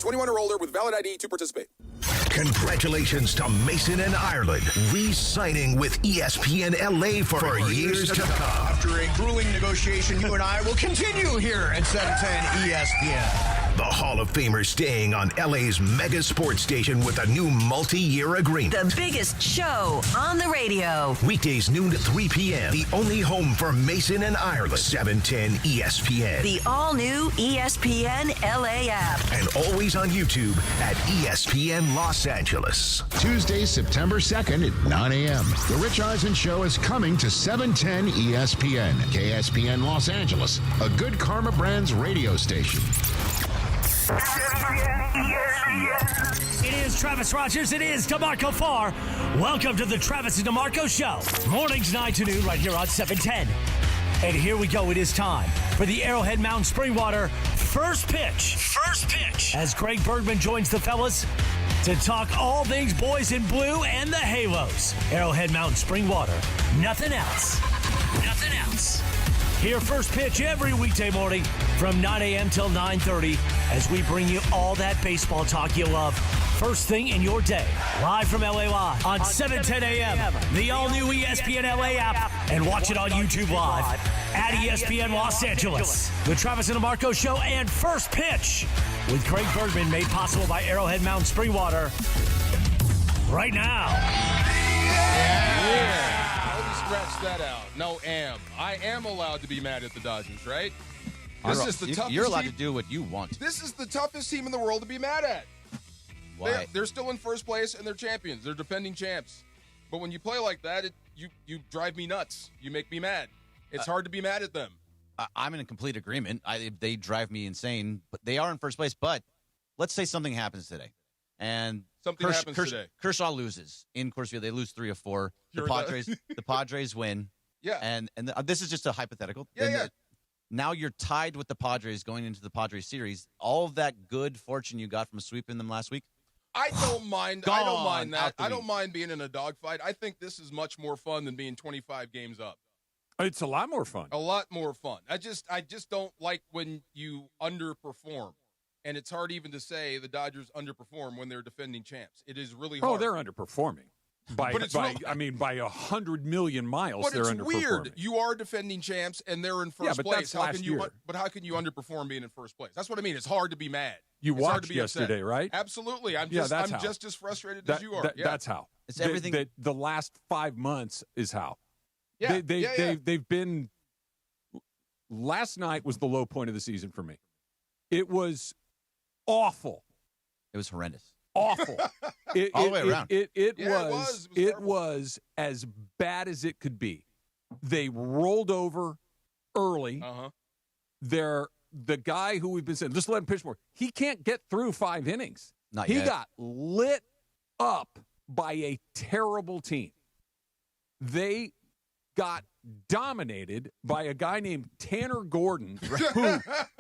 21 or older with valid ID to participate. Congratulations to Mason and Ireland, re-signing with ESPN LA for years to come. After a grueling negotiation, you and I will continue here at 710 ESPN. The Hall of Famer staying on LA's mega sports station with a new multi-year agreement. The biggest show on the radio. Weekdays noon to 3 p.m. The only home for Mason and Ireland. 710 ESPN. The all-new ESPN LA app. And always on YouTube at ESPN Los Angeles. Tuesday, September 2nd at 9 a.m. The Rich Eisen Show is coming to 710 ESPN, KSPN Los Angeles, a Good Karma Brands radio station. It is Travis Rogers. It is DeMarco Farr. Welcome to the Travis and DeMarco Show. Mornings 9 to noon right here on 710. And here we go. It is time for the Arrowhead Mountain Springwater first pitch. First pitch. As Greg Bergman joins the fellas to talk all things boys in blue and the Halos. Arrowhead Mountain Springwater. Nothing else. Nothing else. Hear first pitch every weekday morning from 9 a.m. till 9:30 as we bring you all that baseball talk you love. First thing in your day. Live from LA Live on 7:10 a.m. The all-new ESPN LA app. And watch it on YouTube Live at ESPN Los Angeles. The Travis and DeMarco Show and First Pitch with Craig Bergman, made possible by Arrowhead Mountain Springwater. Right now. Yeah. Scratch that out. No, I am allowed to be mad at the Dodgers, right? This is the toughest. You're allowed team. to do what you want. This is the toughest team in the world to be mad at. Why? They're still in first place and they're champions. They're defending champs. But when you play like that, you drive me nuts. You make me mad. It's hard to be mad at them. I'm in complete agreement. They drive me insane, but they are in first place. But let's say something happens today, and Kershaw loses in Coors Field. They lose 3 of 4. The Padres win. Yeah, and this is just a hypothetical. Yeah. Now you're tied with the Padres going into the Padres series. All of that good fortune you got from sweeping them last week. I don't mind that. I don't league. mind being in a dogfight. I think this is much more fun than being 25 games up. It's a lot more fun. A lot more fun. I just don't like when you underperform. And it's hard even to say the Dodgers underperform when they're defending champs. It is really hard. Oh, they're underperforming. By 100 million miles, but they're it's underperforming. Weird. You are defending champs, and they're in first place. That's last year. But how can you underperform being in first place? That's what I mean. It's hard to be mad. You it's watched yesterday, right? Absolutely. I'm just as frustrated as you are. That's how. It's everything. The last 5 months is how. Yeah. They've been. Last night was the low point of the season for me. It was awful. It was horrendous. Awful. All the way around. It was as bad as it could be. They rolled over early. The guy who we've been saying, just let him pitch more. He can't get through 5 innings. Not yet. He got lit up by a terrible team. They got dominated by a guy named Tanner Gordon.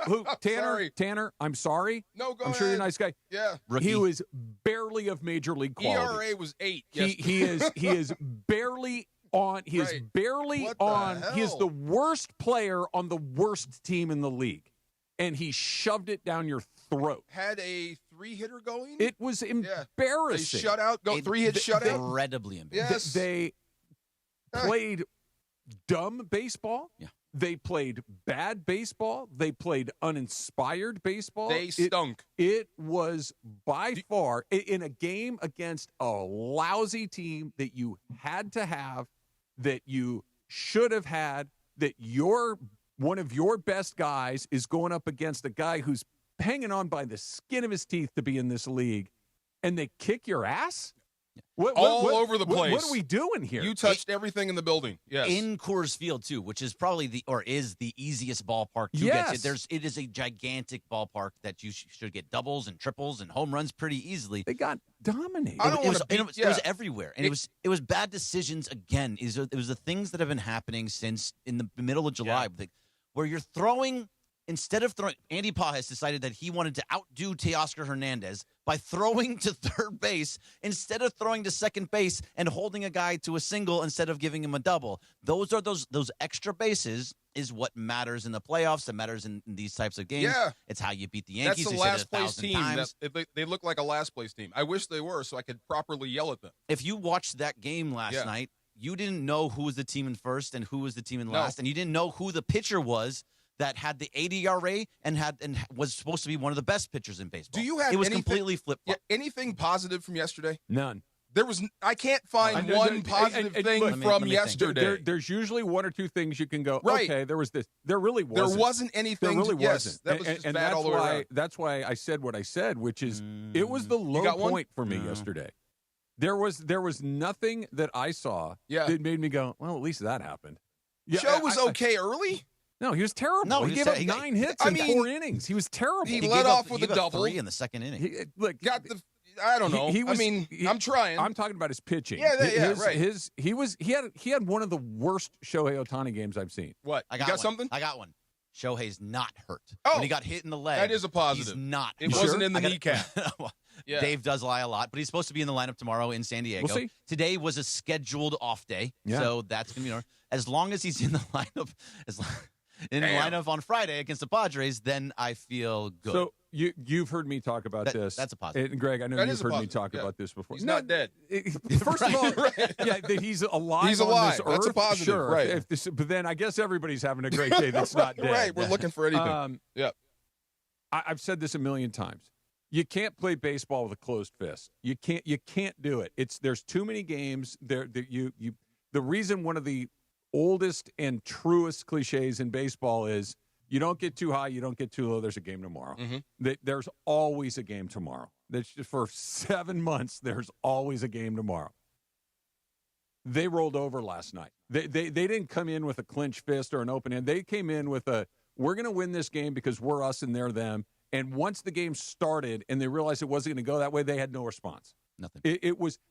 who Tanner, I'm sorry. No, go I'm ahead. sure you're a nice guy. Yeah. Rookie. He was barely of major league quality. ERA was 8. He is barely on. He is barely What the on. hell? He is the worst player on the worst team in the league, and he shoved it down your throat. Had a 3-hitter going. It was embarrassing. They shut out. 3-hit shutout. Incredibly embarrassing. Yes. They played dumb baseball. Yeah. They played bad baseball. They played uninspired baseball. They stunk. It was by far in a game against a lousy team that you had to have, that you should have had, that one of your best guys is going up against a guy who's hanging on by the skin of his teeth to be in this league, and they kick your ass? All over the place. What are we doing here? You touched everything in the building. Yes. In Coors Field, too, which is probably is the easiest ballpark to get to. It is a gigantic ballpark that you should get doubles and triples and home runs pretty easily. They got dominated. It was everywhere. And it was bad decisions again. It was the things that have been happening since in the middle of July, where you're throwing. Instead of throwing, Andy Pa has decided that he wanted to outdo Teoscar Hernandez by throwing to third base instead of throwing to second base and holding a guy to a single instead of giving him a double. Those are those extra bases is what matters in the playoffs. That matters in these types of games. Yeah. It's how you beat the Yankees. That's the You said it last place 1,000 team. times. They look like a last place team. I wish they were so I could properly yell at them. If you watched that game last night, you didn't know who was the team in first and who was the team in last, and you didn't know who the pitcher was that had the 80 ERA and was supposed to be one of the best pitchers in baseball. Do you have it was anything, completely flip-flop. anything positive from yesterday? None. I can't find one positive thing from yesterday. There's usually one or two things you can go, right. okay, there was this. There really wasn't. There wasn't anything. There really wasn't. That was just bad all the way around. That's why I said what I said, which is it was the low point for me yesterday. There was nothing that I saw that made me go, well, at least that happened. Yeah, Joe was okay early. No, he was terrible. No, he gave up 9 hits in 4 innings. He was terrible. He led off with a double. 3 in the second inning. I don't know. I'm trying. I'm talking about his pitching. Right. He had one of the worst Shohei Ohtani games I've seen. What? I got one. something? I got one. Shohei's not hurt. Oh, when he got hit in the leg. That is a positive. He's not. It wasn't in the kneecap. Yeah. Dave does lie a lot, but he's supposed to be in the lineup tomorrow in San Diego. We'll see. Today was a scheduled off day, so that's going to be as long as he's in the lineup, lineup on Friday against the Padres, then I feel good. So you've heard me talk about this. That's a positive. And Greg, I know That you've heard me talk about this before. He's not dead. First of all, that he's alive. He's on alive. this That's earth. a positive, Sure, right? But then I guess everybody's having a great day that's not dead. Right. We're looking for anything. I've said this a million times. You can't play baseball with a closed fist. You can't do it. There's too many games. The reason one of the oldest and truest cliches in baseball is you don't get too high, you don't get too low. There's a game tomorrow. Mm-hmm. There's always a game tomorrow. That's just for 7 months. There's always a game tomorrow. They rolled over last night. They didn't come in with a clenched fist or an open hand. They came in with we're going to win this game because we're us and they're them. And once the game started and they realized it wasn't going to go that way, they had no response. Nothing.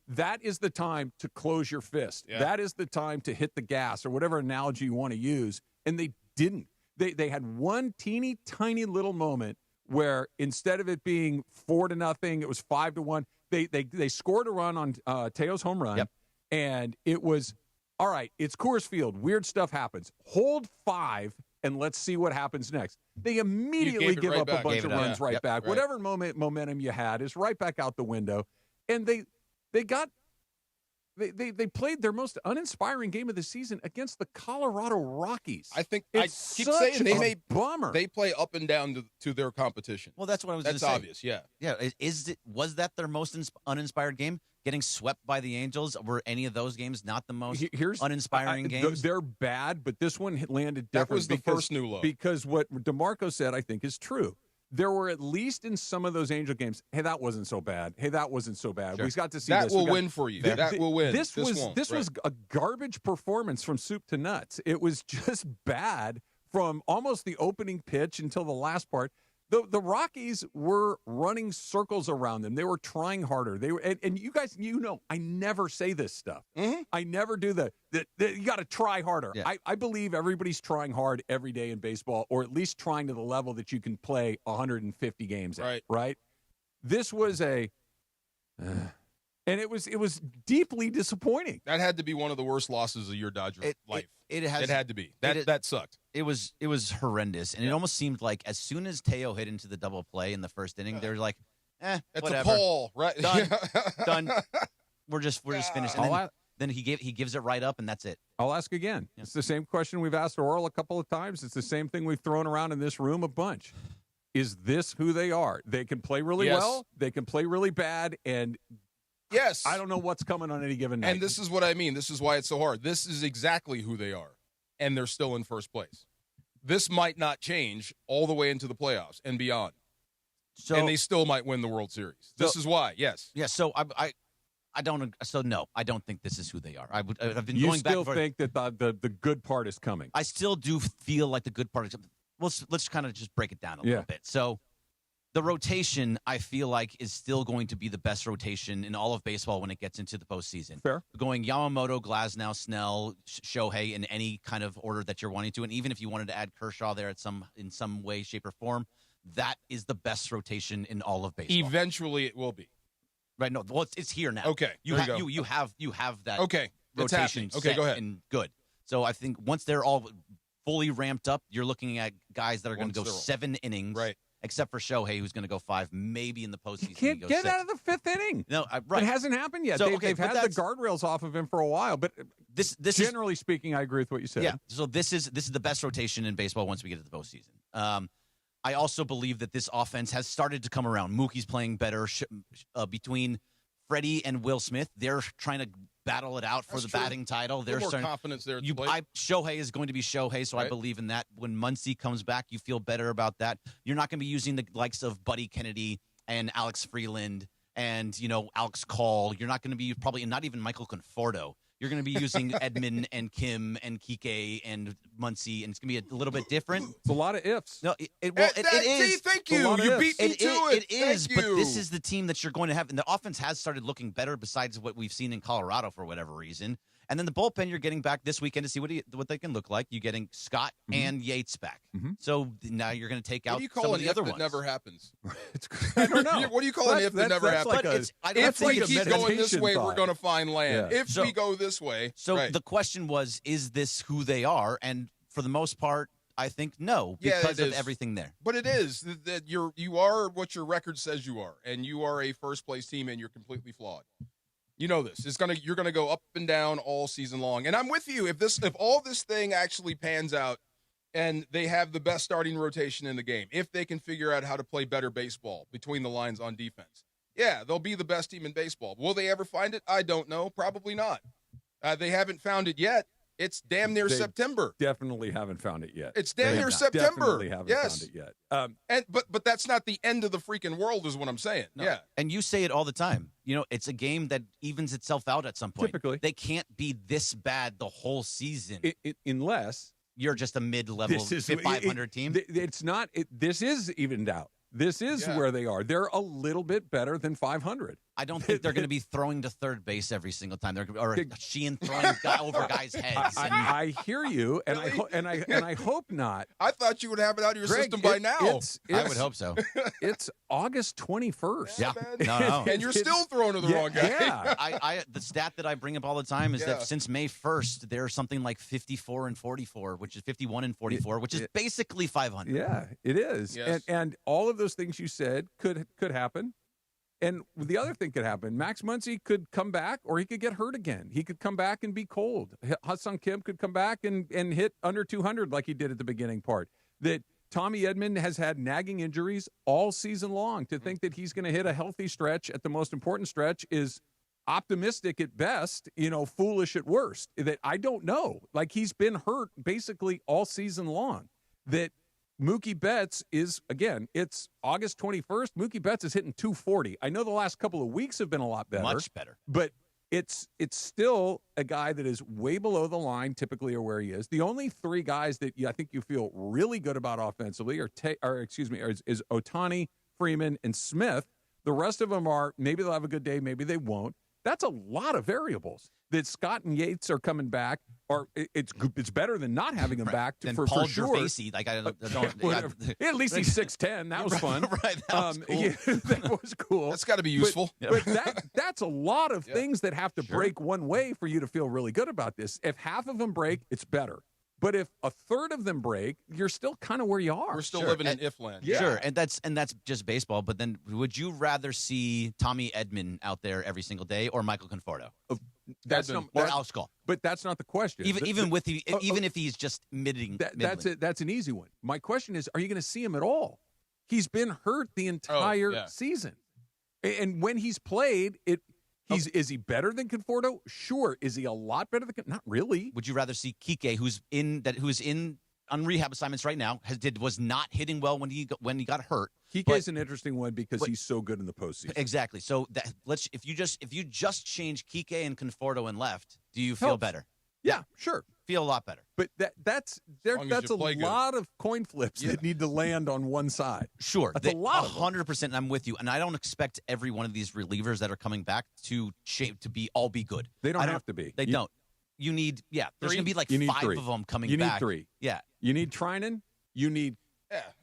That is the time to close your fist. Yeah. That is the time to hit the gas or whatever analogy you want to use. And they didn't. They had one teeny tiny little moment where instead of it being 4-0, it was 5-1. They scored a run on Teo's home run. Yep. And it was, all right, it's Coors Field. Weird stuff happens. Hold 5 and let's see what happens next. They immediately give up a bunch of runs back. Right. Whatever momentum you had is right back out the window. And they played their most uninspiring game of the season against the Colorado Rockies. I think it's I keep saying bummer. They play up and down to their competition. Well, that's what I was going to say. That's obvious, yeah. Yeah, was that their most uninspired game? Getting swept by the Angels? Were any of those games not the most uninspiring games? They're bad, but this one landed different. That was the first new low. Because what DeMarco said, I think, is true. There were at least in some of those Angel games, hey, that wasn't so bad. Hey, that wasn't so bad. Sure. We got to see that will win for you. That will win. This was a garbage performance from soup to nuts. It was just bad from almost the opening pitch until the last part. The Rockies were running circles around them. They were trying harder. They were, and you guys, I never say this stuff. Mm-hmm. I never do that. You got to try harder. Yeah. I believe everybody's trying hard every day in baseball, or at least trying to the level that you can play 150 games at. Right. This was and it was deeply disappointing. That had to be one of the worst losses of your Dodger life. It had to be. That sucked. It was horrendous, and it almost seemed like as soon as Teo hit into the double play in the first inning, they were like, it's whatever. a Paul, right? Done. We're just finished. And then he gives it right up, and that's it. I'll ask again. Yeah. It's the same question we've asked Oral a couple of times. It's the same thing we've thrown around in this room a bunch. Is this who they are? They can play really well. They can play really bad, and yes, I don't know what's coming on any given night. And this is what I mean. This is why it's so hard. This is exactly who they are, and they're still in first place. This might not change all the way into the playoffs and beyond. And they still might win the World Series. This is why, yes. Yeah, so I don't. So no, I don't think this is who they are. I've been you going back. You still think that the good part is coming? I still do feel like the good part is. Let's kind of just break it down a little bit. So the rotation, I feel like, is still going to be the best rotation in all of baseball when it gets into the postseason. Fair. Going Yamamoto, Glasnow, Snell, Shohei in any kind of order that you're wanting to, and even if you wanted to add Kershaw there in some way, shape, or form, that is the best rotation in all of baseball. Eventually, it will be. Right? No, well, it's here now. Okay, you have that. Okay, rotation. Okay, go ahead. And good. So I think once they're all fully ramped up, you're looking at guys that are going to go 1-0. 7 innings. Right. Except for Shohei, who's going to go 5, maybe in the postseason. You can't get 6. out of the 5th inning. No, right. It hasn't happened yet. So, They've had the guardrails off of him for a while, but this generally speaking, I agree with what you said. Yeah. So this is the best rotation in baseball once we get to the postseason. I also believe that this offense has started to come around. Mookie's playing better between Freddie and Will Smith. They're trying to battle it out for the batting title. There's more confidence there. Shohei is going to be Shohei, so I believe in that. When Muncy comes back, you feel better about that. You're not going to be using the likes of Buddy Kennedy and Alex Freeland and Alex Call. You're not going to be probably not even Michael Conforto. You're going to be using Edman and Kim and Kike and Muncy, and it's going to be a little bit different. It's a lot of ifs. No, it is. Thank you. You beat me to it. It is, but this is the team that you're going to have. And the offense has started looking better besides what we've seen in Colorado for whatever reason. And then the bullpen, you're getting back this weekend to see what they can look like. You're getting Scott and Yates back. So now you're going to take out some of the other ones. That never happens? I don't know. What do you call an if that never happens? If we keep going this way, we're going to find land. Yeah. If we go this way. So the question was, is this who they are? And for the most part, I think no, because of everything there. But it is that you are what your record says you are, and you are a first-place team, and you're completely flawed. You know this. You're gonna go up and down all season long. And I'm with you. If all this thing actually pans out and they have the best starting rotation in the game, if they can figure out how to play better baseball between the lines on defense, yeah, they'll be the best team in baseball. Will they ever find it? I don't know. Probably not. They haven't found it yet. It's damn near September. Definitely haven't found it yet. It's damn near September. Definitely haven't found it yet. But that's not the end of the freaking world, is what I'm saying. No. Yeah. And you say it all the time. It's a game that evens itself out at some point. Typically. They can't be this bad the whole season. Unless you're just a mid-level 500 team. It's not. This is evened out. This is where they are. They're a little bit better than 500. I don't think they're going to be throwing to third base every single time. Or Sheehan throwing over guys' heads. I hear you, and I hope not. I thought you would have it out of your system by now. I would hope so. It's August 21st. Yeah. No. And you're still throwing to the wrong guy. Yeah. The stat that I bring up all the time is that since May 1st, there's something like 54 and 44, which is 51 and 44, which is basically 500. Yeah, it is. Yes. And all of those things you said could happen. And the other thing could happen. Max Muncy could come back, or he could get hurt again. He could come back and be cold. Ha-Seong Kim could come back and hit under 200 like he did at the beginning part. That Tommy Edman has had nagging injuries all season long. To think that he's going to hit a healthy stretch at the most important stretch is optimistic at best, foolish at worst. That I don't know. Like, he's been hurt basically all season long. That Mookie Betts is, again, it's August 21st. Mookie Betts is hitting 240. I know the last couple of weeks have been a lot better. Much better. But it's still a guy that is way below the line, typically, or where he is. The only three guys that I think you feel really good about offensively is Ohtani, Freeman, and Smith. The rest of them are, maybe they'll have a good day, maybe they won't. That's a lot of variables. That Scott and Yates are coming back, or it's better than not having them back for Paul sure. Gervasi, At least he's 6'10". That was fun. Right, that was cool. That was cool. That's got to be useful. But that's a lot of things that have to break one way for you to feel really good about this. If half of them break, it's better. But if a third of them break, you're still kind of where you are. We're still living in if land. Yeah. Sure, and that's just baseball. But then, would you rather see Tommy Edman out there every single day, or Michael Conforto, or Alex Call? But that's not the question. Even if he's just middling. That's an easy one. My question is, are you going to see him at all? He's been hurt the entire season, and when he's played, is he better than Conforto? Sure. Is he a lot better than? Not really. Would you rather see Kike, who's on rehab assignments right now, was not hitting well when he got hurt? Kike is an interesting one because he's so good in the postseason. Exactly. So if you just change Kike and Conforto and left, do you feel better? Yeah, sure. Feel a lot better. But that's a lot of coin flips that need to land on one side. Sure. That's a lot. 100%. I'm with you. And I don't expect every one of these relievers that are coming back to all be good. They don't have to be. They don't. You need, there's going to be like 5 of them coming back. You need 3. Yeah. You need Trinan. You need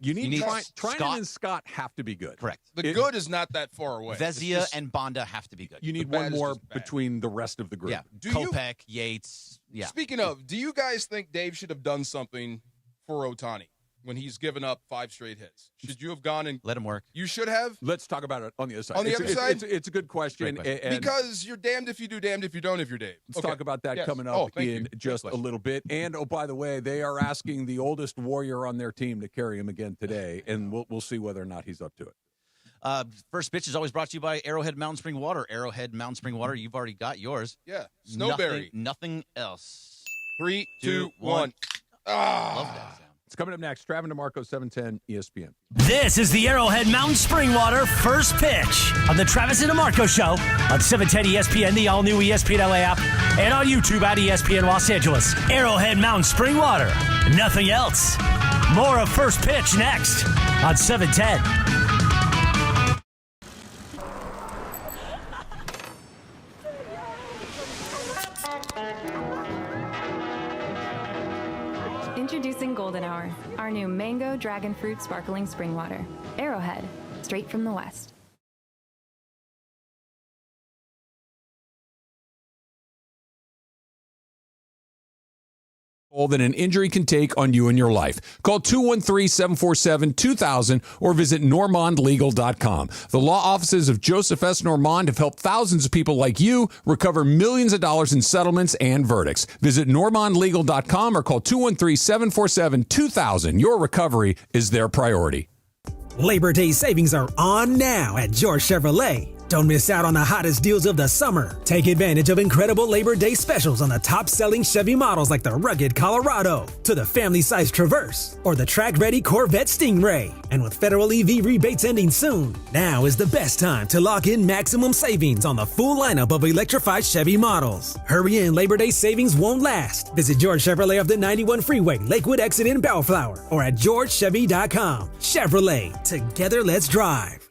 Trinan and Scott have to be good. Correct. The good is not that far away. Vezia and Banda have to be good. You need one more between the rest of the group. Yeah. Kopech, Yates. Yeah. Speaking of, do you guys think Dave should have done something for Ohtani when he's given up 5 straight hits? Should you have gone and let him work? You should have. Let's talk about it on the other side. On the other side? It's a good question. Because you're damned if you do, damned if you don't, if you're Dave. Let's talk about that coming up in just a little bit. And, oh, by the way, they are asking the oldest warrior on their team to carry him again today, and we'll see whether or not he's up to it. First pitch is always brought to you by Arrowhead Mountain Spring Water. Arrowhead Mountain Spring Water, you've already got yours. Yeah, Snowberry. Nothing else. 3, 2, 1. Love that sound. It's coming up next. Travis DeMarco, 710 ESPN. This is the Arrowhead Mountain Spring Water first pitch on the Travis and DeMarco Show on 710 ESPN, the all-new ESPN LA app, and on YouTube at ESPN Los Angeles. Arrowhead Mountain Spring Water. Nothing else. More of first pitch next on 710. Introducing Golden Hour, our new mango dragon fruit sparkling spring water. Arrowhead, straight from the West. Than an injury can take on you and your life. Call 213-747-2000 or visit normandlegal.com. The law offices of Joseph S. Normand have helped thousands of people like you recover millions of dollars in settlements and verdicts. Visit normandlegal.com or call 213-747-2000. Your recovery is their priority. Labor Day savings are on now at George Chevrolet. Don't miss out on the hottest deals of the summer. Take advantage of incredible Labor Day specials on the top-selling Chevy models like the rugged Colorado, to the family-sized Traverse, or the track-ready Corvette Stingray. And with federal EV rebates ending soon, now is the best time to lock in maximum savings on the full lineup of electrified Chevy models. Hurry in, Labor Day savings won't last. Visit George Chevrolet of the 91 Freeway, Lakewood exit in Bellflower, or at georgechevy.com. Chevrolet, together let's drive.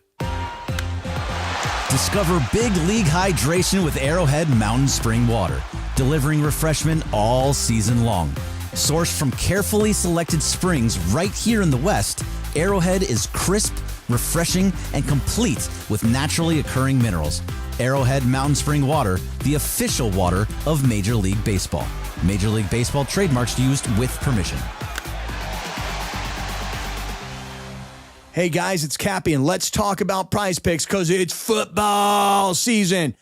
Discover Big League Hydration with Arrowhead Mountain Spring Water, delivering refreshment all season long. Sourced from carefully selected springs right here in the West, Arrowhead is crisp, refreshing, and complete with naturally occurring minerals. Arrowhead Mountain Spring Water, the official water of Major League Baseball. Major League Baseball trademarks used with permission. Hey guys, it's Cappy, and let's talk about Prize Picks because it's football season.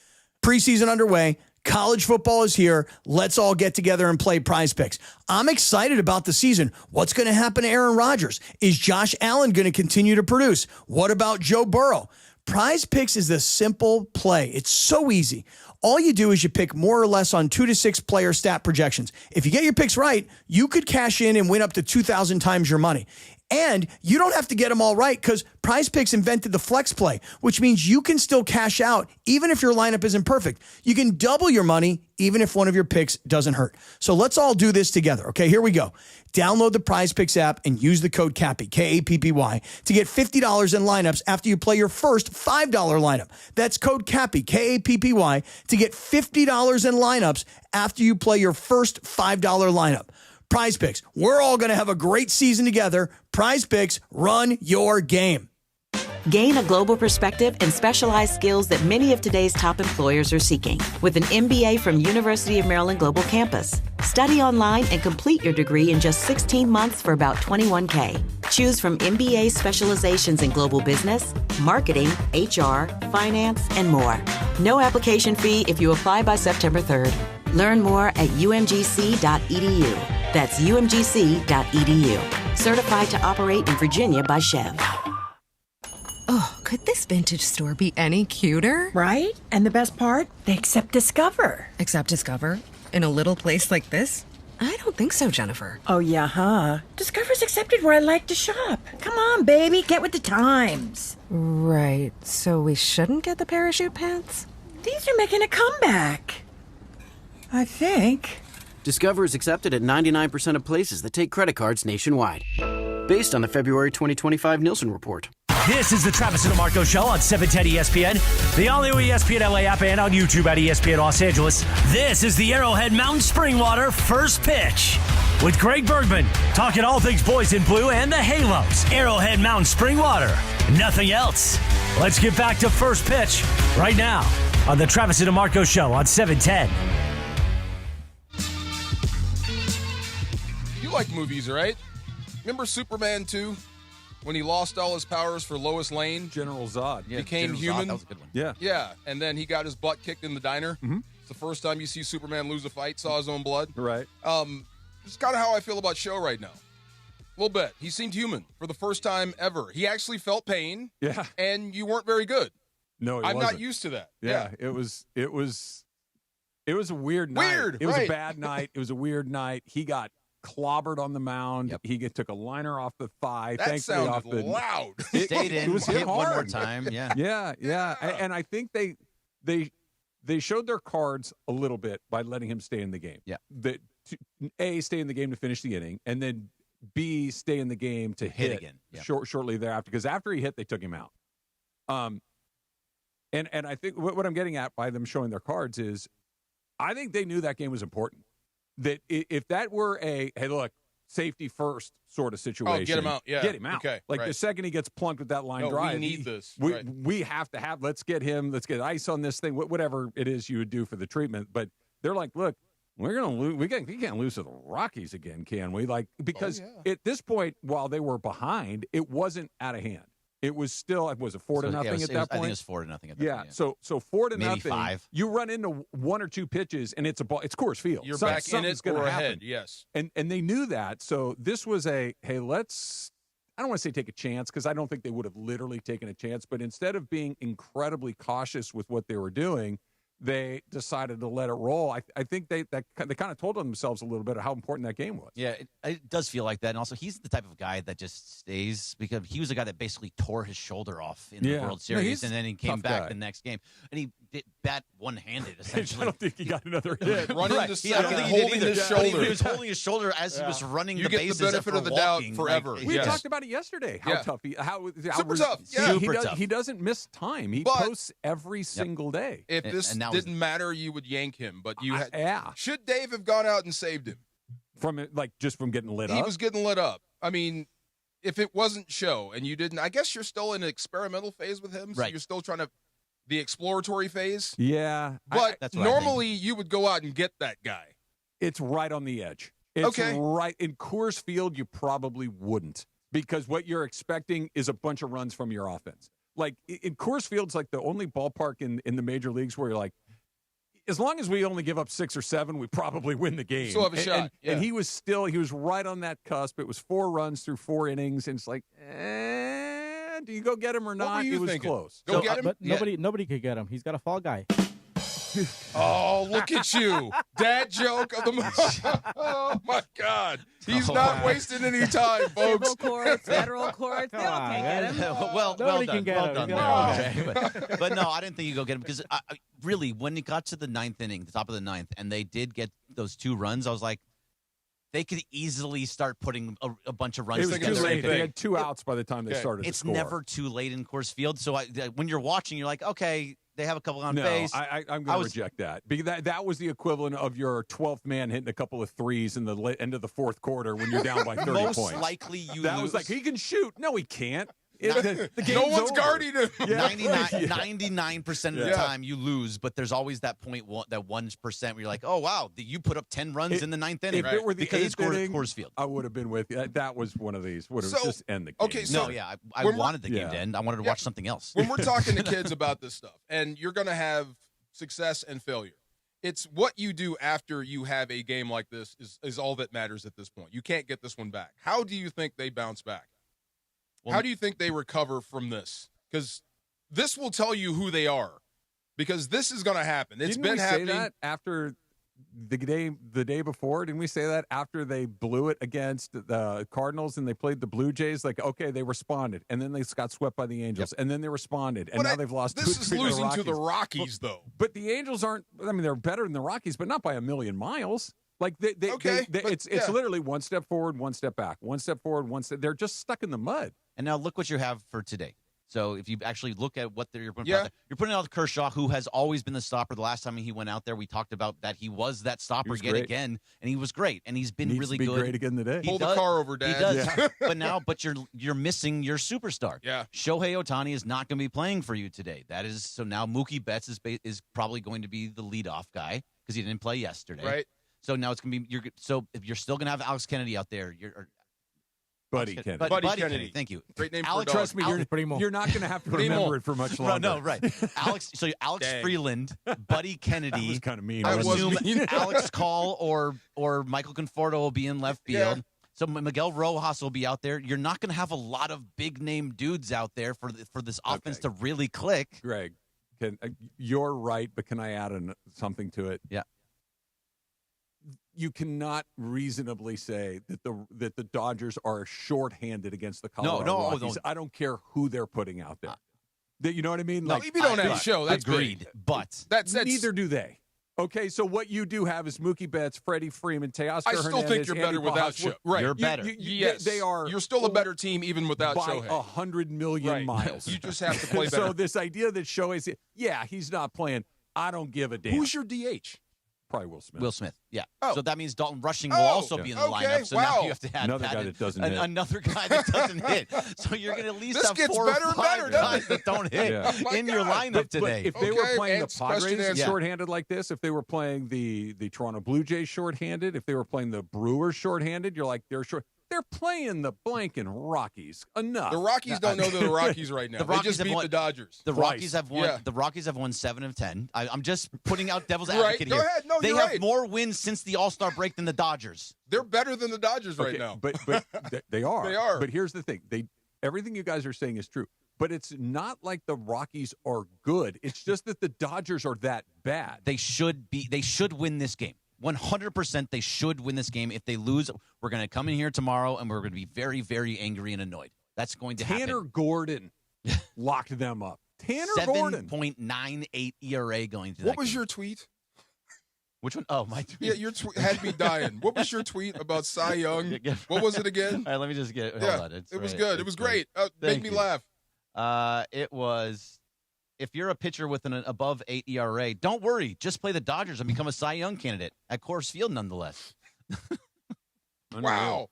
Preseason underway. College football is here. Let's all get together and play Prize Picks. I'm excited about the season. What's going to happen to Aaron Rodgers? Is Josh Allen going to continue to produce? What about Joe Burrow? Prize Picks is the simple play. It's so easy. All you do is you pick more or less on 2 to 6 player stat projections. If you get your picks right, you could cash in and win up to 2,000 times your money. And you don't have to get them all right because Prize Picks invented the flex play, which means you can still cash out even if your lineup isn't perfect. You can double your money even if one of your picks doesn't hurt. So let's all do this together. Okay, here we go. Download the Prize Picks app and use the code CAPPY, K-A-P-P-Y, to get $50 in lineups after you play your first $5 lineup. That's code CAPPY, K-A-P-P-Y, to get $50 in lineups after you play your first $5 lineup. Prize Picks. We're all going to have a great season together. Prize Picks, run your game. Gain a global perspective and specialized skills that many of today's top employers are seeking with an MBA from University of Maryland Global Campus. Study online and complete your degree in just 16 months for about $21K. Choose from MBA specializations in global business, marketing, HR, finance, and more. No application fee if you apply by September 3rd. Learn more at umgc.edu. That's umgc.edu. Certified to operate in Virginia by Chev. Oh, could this vintage store be any cuter? Right? And the best part? They accept Discover. Accept Discover? In a little place like this? I don't think so, Jennifer. Oh, yeah, huh? Discover's accepted where I like to shop. Come on, baby, get with the times. Right. So we shouldn't get the parachute pants? These are making a comeback. I think. Discover is accepted at 99% of places that take credit cards nationwide. Based on the February 2025 Nielsen report. This is the Travis and DeMarco Show on 710 ESPN, the all-new ESPN LA app, and on YouTube at ESPN Los Angeles. This is the Arrowhead Mountain Spring Water first pitch with Greg Bergman, talking all things boys in blue and the Halos. Arrowhead Mountain Spring Water, nothing else. Let's get back to first pitch right now on the Travis and DeMarco Show on 710. You like movies, right? Remember Superman 2? When he lost all his powers for Lois Lane? General Zod. Became human. That was a good one. Yeah. Yeah, and then he got his butt kicked in the diner. Mm-hmm. It's the first time you see Superman lose a fight, saw his own blood. Right. It's kind of how I feel about Show right now. A little bit. He seemed human for the first time ever. He actually felt pain. Yeah. And you weren't very good. No, I'm not used to that. Yeah. It was a weird night. Weird, It was right. a bad night. It was a weird night. He got clobbered on the mound. Yep. He took a liner off the thigh. That thankfully sounded off the loud. Stayed in, It was hit one more hard. time. Yeah. Yeah. And I think they showed their cards a little bit by letting him stay in the game. Yeah. That A, stay in the game to finish the inning, and then B, stay in the game to hit again. Yeah. shortly thereafter. Because after he hit, they took him out. And I think what I'm getting at by them showing their cards is, I think they knew that game was important. That if that were a, hey, look, safety first sort of situation. Oh, get him out. Yeah. Get him out. Okay. Like right. the second he gets plunked with that line No, drive. we need this. We, Right. we have to have, let's get ice on this thing, whatever it is you would do for the treatment. But they're like, look, we're going to lose. We can't lose to the Rockies again, can we? Like, because at this point, while they were behind, it wasn't out of hand. It was still, was it 4-0 at that point? I think it was 4-0 at that point. Yeah. So 4-0. Maybe 5. You run into 1 or 2 pitches, and it's a ball. It's Coors Field. You're back in it or ahead. Yes. And they knew that. So this was a, hey, let's. I don't want to say take a chance, because I don't think they would have literally taken a chance. But instead of being incredibly cautious with what they were doing, they decided to let it roll. I think they kind of told on themselves a little bit of how important that game was. Yeah, it does feel like that. And also, he's the type of guy that just stays, because he was a guy that basically tore his shoulder off in the World Series, and then he came back the next game. And he did bat one-handed, essentially. I don't think he got another hit. Running right. to second, I don't think holding he his shoulder. He was holding his shoulder as he was running You the get bases. the benefit of the doubt forever. We talked about it yesterday. How tough he, super tough. Yeah, he doesn't miss time. He posts every single day. If this didn't matter, you would yank him. But you had. Yeah. Should Dave have gone out and saved him from getting lit up? He was getting lit up. I mean, if it wasn't Show and you didn't, I guess you're still in an experimental phase with him. So right. You're still trying to. The exploratory phase. Yeah. But normally you would go out and get that guy. It's right on the edge. It's right. In Coors Field, you probably wouldn't, because what you're expecting is a bunch of runs from your offense. Like, in Coors Field's like the only ballpark in the major leagues where you're like, as long as we only give up 6 or 7, we probably win the game. Still have a shot. And he was right on that cusp. It was 4 runs through 4 innings, and it's like, do you go get him or not? It was thinking? close. Go get him. But nobody could get him. He's got a fall guy. Oh, look at you. Dad joke of the month. Oh, my God. He's not wasting any time, folks. Civil courts, federal courts, they all can't get him. well Nobody done. can get Well him. done He's there. got Okay. But no, I didn't think you go get him, because really, when it got to the 9th inning, the top of the 9th, and they did get those 2 runs, I was like, they could easily start putting a bunch of runs It was together. too late. They had 2 outs by the time they started. It's to score. never too late in Coors Field. So when you're watching, you're like, okay, they have a couple on base. I'm going to reject that, because that was the equivalent of your 12th man hitting a couple of threes in the end of the 4th quarter when you're down by 30 Most points. likely you That lose. was like, he can shoot. No, he can't. No one's guarding him. 99% of the time you lose, but there's always that 1% where you're like, oh, wow, you put up 10 runs in the 9th inning. If it were the because it's 8th inning, Coors Field. I would have been with you. That was one of these. Would have just end the game. Okay, so I wanted the game to end. I wanted to watch something else. When we're talking to kids about this stuff, and you're going to have success and failure, it's what you do after you have a game like this is all that matters at this point. You can't get this one back. How do you think they bounce back? How do you think they recover from this? Because this will tell you who they are. Because this is going to happen. It's Didn't been we happening. say that after the day before? Didn't we say that after they blew it against the Cardinals and they played the Blue Jays? Like, okay, they responded, and then they got swept by the Angels, and then they responded, and now they've lost. This is losing to the Rockies, though. But the Angels aren't. I mean, they're better than the Rockies, but not by a million miles. Like it's literally 1 step forward, 1 step back, 1 step forward, 1 step. They're just stuck in the mud. And now look what you have for today. So if you actually look at what you're putting out there, you're putting out Kershaw, who has always been the stopper. The last time he went out there, we talked about that he was that stopper yet again, and he was great, and he's been really good. Great again today. Pull the car over, Dad. He does. Yeah. but you're missing your superstar. Yeah. Shohei Ohtani is not going to be playing for you today. So now Mookie Betts is probably going to be the leadoff guy because he didn't play yesterday. Right. So now it's going to be so if you're still going to have Alex Kennedy out there, Buddy Kennedy. Buddy Kennedy. Thank you. Great name Alex, for a dog. Trust me, you're not going to have to remember it for much longer. No, right. Alex Freeland, Buddy Kennedy. That was kind of mean. I would wasn't assume it? Alex Call or Michael Conforto will be in left field. Yeah. So Miguel Rojas will be out there. You're not going to have a lot of big name dudes out there for this offense to really click. Greg, you're right, but can I add something to it? Yeah. You cannot reasonably say that the Dodgers are shorthanded against the Colorado Rockies. I don't care who they're putting out there. You know what I mean? No, if you don't have a show, that's agreed. Big. But that's neither do they. Okay, so what you do have is Mookie Betts, Freddie Freeman, Teoscar I still Hernandez, think you're better Andy without Pajas. Shohei. Right. You're better. Yes. They are. You're still a better team even without by Shohei. 100 million miles. You just have to play better. So this idea that Shohei's, he's not playing, I don't give a damn. Who's your DH? Probably Will Smith. Will Smith, yeah. Oh. So that means Dalton Rushing will also be in the lineup. So now you have to add Another guy that doesn't hit. Another guy that doesn't hit. So you're going to at least This have gets 4 better or and 5 better, doesn't guys that don't hit in your lineup today. But if they were playing the question Padres answered. shorthanded like this, if they were playing the Toronto Blue Jays shorthanded, if they were playing the Brewers shorthanded, you're like, they're short. They're playing the blanking Rockies. Enough. The Rockies don't know they're the Rockies right now. The Rockies they just beat the Dodgers. The Twice. Rockies have won. Yeah. The Rockies have won 7 of 10. I'm just putting out devil's Right. advocate Go here. ahead. No, they you're have right. more wins since the All-Star break than the Dodgers. They're better than the Dodgers right now. But they are. They are. But here's the thing. Everything you guys are saying is true. But it's not like the Rockies are good. It's just that the Dodgers are that bad. They should win this game. 100% they should win this game. If they lose, we're going to come in here tomorrow and we're going to be very, very angry and annoyed. That's going to happen. Tanner Gordon locked them up. Tanner Gordon. 7.98 ERA going to that What was game. your tweet? Which one? Oh, my tweet. Yeah, your tweet had me dying. What was your tweet about Cy Young? What was it again? All right, let me just get it. Yeah, Hold on. it was good. It was great. Made me laugh. It was, if you're a pitcher with an above 8 ERA, don't worry. Just play the Dodgers and become a Cy Young candidate at Coors Field nonetheless. Wow.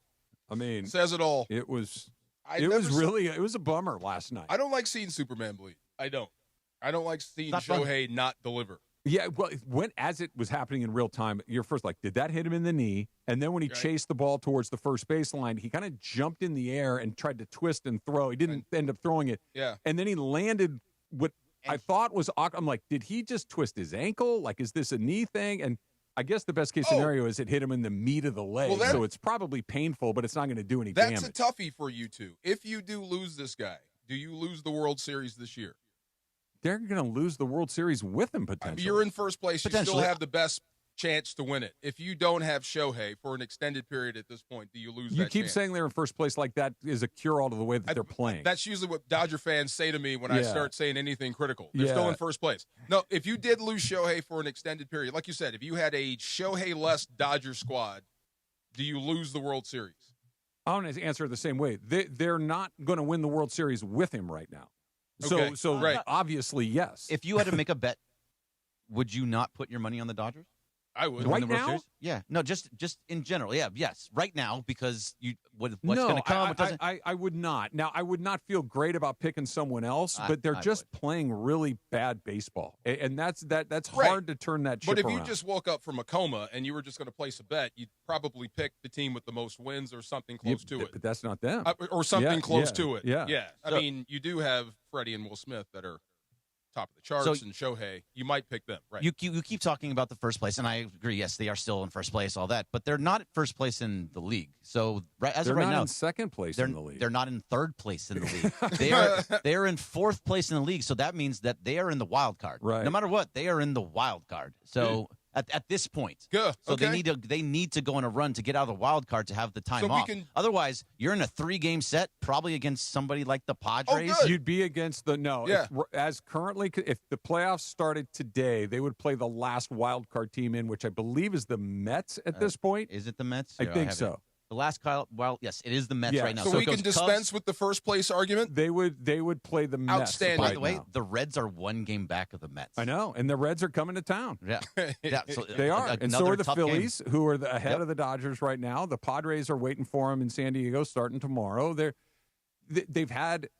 I mean, says it all. It was it was a bummer last night. I don't like seeing Superman bleed. I don't like seeing Not fun. Shohei not deliver. Yeah, well, as it was happening in real time, you're first like, did that hit him in the knee? And then when he chased the ball towards the first baseline, he kind of jumped in the air and tried to twist and throw. He didn't end up throwing it. Yeah. And then he landed what I thought was, I'm like, did he just twist his ankle? Like, is this a knee thing? And I guess the best case scenario is it hit him in the meat of the leg. Well, so it's probably painful, but it's not going to do any That's damage. a toughie for you two. If you do lose this guy, do you lose the World Series this year? They're going to lose the World Series with him potentially. You're in first place. You still have the best chance to win it. If you don't have Shohei for an extended period at this point, do you lose You that keep chance? saying they're in first place like that is a cure-all to the way that they're playing. That's usually what Dodger fans say to me when I start saying anything critical. They're Yeah. still in first place. No, if you did lose Shohei for an extended period, like you said, if you had a Shohei-less Dodger squad, do you lose the World Series? I want to answer it the same way. They're not going to win the World Series with him right now. Okay. So Right. obviously, yes. If you had to make a bet, would you not put your money on the Dodgers? I would. To win Right the World now? Series? Yeah. No, just in general. Yeah. Yes. Right now, because what's no, going to come? What doesn't? I would not. Now, I would not feel great about picking someone else, but they're I just playing really bad baseball, and that's hard to turn that ship But if around. you just woke up from a coma and you were just going to place a bet, you'd probably pick the team with the most wins or something close to it. But that's not them. Or something Yeah, close yeah, to it. yeah. I mean, you do have Freddie and Will Smith that are top of the charts, So- and Shohei, you might pick them, right? You keep talking about the first place, and I agree. Yes, they are still in first place, all that, but they're not at first place in the league. So as they're of right not now, in second place in the league. They're not in third place in the league. They are in fourth place in the league. So that means that they are in the wild card. Right. No matter what, they are in the wild card. So at this point, Good. so Okay. they need to go on a run to get out of the wild card to have the time So we off. can- Otherwise, you're in a 3-game set, probably against somebody like the Padres. good. You'd be against the Yeah. as currently, if the playoffs started today, they would play the last wild card team in, which I believe is the Mets at this point. Is it the Mets? I Here, think have so. it. The last yes, it is the Mets Yeah. right now. So we it goes can dispense with the first place argument? They would play the Mets. Outstanding. By right the way, now. the Reds are 1 game back of the Mets. I know, and the Reds are coming to town. Yeah, yeah. So They are, and so another are the tough game. Phillies, who are ahead Yep. of the Dodgers right now. The Padres are waiting for them in San Diego, starting tomorrow. They've had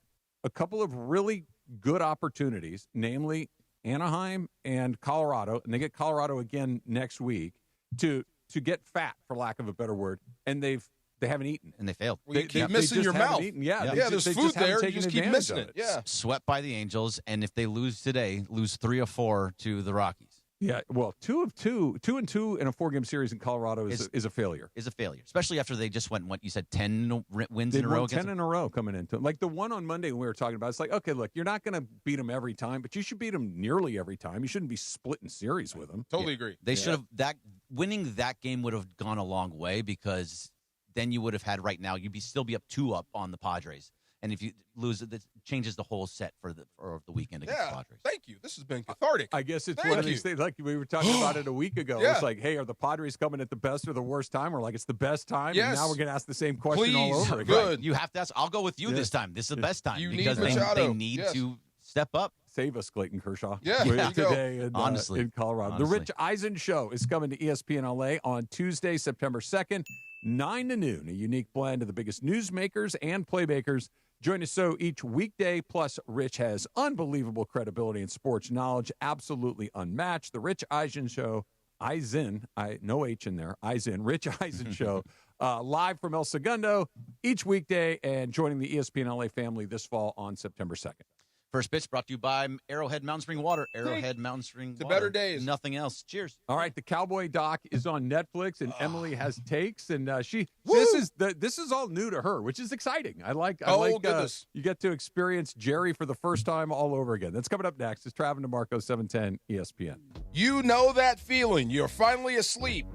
a couple of really good opportunities, namely Anaheim and Colorado, and they get Colorado again next week to get fat, for lack of a better word, and they've They haven't eaten. And they failed. Well, you keep missing your mouth. Yeah, there's food there. You just keep missing it. Yeah. Swept by the Angels, and if they lose today, lose 3 of 4 to the Rockies. Yeah, well, 2-2 in a 4-game series in Colorado is a failure. Is a failure, especially after they just went, what you said, 10 wins in a row. 10 in a row coming into it. Like the one on Monday when we were talking about, it's like, okay, look, you're not going to beat them every time, but you should beat them nearly every time. You shouldn't be splitting series with them. Totally agree. They should have winning that game would have gone a long way, because then you would have had right now you'd still be up 2-up on the Padres. And if you lose it, that changes the whole set for the weekend against the Padres. Thank you. This has been cathartic. I guess it's one of these things, like we were talking about it a week ago. Yeah. It's like, hey, are the Padres coming at the best or the worst time? We're like, it's the best time. Yes. And now we're going to ask the same question all over again. Good. You have to ask. I'll go with you this time. This is the best time because need they need to step up. Save us, Clayton Kershaw. Yeah, today in Colorado. Honestly. The Rich Eisen Show is coming to ESPN LA on Tuesday, September 2nd, 9 to noon. A unique blend of the biggest newsmakers and playmakers. Join us each weekday. Plus, Rich has unbelievable credibility and sports knowledge, absolutely unmatched. The Rich Eisen Show, no H in there, Eisen, Rich Eisen Show, live from El Segundo each weekday, and joining the ESPN LA family this fall on September 2nd. First pitch brought to you by Arrowhead Mountain Spring Water. Arrowhead Mountain Spring Water. The better days. Nothing else. Cheers. All right, the Cowboy doc is on Netflix, and Emily has takes, and this is all new to her, which is exciting. I like goodness. You get to experience Jerry for the first time all over again. That's coming up next. It's Travis DeMarco, 710 ESPN. You know that feeling. You're finally asleep.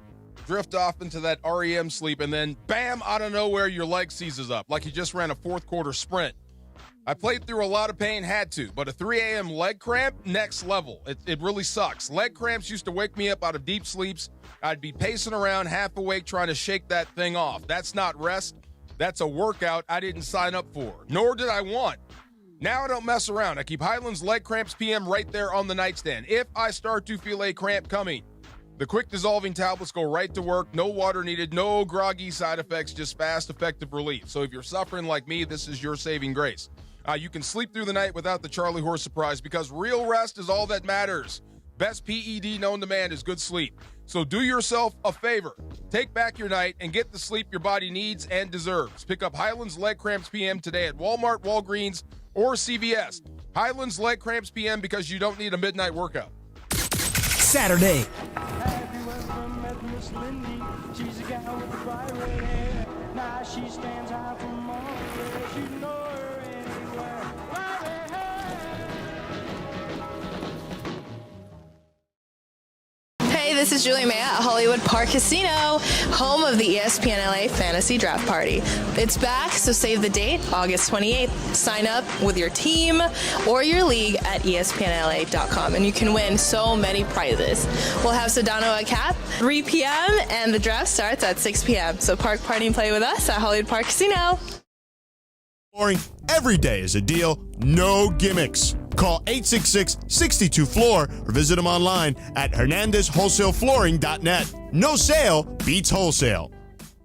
Drift off into that REM sleep, and then bam, out of nowhere, your leg seizes up like you just ran a fourth quarter sprint. I played through a lot of pain, had to, but a 3 a.m. leg cramp, next level. It really sucks. Leg cramps used to wake me up out of deep sleeps. I'd be pacing around half awake trying to shake that thing off. That's not rest. That's a workout I didn't sign up for, nor did I want. Now I don't mess around. I keep Highland's Leg Cramps PM right there on the nightstand. If I start to feel a cramp coming, the quick dissolving tablets go right to work. No water needed, no groggy side effects, just fast, effective relief. So if you're suffering like me, this is your saving grace. You can sleep through the night without the Charlie horse surprise, because real rest is all that matters. Best PED known to man is good sleep. So do yourself a favor. Take back your night and get the sleep your body needs and deserves. Pick up Highland's Leg Cramps PM today at Walmart, Walgreens, or CVS. Highland's Leg Cramps PM, because you don't need a midnight workout. Saturday. She's a gal with the bright red hair. Now she stands out from all the rest. You know her anywhere. Hey, this is Julie May at Hollywood Park Casino, home of the ESPN LA Fantasy Draft Party. It's back, so save the date, August 28th. Sign up with your team or your league at espnla.com, and you can win so many prizes. We'll have Sedano at cap, 3 p.m., and the draft starts at 6 p.m. So park, party, and play with us at Hollywood Park Casino. Flooring, every day is a deal, no gimmicks. Call 866-62-FLOOR or visit them online at hernandezwholesaleflooring.net. No sale beats wholesale.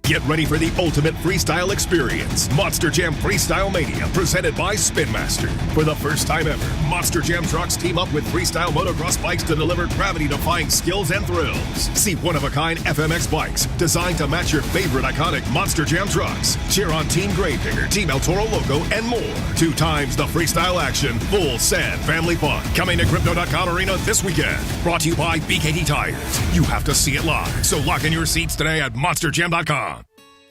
Get ready for the ultimate freestyle experience. Monster Jam Freestyle Mania, presented by Spin Master. For the first time ever, Monster Jam trucks team up with freestyle motocross bikes to deliver gravity-defying skills and thrills. See one-of-a-kind FMX bikes designed to match your favorite iconic Monster Jam trucks. Cheer on Team Gravedigger, Team El Toro Loco, and more. 2 times the freestyle action, full sad family fun. Coming to Crypto.com Arena this weekend. Brought to you by BKT Tires. You have to see it live, so lock in your seats today at MonsterJam.com.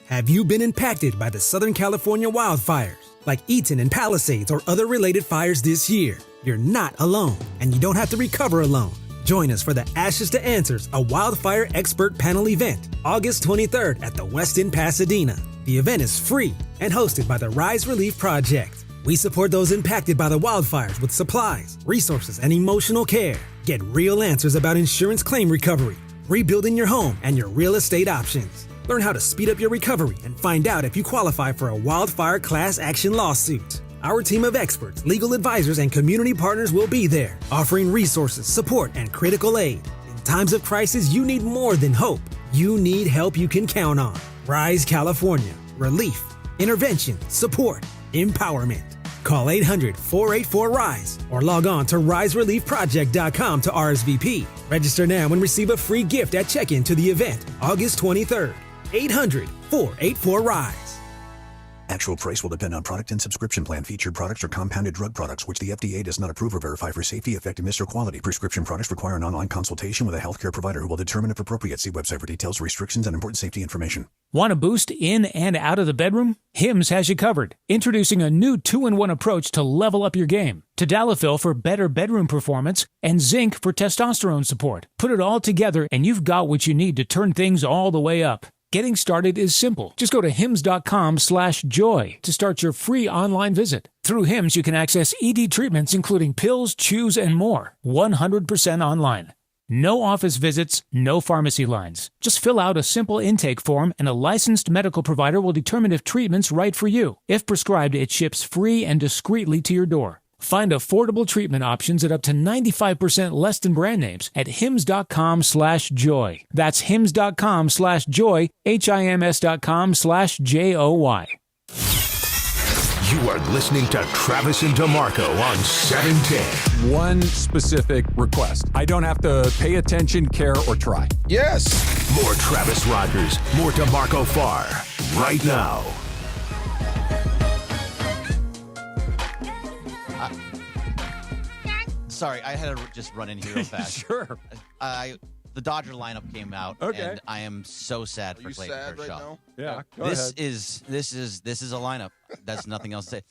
Have you been impacted by the Southern California wildfires, like Eaton and Palisades or other related fires this year? You're not alone, and you don't have to recover alone. Join us for the Ashes to Answers, a wildfire expert panel event, August 23rd at the Westin Pasadena. The event is free and hosted by the Rise Relief Project. We support those impacted by the wildfires with supplies, resources, and emotional care. Get real answers about insurance claim recovery, rebuilding your home, and your real estate options. Learn how to speed up your recovery and find out if you qualify for a wildfire class action lawsuit. Our team of experts, legal advisors, and community partners will be there, offering resources, support, and critical aid. In times of crisis, you need more than hope. You need help you can count on. Rise California. Relief, intervention, support, empowerment. Call 800-484-RISE or log on to risereliefproject.com to RSVP. Register now and receive a free gift at check-in to the event, August 23rd. 800-484-RISE. Actual price will depend on product and subscription plan. Featured products are compounded drug products, which the FDA does not approve or verify for safety, effectiveness, or quality. Prescription products require an online consultation with a healthcare provider who will determine if appropriate. See website for details, restrictions, and important safety information. Want a boost in and out of the bedroom? Hims has you covered. Introducing a new 2-in-1 approach to level up your game. Tadalafil for better bedroom performance and zinc for testosterone support. Put it all together and you've got what you need to turn things all the way up. Getting started is simple. Just go to hims.com/joy to start your free online visit. Through Hims, you can access ED treatments including pills, chews, and more. 100% online. No office visits, no pharmacy lines. Just fill out a simple intake form and a licensed medical provider will determine if treatment's right for you. If prescribed, it ships free and discreetly to your door. Find affordable treatment options at up to 95% less than brand names at hims.com/joy. That's hims.com/joy, HIMS.com/JOY. You are listening to Travis and DeMarco on 710. One specific request. I don't have to pay attention, care, or try. Yes. More Travis Rogers, more DeMarco Farr, right now. Sorry, I had to just run in here real fast. Sure. The Dodger lineup came out, and I am so sad for Clayton Kershaw. Now? Yeah, this is a lineup. That's nothing else to say.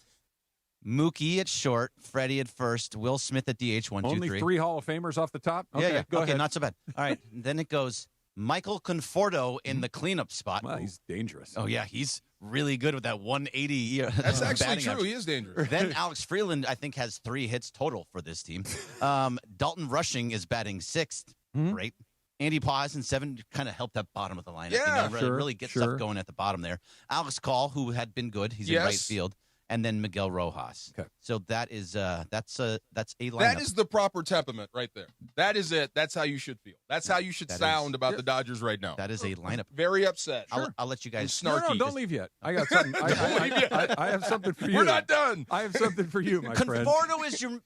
Mookie at short, Freddie at first, Will Smith at DH. 1, 2, 3. Only 3 Hall of Famers off the top. Okay, yeah. Go ahead. Not so bad. All right, then it goes Michael Conforto in the cleanup spot. Well, he's dangerous. Oh yeah, he's really good with that 180. That's actually true. Average. He is dangerous. Then Alex Freeland, I think, has 3 hits total for this team. Dalton Rushing is batting 6th. Great. Andy Paz in 7 kind of helped that bottom of the lineup. Yeah, really get stuff going at the bottom there. Alex Call, who had been good, he's in right field, and then Miguel Rojas. Okay. So that is that's a lineup. That is the proper temperament right there. That is it. That's how you should feel. That's how you should sound about the Dodgers right now. That is a lineup. Very upset. I'll let you guys. Snarky. No, don't leave yet. I got something. I have something for you. We're not done. I have something for you, my friend. Conforto is your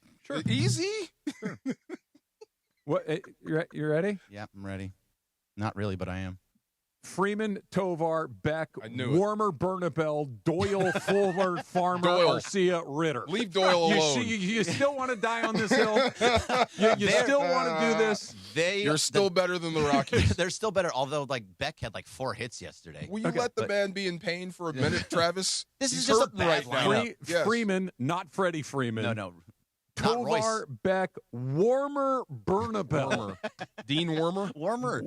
easy. Sure. What? You ready? Yeah, I'm ready. Not really, but I am. Freeman, Tovar, Beck, knew Warmer, Burnabell, Doyle, Fuller, Farmer, Garcia, Ritter. Leave Doyle alone. You still want to die on this hill? You still want to do this? You're still better than the Rockies. They're still better, although Beck had 4 hits yesterday. Will you let the man be in pain for a minute, Travis? This is just a bad lineup. Freeman, not Freddie Freeman. No. Tovar, Beck, Warmer, Burnabell. Dean Warmer? Warmer.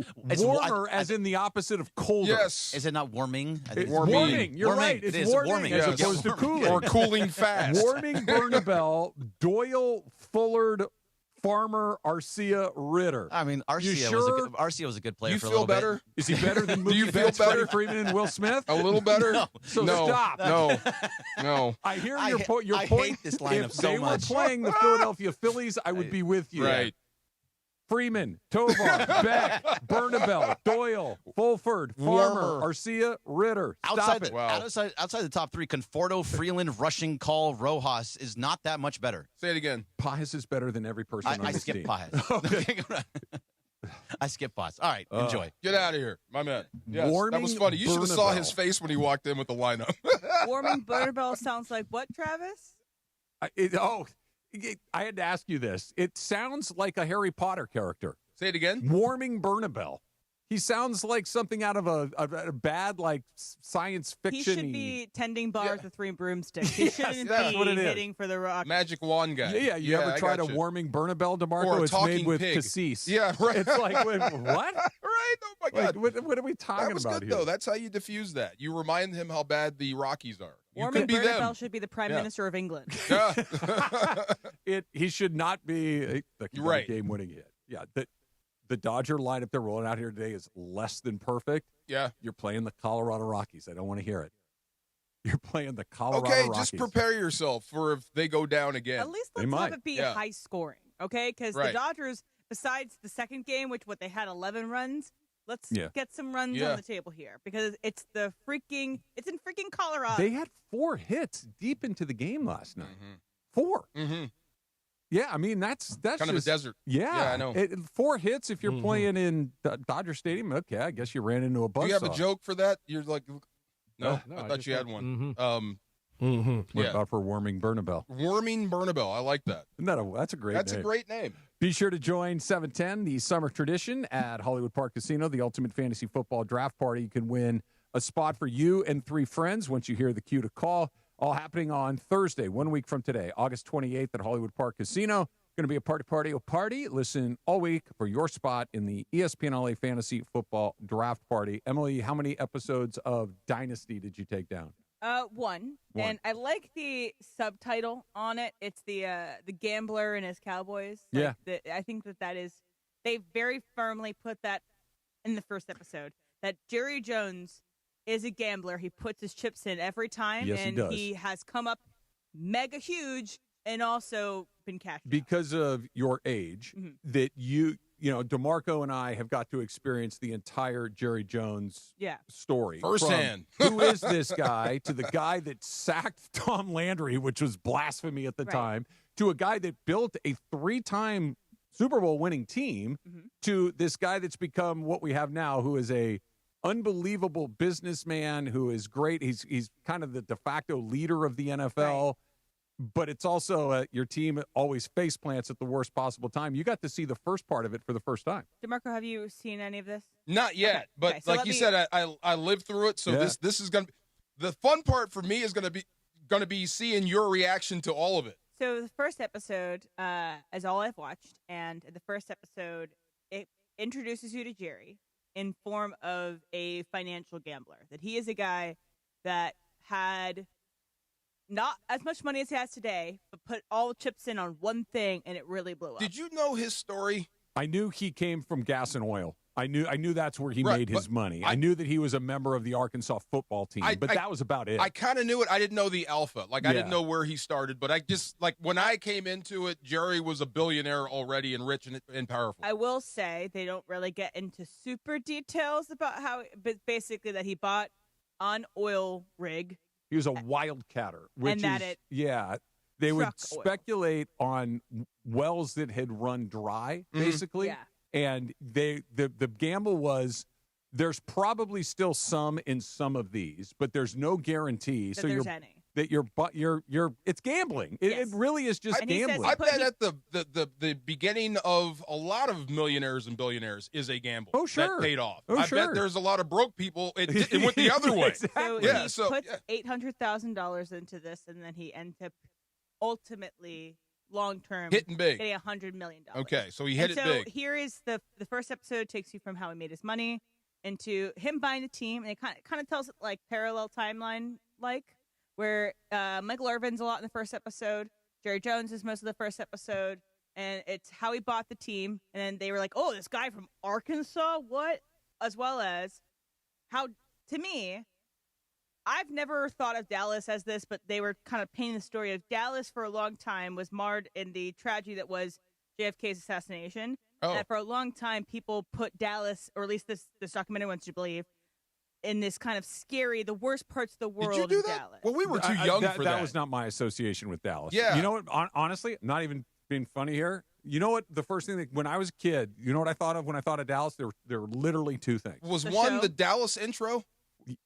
As in the opposite of colder. Yes. Is it not warming? It's warming. You're right. It's warming as opposed to cooling. Or cooling fast. Warming, Burnabell, Doyle, Fullard, Farmer, Arcia, Ritter. I mean, Arcia was a good player you for a little better? bit. Is he better than Mookie Betts, Freddie Freeman, and Will Smith? A little better? No. Stop. No. I hear your point. I hate this lineup if so they much. were playing the Philadelphia Phillies, I would be with you. Right. Freeman, Tovar, Beck, Burnabell, Doyle, Fulford, Farmer, Arcia, Ritter. Outside it. Outside the top 3, Conforto, Freeland, Rushing, Call, Rojas is not that much better. Say it again. Paz is better than every person on this team. Paz. I skip Paz. All right, enjoy. Get out of here, my man. Yes, Warming that was funny. You should have saw Burnabell. his face when he walked in with the lineup. Warming Burnabell sounds like what, Travis? I had to ask you this. It sounds like a Harry Potter character. Say it again. Warming Burnabell. He sounds like something out of a bad science fiction. He should be tending bars with 3 broomsticks. He shouldn't be hitting for the Rockies. Magic wand guy. Yeah. You ever tried a warming Burnabell, DeMarco? Or a it's talking made with pig. cassis. Yeah, right. It's like, what? Right? Oh my God. What are we talking that was about good, here? though. That's how you diffuse that. You remind him how bad the Rockies are. You Warming could be Burnabell them. should be the Prime Minister of England. Yeah. He should not be the right. game-winning hit. Yeah. The Dodger lineup they're rolling out here today is less than perfect. Yeah. You're playing the Colorado Rockies. I don't want to hear it. You're playing the Colorado Okay, Rockies. just prepare yourself for if they go down again. At least let's have it be high scoring, okay? Because the Dodgers, besides the second game, which they had 11 runs, let's get some runs on the table here because it's in freaking Colorado. They had 4 hits deep into the game last night. 4. Mm-hmm. Yeah, I mean, that's kind of a desert. Yeah, I know. 4 hits if you're playing in Dodger Stadium. Okay, I guess you ran into a buzzsaw. Do you have a joke for that? You're like, no, No, I thought you had one. What about for warming Burnabell? Warming Burnabell. I like that. That's a great name. That's a great name. Be sure to join 710, the summer tradition at Hollywood Park Casino, the ultimate fantasy football draft party. You can win a spot for you and 3 friends once you hear the cue to call. All happening on Thursday, 1 week from today, August 28th at Hollywood Park Casino. Going to be a party. Listen all week for your spot in the ESPN LA Fantasy Football Draft Party. Emily, how many episodes of Dynasty did you take down? One. And I like the subtitle on it. It's the gambler and his Cowboys. Yeah. I think that is, they very firmly put that in the first episode, that Jerry Jones is a gambler. He puts his chips in every time. Yes, and he does. He has come up mega huge and also been cashed out. Because of your age, that you know, DeMarco and I have got to experience the entire Jerry Jones story. Firsthand. Who is this guy, to the guy that sacked Tom Landry, which was blasphemy at the time, to a guy that built a 3-time Super Bowl winning team, to this guy that's become what we have now, who is a unbelievable businessman, who is great. He's kind of the de facto leader of the NFL. But it's also your team always face plants at the worst possible time. You got to see the first part of it for the first time. DeMarco, have you seen any of this? Not yet, but so like you said, I lived through it. So this is going to the fun part for me is going to be seeing your reaction to all of it. So the first episode is all I've watched, and the first episode, it introduces you to Jerry in form of a financial gambler. That he is a guy that had not as much money as he has today, but put all the chips in on one thing, and it really blew up. Did you know his story? I knew he came from gas and oil. I knew that's where he made his money. I knew that he was a member of the Arkansas football team, but that was about it. I kind of knew it. I didn't know the alpha. I didn't know where he started, but I just, when I came into it, Jerry was a billionaire already and rich and powerful. I will say they don't really get into super details about how, but basically that he bought an oil rig. He was a wildcatter, which and that is, they would speculate on wells that had run dry, basically. Yeah. And the gamble was there's probably still some in some of these, but there's no guarantee. That there's any. That you're it's gambling. It really is just gambling. I bet at the beginning of a lot of millionaires and billionaires is a gamble. Oh, sure. That paid off. Oh, I sure. bet there's a lot of broke people. It went the other way. Exactly. So he puts $800,000 into this, and then he ends up ultimately long-term hitting big, getting $100 million. Okay, so he hit it big. So here is the first episode takes you from how he made his money into him buying the team, and it kind of tells it like parallel timeline, where Michael Irvin's a lot in the first episode, Jerry Jones is most of the first episode, and it's how he bought the team, and then they were like, oh, this guy from Arkansas, what? As well as how, to me, I've never thought of Dallas as this, but they were kind of painting the story of Dallas for a long time was marred in the tragedy that was JFK's assassination. Oh. And for a long time, people put Dallas, or at least this documentary wants you to believe, in this kind of scary, the worst parts of the world. Did you do in that? Dallas. Well, we were too young for that. That was not my association with Dallas. Yeah. You know what? Honestly, not even being funny here. You know what? The first thing when I was a kid, you know what I thought of when I thought of Dallas? There were literally two things. Was one the Dallas intro?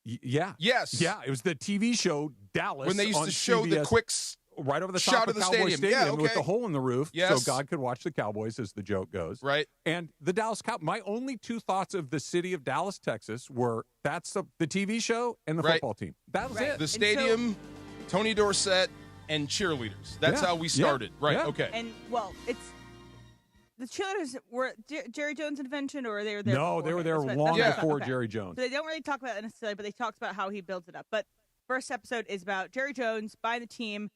Yeah. Yes. Yeah, it was the TV show Dallas. When they used on to show CBS, the quick right over the shot top of the Cowboys stadium. with the hole in the roof, Yes. so God could watch the Cowboys, as the joke goes. Right. And the Dallas Cowboys. My only two thoughts of the city of Dallas, Texas, were that's the TV show and the football team. That was it. The stadium, Tony Dorsett, and cheerleaders. That's how we started. Right. Yeah. Okay. And, well, it's the cheerleaders were Jerry Jones' invention, or they were there? No, they were there long before Jerry Jones. So they don't really talk about that necessarily, but they talked about how he builds it up. But first episode is about Jerry Jones buying the team,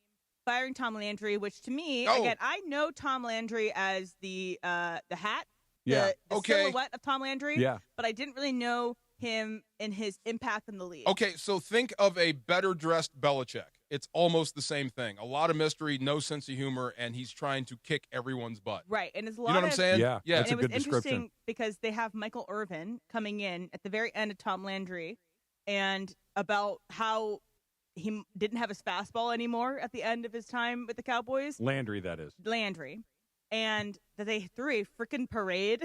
firing Tom Landry, which to me, again, I know Tom Landry as the hat, the silhouette of Tom Landry, but I didn't really know him and his impact in the league. Okay, so think of a better dressed Belichick. It's almost the same thing. A lot of mystery, no sense of humor, and he's trying to kick everyone's butt. Right, and it's a lot. You know what I'm saying? Yeah, and that's it a was good interesting description. because they have Michael Irvin coming in at the very end of Tom Landry, and about how he didn't have his fastball anymore at the end of his time with the Cowboys. Landry, that is. Landry. And that they threw a freaking parade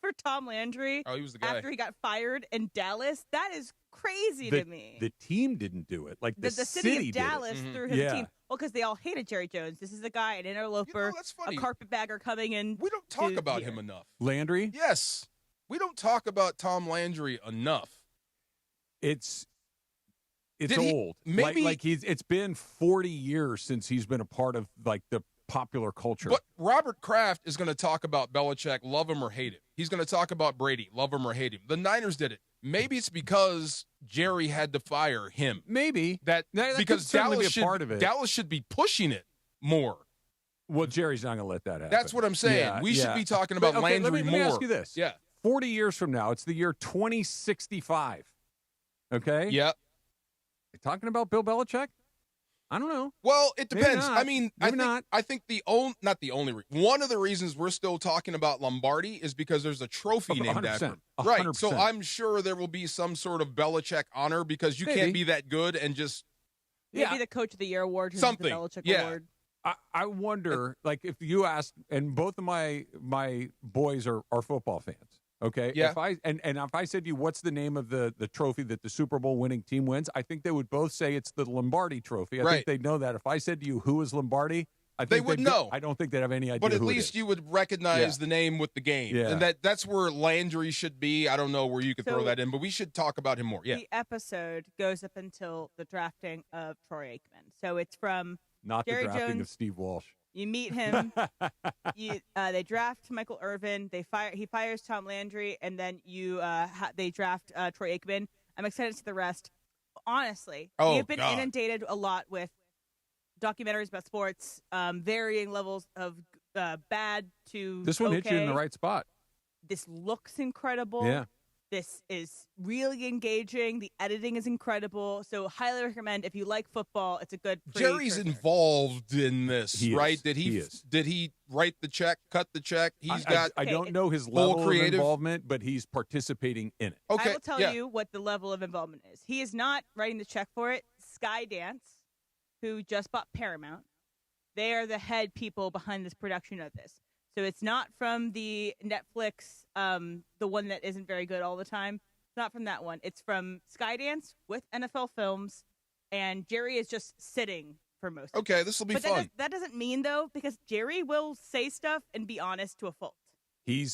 for Tom Landry he was the guy. after he got fired in Dallas. That is crazy to me. The team didn't do it. Like the city of Dallas threw his team. Well, because they all hated Jerry Jones. This is a guy, an interloper, a carpetbagger coming in. We don't talk about him enough. Landry? Yes. We don't talk about Tom Landry enough. It's old. Maybe it's been 40 years since he's been a part of like the popular culture. But Robert Kraft is going to talk about Belichick, love him or hate him. He's going to talk about Brady, love him or hate him. The Niners did it. Maybe it's because Jerry had to fire him. Maybe that because Dallas be a part of it. Dallas should be pushing it more. Well, Jerry's not going to let that happen. That's what I'm saying. Yeah, we should be talking about Landry more. Let me ask you this. Yeah. 40 years from now, it's the year 2065. Okay? Yep. You talking about Bill Belichick? I don't know. Well, it depends. I mean, I think not the only one of the reasons we're still talking about Lombardi is because there's a trophy named after him. Right. So I'm sure there will be some sort of Belichick honor because you can't be that good and just maybe the Coach of the Year award, something. The Belichick award. I wonder, like, if you asked, and both of my boys are football fans. Okay. Yeah. If I said to you, what's the name of the trophy that the Super Bowl winning team wins? I think they would both say it's the Lombardi Trophy. I think they'd know that. If I said to you, who is Lombardi? They would know. I don't think they'd have any idea. But at who least you would recognize the name with the game. Yeah. And that's where Landry should be. I don't know where you could throw that in, but we should talk about him more. Yeah. The episode goes up until the drafting of Troy Aikman. So it's from not Jerry the drafting Jones, of Steve Walsh. You meet him. They draft Michael Irvin. He fires Tom Landry, and then they draft Troy Aikman. I'm excited to see the rest. Honestly, we've been inundated a lot with documentaries about sports, varying levels of bad to this one hit you in the right spot. This looks incredible. Yeah. This is really engaging. The editing is incredible. So highly recommend if you like football. It's a good. Jerry's involved in this, right? Did he write the check, cut the check? I don't know his level of involvement, but he's participating in it. Okay. I will tell you what the level of involvement is. He is not writing the check for it. Skydance, who just bought Paramount, they are the head people behind this production of this. So it's not from the Netflix, the one that isn't very good all the time. It's not from that one. It's from Skydance with NFL Films, and Jerry is just sitting for most of it. Okay, this will be fun. That doesn't mean, though, because Jerry will say stuff and be honest to a fault. He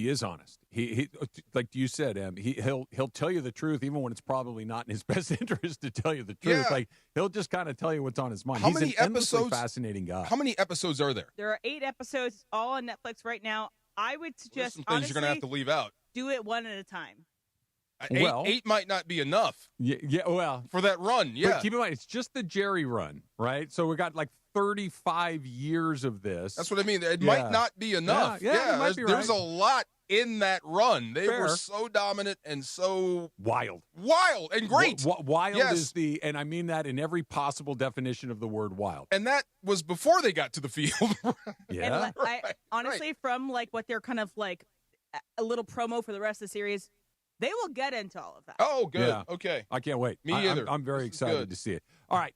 is honest. He like you said, Em. He'll tell you the truth even when it's probably not in his best interest to tell you the truth. Yeah. Like he'll just kind of tell you what's on his mind. How He's many an endlessly episodes? fascinating guy. How many episodes are there? There are 8 episodes, all on Netflix right now. I would suggest some things honestly, you're going to have to leave out. Do it one at a time. Eight might not be enough. Yeah. Well, for that run. Yeah. But keep in mind, it's just the Jerry run, right? So we got like 35 years of this. That's what I mean. It might not be enough. Yeah, it might be right. There's a lot in that run. They were so dominant and so wild and great. Wild is and I mean that in every possible definition of the word wild. And that was before they got to the field. Yeah. And honestly, from like what they're kind of like a little promo for the rest of the series, they will get into all of that. Oh, good. Yeah. Okay. I can't wait. Me either. I'm very excited to see it. All right.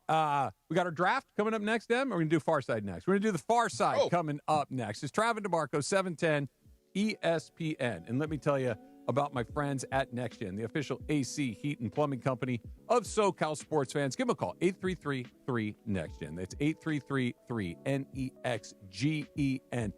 We got our draft coming up next, Em. We're going to do Far Side next. We're going to do the Far Side coming up next. It's Travis DeMarco, 710 ESPN. And let me tell you about my friends at NextGen, the official AC heat and plumbing company of SoCal sports fans. Give them a call, 833-3NEXTGen. That's 833-3NEXGEN.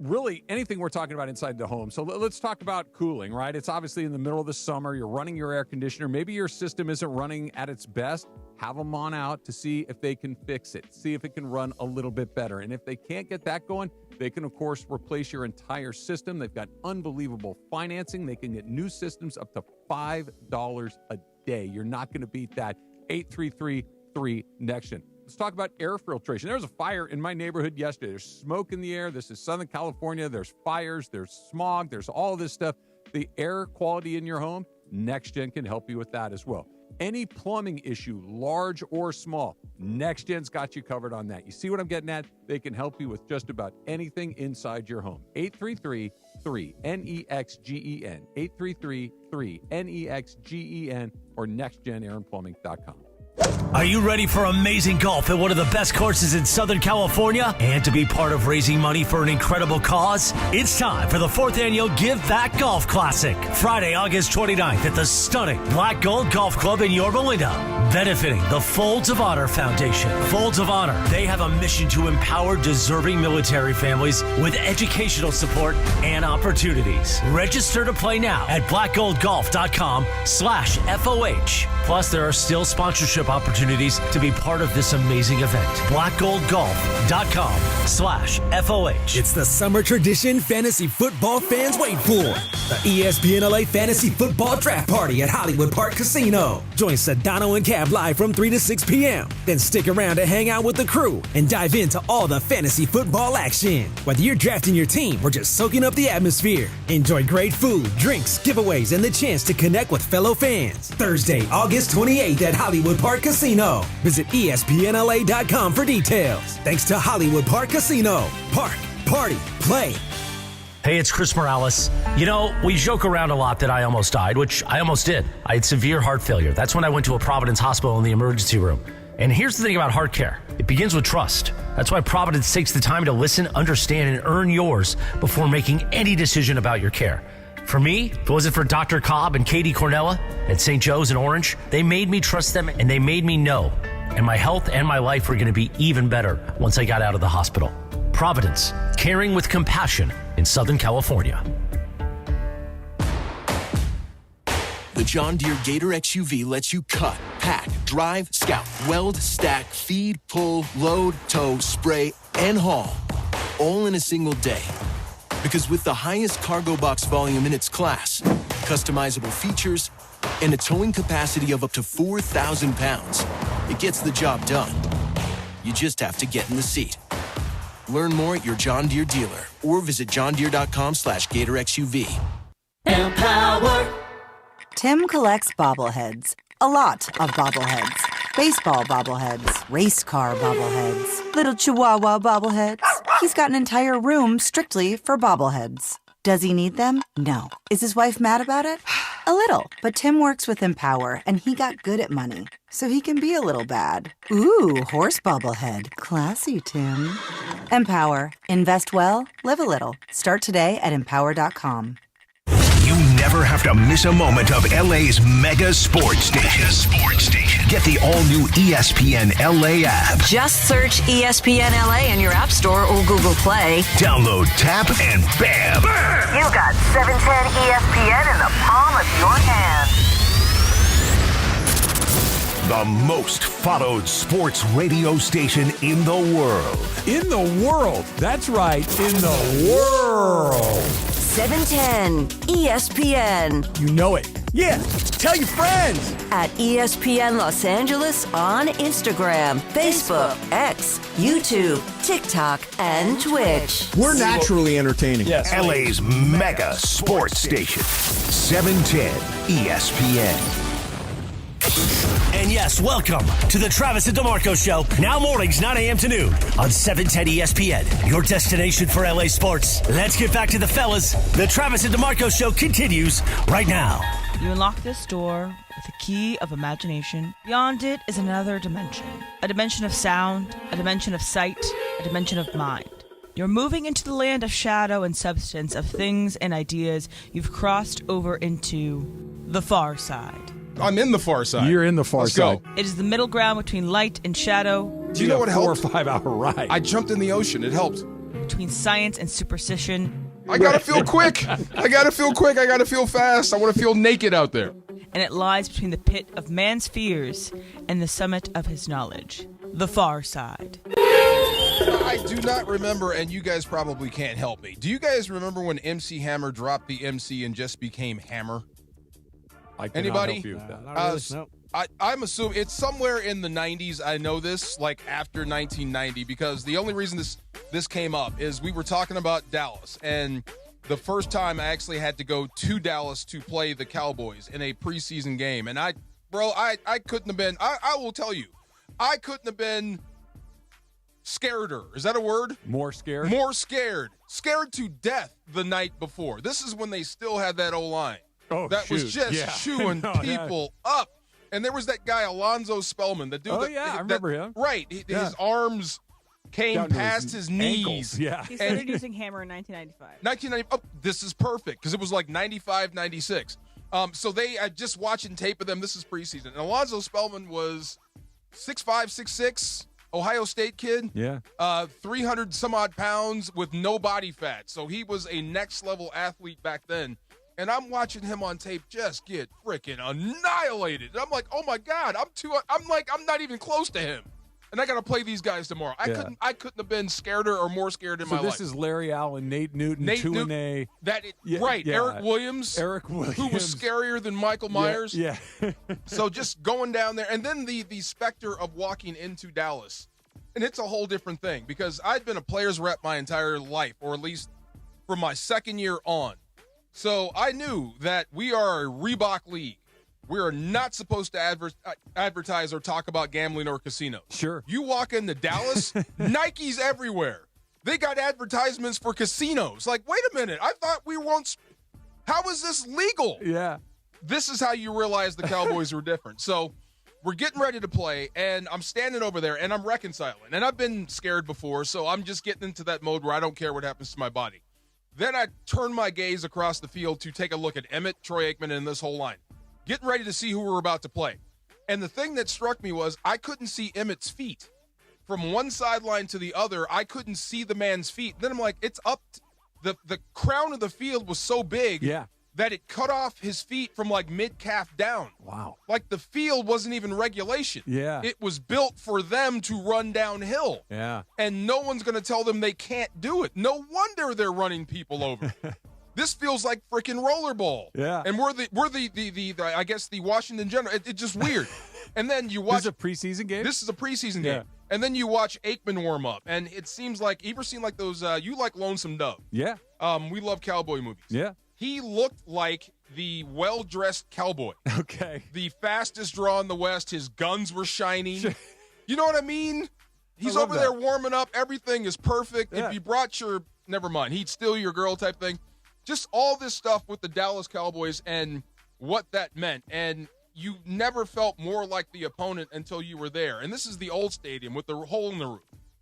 Really, anything we're talking about inside the home. So let's talk about cooling, right? It's obviously in the middle of the summer. You're running your air conditioner. Maybe your system isn't running at its best. Have them on out to see if they can fix it, see if it can run a little bit better. And if they can't get that going, they can, of course, replace your entire system. They've got unbelievable financing. They can get new systems up to $5 a day. You're not going to beat that. 833-3NEXTGen. Let's talk about air filtration. There was a fire in my neighborhood yesterday. There's smoke in the air. This is Southern California. There's fires. There's smog. There's all this stuff. The air quality in your home, NextGen can help you with that as well. Any plumbing issue, large or small, NextGen's got you covered on that. You see what I'm getting at? They can help you with just about anything inside your home. 833-3NEXGEN. 833-3NEXGEN or nextgenairandplumbing.com. Are you ready for amazing golf at one of the best courses in Southern California and to be part of raising money for an incredible cause? It's time for the 4th annual Give Back Golf Classic, Friday, August 29th at the stunning Black Gold Golf Club in Yorba Linda, benefiting the Folds of Honor Foundation. Folds of Honor, they have a mission to empower deserving military families with educational support and opportunities. Register to play now at blackgoldgolf.com/FOH. Plus, there are still sponsorship opportunities to be part of this amazing event. blackgoldgolf.com/FOH. It's the summer tradition fantasy football fans wait for. The ESPN LA Fantasy Football Draft Party at Hollywood Park Casino. Join Sedano and Cab live from 3 to 6 p.m. Then stick around to hang out with the crew and dive into all the fantasy football action. Whether you're drafting your team or just soaking up the atmosphere, enjoy great food, drinks, giveaways, and the chance to connect with fellow fans. Thursday, August 28th at Hollywood Park Casino. Visit ESPNLA.com for details. Thanks to Hollywood Park Casino. Park, party, play. Hey, it's Chris Morales. You know, we joke around a lot that I almost died, which I almost did. I had severe heart failure. That's when I went to a Providence hospital in the emergency room. And here's the thing about heart care. It begins with trust. That's why Providence takes the time to listen, understand, and earn yours before making any decision about your care. For me, if it wasn't for Dr. Cobb and Katie Cornella at St. Joe's in Orange, they made me trust them and they made me know. And my health and my life were going to be even better once I got out of the hospital. Providence, caring with compassion in Southern California. The John Deere Gator XUV lets you cut, pack, drive, scout, weld, stack, feed, pull, load, tow, spray, and haul, all in a single day. Because with the highest cargo box volume in its class, customizable features, and a towing capacity of up to 4,000 pounds, it gets the job done. You just have to get in the seat. Learn more at your John Deere dealer or visit johndeere.com/GatorXUV. Empower. Tim collects bobbleheads. A lot of bobbleheads. Baseball bobbleheads, race car bobbleheads, little chihuahua bobbleheads. He's got an entire room strictly for bobbleheads. Does he need them? No. Is his wife mad about it? A little. But Tim works with Empower, and he got good at money, so he can be a little bad. Ooh, horse bobblehead. Classy, Tim. Empower. Invest well, live a little. Start today at empower.com. You never have to miss a moment of LA's mega sports station. Get the all-new ESPN LA app. Just search ESPN LA in your App Store or Google Play. Download, tap, and bam! You've got 710 ESPN in the palm of your hand. The most followed sports radio station in the world. In the world. That's right. In the world. 710 ESPN. You know it. Yeah, tell your friends. At ESPN Los Angeles on Instagram, Facebook, X, YouTube, TikTok, and Twitch. We're naturally entertaining. Yes. LA's mega sports station. 710 ESPN. And yes, welcome to the Travis and DeMarco Show. Now mornings, 9 a.m. to noon on 710 ESPN, your destination for LA sports. Let's get back to the fellas. The Travis and DeMarco Show continues right now. You unlock this door with a key of imagination. Beyond it is another dimension. A dimension of sound, a dimension of sight, a dimension of mind. You're moving into the land of shadow and substance, of things and ideas you've crossed over into the far side. I'm in the far side. You're in the far side. Go. It is the middle ground between light and shadow. Do you know what helped? 4 or 5 hour ride. I jumped in the ocean. It helped. Between science and superstition. I gotta feel quick. I gotta feel quick. I gotta feel fast. I want to feel naked out there. And it lies between the pit of man's fears and the summit of his knowledge. The far side. I do not remember, and you guys probably can't help me. Do you guys remember when MC Hammer dropped the MC and just became Hammer? Anybody? Help you with that. No. I'm assuming it's somewhere in the 90s. I know this, like after 1990, because the only reason this came up is we were talking about Dallas, and the first time I actually had to go to Dallas to play the Cowboys in a preseason game. And I couldn't have been, I will tell you, I couldn't have been scareder. Is that a word? More scared? More scared. Scared to death the night before. This is when they still had that O-line. Oh, that was just chewing people up. And there was that guy, Alonzo Spellman, the dude. I remember him. Right. His arms came Down to past his knees. ankles. Yeah. He started using hammer in 1995. 1990. Oh, this is perfect because it was like 95, 96. So just watching tape of them. This is preseason. And Alonzo Spellman was 6'5", 6'6", Ohio State kid. Yeah. 300 some odd pounds with no body fat. So he was a next level athlete back then. And I'm watching him on tape just get freaking annihilated. And I'm like, oh my God, I'm not even close to him. And I got to play these guys tomorrow. I couldn't have been scareder or more scared in my life. So this is Larry Allen, Nate Newton, 2-A. Right. Yeah. Eric Williams. Who was scarier than Michael Myers. Yeah. So just going down there. And then the specter of walking into Dallas. And it's a whole different thing because I'd been a player's rep my entire life, or at least from my second year on. So I knew that we are a Reebok league. We are not supposed to advertise or talk about gambling or casinos. Sure. You walk into Dallas, Nike's everywhere. They got advertisements for casinos. Like, wait a minute. I thought we weren't. How is this legal? Yeah. This is how you realize the Cowboys were different. So we're getting ready to play, and I'm standing over there, and I'm reconciling. And I've been scared before, so I'm just getting into that mode where I don't care what happens to my body. Then I turn my gaze across the field to take a look at Emmett, Troy Aikman, and this whole line. Getting ready to see who we're about to play. And the thing that struck me was I couldn't see Emmett's feet. From one sideline to the other, I couldn't see the man's feet. Then I'm like, it's up. The crown of the field was so big that it cut off his feet from like mid-calf down. Wow. Like the field wasn't even regulation. Yeah. It was built for them to run downhill. Yeah. And no one's going to tell them they can't do it. No wonder they're running people over. This feels like freaking rollerball. Yeah. And we're the I guess the Washington General. It's just weird. And then you watch. This is a preseason game? This is a preseason game. And then you watch Aikman warm up. And it seems like, you ever seen like those, you like Lonesome Dove. Yeah. We love cowboy movies. Yeah. He looked like the well-dressed cowboy. Okay. The fastest draw in the West. His guns were shining. You know what I mean? He's over there warming up. Everything is perfect. Yeah. If you brought never mind. He'd steal your girl type thing. Just all this stuff with the Dallas Cowboys and what that meant. And you never felt more like the opponent until you were there. And this is the old stadium with the hole in the roof.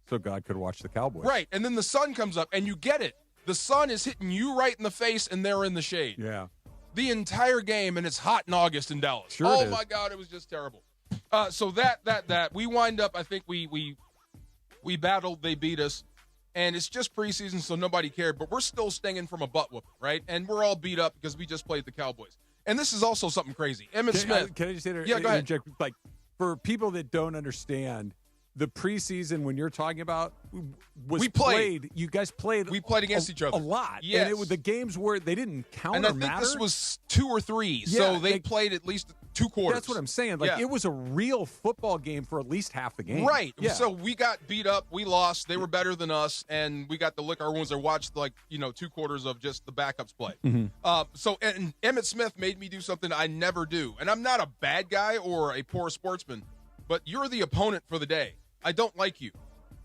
So God could watch the Cowboys. Right. And then the sun comes up and you get it. The sun is hitting you right in the face and they're in the shade. Yeah. The entire game, and it's hot in August in Dallas. Sure oh, it is. Can I just Yeah, go ahead. Like, for people that don't understand, the preseason when you're talking about we played. You guys played. We played against each other a lot. Yes. And the games were they didn't count. And I think this was 2 or 3. So they played at least 2 quarters. That's what I'm saying. Like it was a real football game for at least half the game. Right. Yeah. Mm-hmm. And Emmitt Smith made me do something I never do. And I'm not a bad guy or a poor sportsman, but you're the opponent for the day. I don't like you.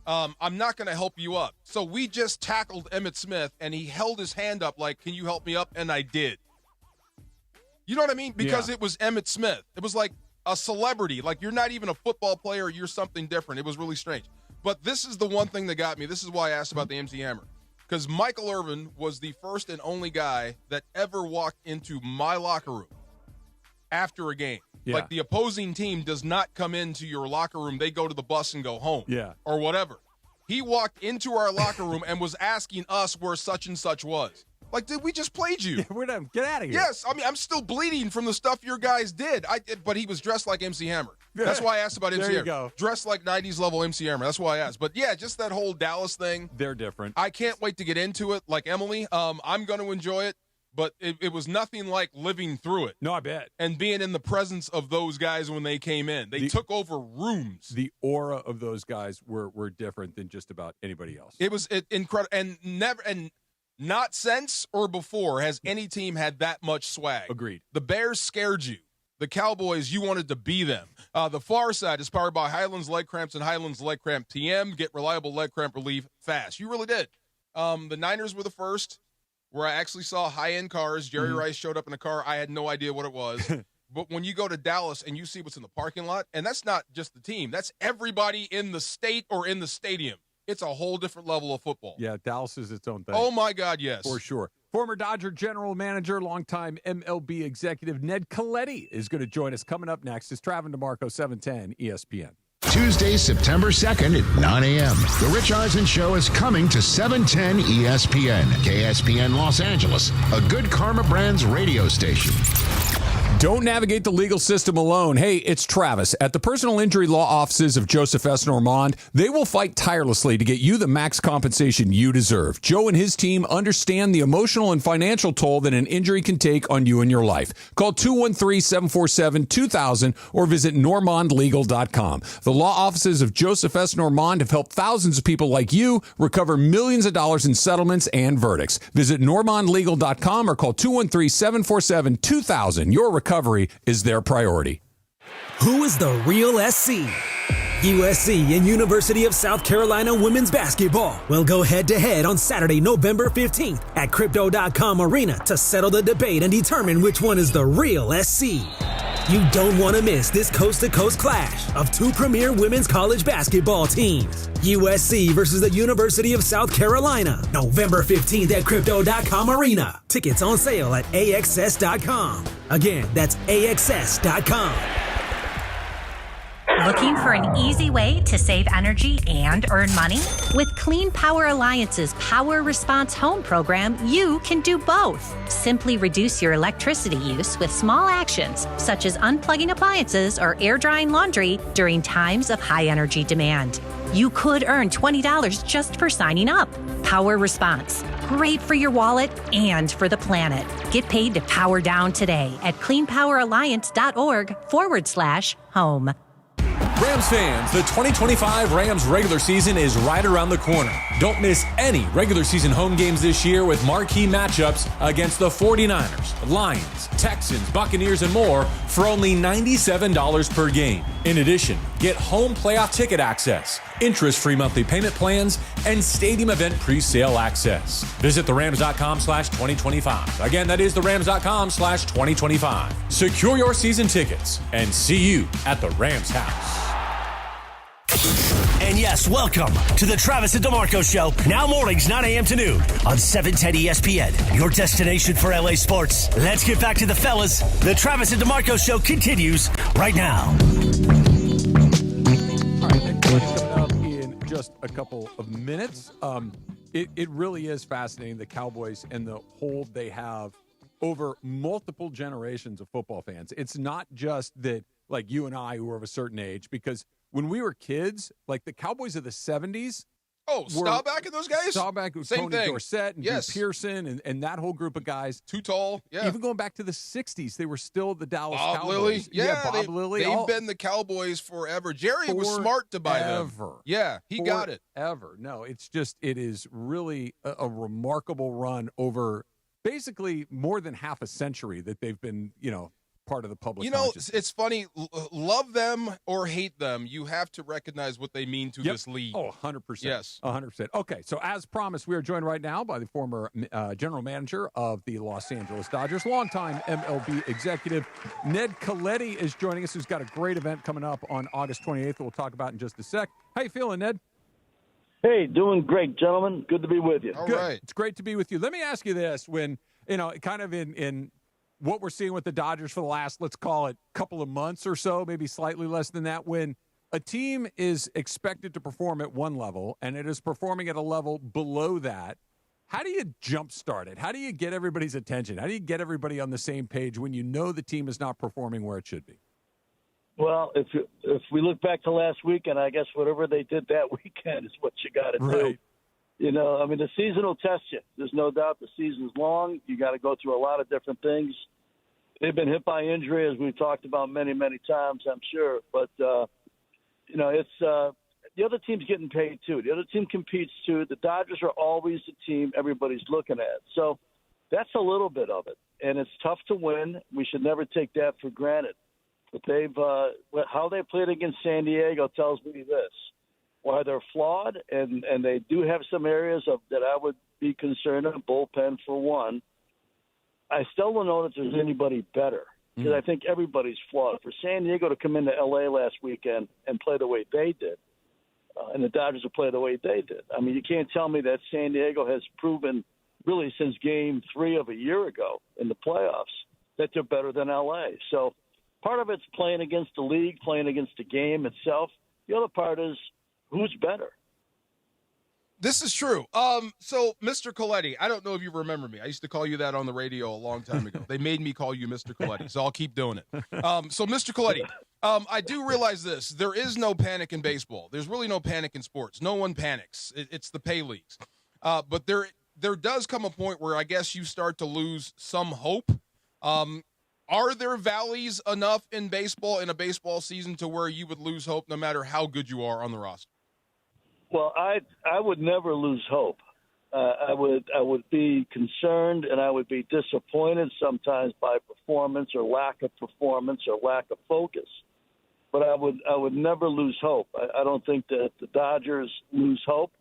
I'm not going to help you up. So we just tackled Emmitt Smith, and he held his hand up like, can you help me up? And I did. You know what I mean? Because it was Emmitt Smith. It was like a celebrity. Like, you're not even a football player. You're something different. It was really strange. But this is the one thing that got me. This is why I asked about the MC Hammer. Because Michael Irvin was the first and only guy that ever walked into my locker room after a game. Yeah. Like, the opposing team does not come into your locker room. They go to the bus and go home. Yeah. Or whatever. He walked into our locker room and was asking us where such and such was. Like, dude, we just played you. Yeah, we're done. Get out of here. Yes, I mean, I'm still bleeding from the stuff your guys did. But he was dressed like MC Hammer. That's why I asked about MC There Hammer. you go. Dressed like 90s level MC Hammer. That's why I asked. But yeah, just that whole Dallas thing. They're different. I can't wait to get into it. Like Emily, I'm going to enjoy it. But it was nothing like living through it. No, I bet. And being in the presence of those guys when they came in. They took over rooms. The aura of those guys were different than just about anybody else. It was incredible. And not since or before has any team had that much swag. Agreed. The Bears scared you. The Cowboys, you wanted to be them. The Far Side is powered by Highlands Leg Cramps and Highlands Leg Cramp TM. Get reliable leg cramp relief fast. You really did. The Niners were the first where I actually saw high-end cars. Jerry Rice showed up in a car. I had no idea what it was. But when you go to Dallas and you see what's in the parking lot, and that's not just the team, that's everybody in the state or in the stadium. It's a whole different level of football. Yeah, Dallas is its own thing. Oh, my God, yes. For sure. Former Dodger general manager, longtime MLB executive Ned Colletti is going to join us coming up next. It's Travis DeMarco, 710 ESPN. Tuesday, September 2nd at 9 a.m. The Rich Eisen Show is coming to 710 ESPN, KSPN Los Angeles, a Good Karma Brands radio station. Don't navigate the legal system alone. Hey, it's Travis. At the personal injury law offices of Joseph S. Normand, they will fight tirelessly to get you the max compensation you deserve. Joe and his team understand the emotional and financial toll that an injury can take on you and your life. Call 213-747-2000 or visit normandlegal.com. The law offices of Joseph S. Normand have helped thousands of people like you recover millions of dollars in settlements and verdicts. Visit normandlegal.com or call 213-747-2000. Your recovery is their priority. Who is the real SC? USC and University of South Carolina women's basketball will go head-to-head on Saturday, November 15th at Crypto.com Arena to settle the debate and determine which one is the real SC. You don't want to miss this coast-to-coast clash of two premier women's college basketball teams. USC versus the University of South Carolina, November 15th at Crypto.com Arena. Tickets on sale at AXS.com. Again, that's AXS.com. Looking for an easy way to save energy and earn money? With Clean Power Alliance's Power Response Home program, you can do both. Simply reduce your electricity use with small actions, such as unplugging appliances or air drying laundry during times of high energy demand. You could earn $20 just for signing up. Power Response. Great for your wallet and for the planet. Get paid to power down today at cleanpoweralliance.org/home. Rams fans, the 2025 Rams regular season is right around the corner. Don't miss any regular season home games this year with marquee matchups against the 49ers, Lions, Texans, Buccaneers, and more for only $97 per game. In addition, get home playoff ticket access, interest-free monthly payment plans, and stadium event pre-sale access. Visit therams.com/2025. Again, that is therams.com/2025. Secure your season tickets and see you at the Rams house. And yes, welcome to the Travis and DeMarco Show. Now mornings, 9 a.m. to noon on 710 ESPN, your destination for LA sports. Let's get back to the fellas. The Travis and DeMarco Show continues right now. All right, coming up in just a couple of minutes. It really is fascinating, the Cowboys and the hold they have over multiple generations of football fans. It's not just that, like you and I who are of a certain age, because when we were kids, like the Cowboys of the 70s. Oh, Staubach and those guys? Staubach, Same Tony thing. Dorsett, and Yes. Drew Pearson, and that whole group of guys. Too tall, yeah. Even going back to the 60s, they were still the Dallas Bob Cowboys. Lilly. Yeah, Bob Lilly. They've been the Cowboys forever. Jerry was smart to buy them. Yeah, he got it. Ever. No, it is really a remarkable run over basically more than half a century that they've been, part of the public consciousness. It's funny. Love them or hate them, you have to recognize what they mean to this league. Oh, 100%. Yes. 100%. Okay, so as promised, we are joined right now by the former general manager of the Los Angeles Dodgers, longtime MLB executive. Ned Colletti is joining us, who's got a great event coming up on August 28th we'll talk about in just a sec. How you feeling, Ned? Hey, doing great, gentlemen. Good to be with you. Good. Right. It's great to be with you. Let me ask you this. When, kind of in what we're seeing with the Dodgers for the last, let's call it, couple of months or so, maybe slightly less than that, when a team is expected to perform at one level and it is performing at a level below that, how do you jumpstart it? How do you get everybody's attention? How do you get everybody on the same page when you know the team is not performing where it should be? Well, if we look back to last weekend, I guess whatever they did that weekend is what you got to do. The season will test you. There's no doubt the season's long. You got to go through a lot of different things. They've been hit by injury, as we've talked about many, many times, I'm sure. But, it's the other team's getting paid, too. The other team competes, too. The Dodgers are always the team everybody's looking at. So that's a little bit of it. And it's tough to win. We should never take that for granted. But how they played against San Diego tells me this. While they're flawed, and they do have some areas that I would be concerned of, bullpen for one, I still don't know that there's anybody better. because I think everybody's flawed. For San Diego to come into L.A. last weekend and play the way they did, and the Dodgers to play the way they did, I mean, you can't tell me that San Diego has proven really since Game 3 of a year ago in the playoffs that they're better than L.A. So part of it's playing against the league, playing against the game itself. The other part is who's better. This is true. So, Mr. Colletti, I don't know if you remember me. I used to call you that on the radio a long time ago. They made me call you Mr. Colletti, so I'll keep doing it. So, Mr. Colletti, I do realize this. There is no panic in baseball. There's really no panic in sports. No one panics. It's the pay leagues. But there does come a point where I guess you start to lose some hope. Are there valleys enough in baseball, in a baseball season, to where you would lose hope no matter how good you are on the roster? Well, I would never lose hope. I would be concerned and I would be disappointed sometimes by performance or lack of performance or lack of focus. But I would never lose hope. I don't think that the Dodgers lose hope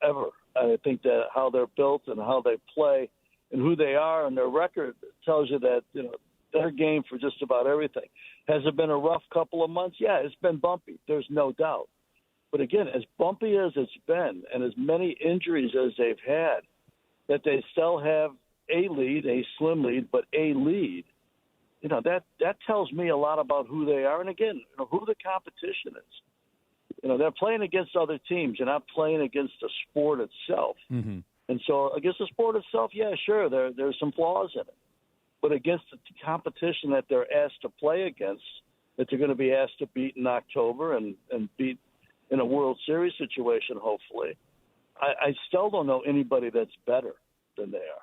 ever. I think that how they're built and how they play and who they are and their record tells you that they're game for just about everything. Has it been a rough couple of months? Yeah, it's been bumpy. There's no doubt. But again, as bumpy as it's been and as many injuries as they've had, that they still have a lead, a slim lead, but a lead, that tells me a lot about who they are. And again, who the competition is. They're playing against other teams. You're not playing against the sport itself. Mm-hmm. And so against the sport itself, yeah, sure, there's some flaws in it. But against the competition that they're asked to play against, that they're going to be asked to beat in October and beat in a World Series situation, hopefully, I still don't know anybody that's better than they are.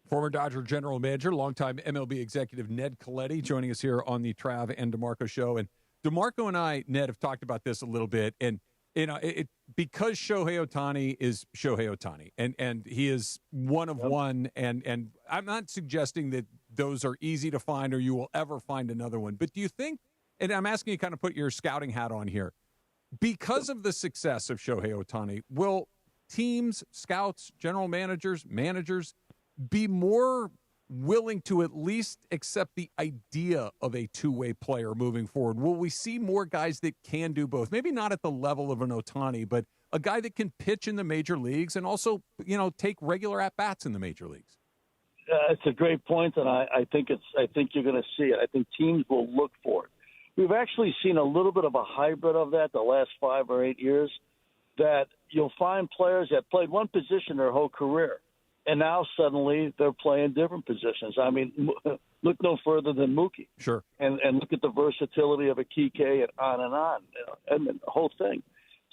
Former Dodger general manager, longtime MLB executive Ned Colletti joining us here on the Trav and DeMarco show. And DeMarco and I, Ned, have talked about this a little bit. And, because Shohei Ohtani is Shohei Ohtani, and he is one of one, and I'm not suggesting that those are easy to find or you will ever find another one. But do you think, and I'm asking you kind of put your scouting hat on here, because of the success of Shohei Ohtani, will teams, scouts, general managers be more willing to at least accept the idea of a two-way player moving forward? Will we see more guys that can do both? Maybe not at the level of an Ohtani, but a guy that can pitch in the major leagues and also, take regular at-bats in the major leagues. It's a great point, and I think you're going to see it. I think teams will look for it. We've actually seen a little bit of a hybrid of that the last 5 or 8 years, that you'll find players that played one position their whole career, and now suddenly they're playing different positions. I mean, look no further than Mookie. Sure. And look at the versatility of a Kike and on, and the whole thing.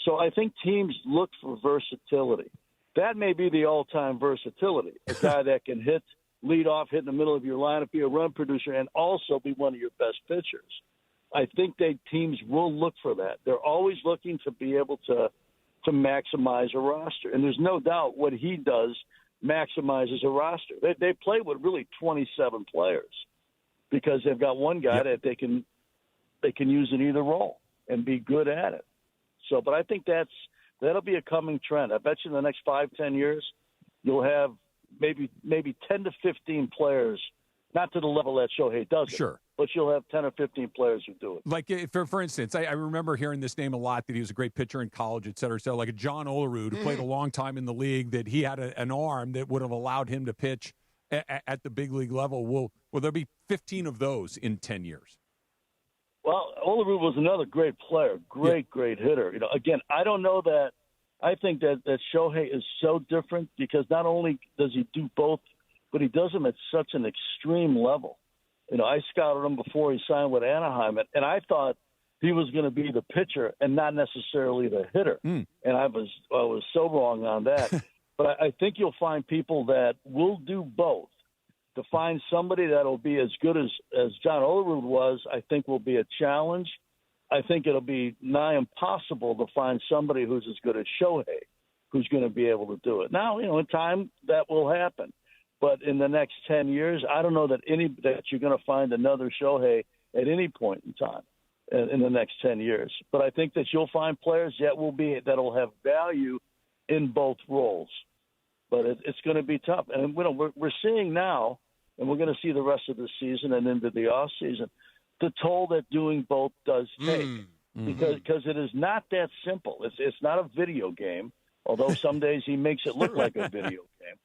So I think teams look for versatility. That may be the all-time versatility, a guy that can lead off, hit in the middle of your lineup, be a run producer, and also be one of your best pitchers. I think teams will look for that. They're always looking to be able to maximize a roster. And there's no doubt what he does maximizes a roster. They play with really 27 players because they've got one guy that they can use in either role and be good at it. So, but I think that'll be a coming trend. I bet you in the next 5-10 years, you'll have maybe 10 to 15 players, not to the level that Shohei does it. Sure. But you'll have 10 or 15 players who do it. Like, for instance, I remember hearing this name a lot, that he was a great pitcher in college, et cetera. So, like a John Olerud, who played a long time in the league, that he had an arm that would have allowed him to pitch at the big league level. Will there be 15 of those in 10 years? Well, Olerud was another great player, great hitter. Again, I don't know that. I think that Shohei is so different because not only does he do both, but he does them at such an extreme level. I scouted him before he signed with Anaheim, and I thought he was going to be the pitcher and not necessarily the hitter. And I was so wrong on that. But I think you'll find people that will do both. To find somebody that will be as good as John Olerud was, I think will be a challenge. I think it'll be nigh impossible to find somebody who's as good as Shohei, who's going to be able to do it. Now, in time that will happen. But in the next 10 years, I don't know that you're going to find another Shohei at any point in time in the next 10 years. But I think that you'll find players that'll have value in both roles. But it's going to be tough. And we're seeing now, and we're going to see the rest of the season and into the off season, the toll that doing both does take. Because it is not that simple. It's not a video game, although some days he makes it look like a video game.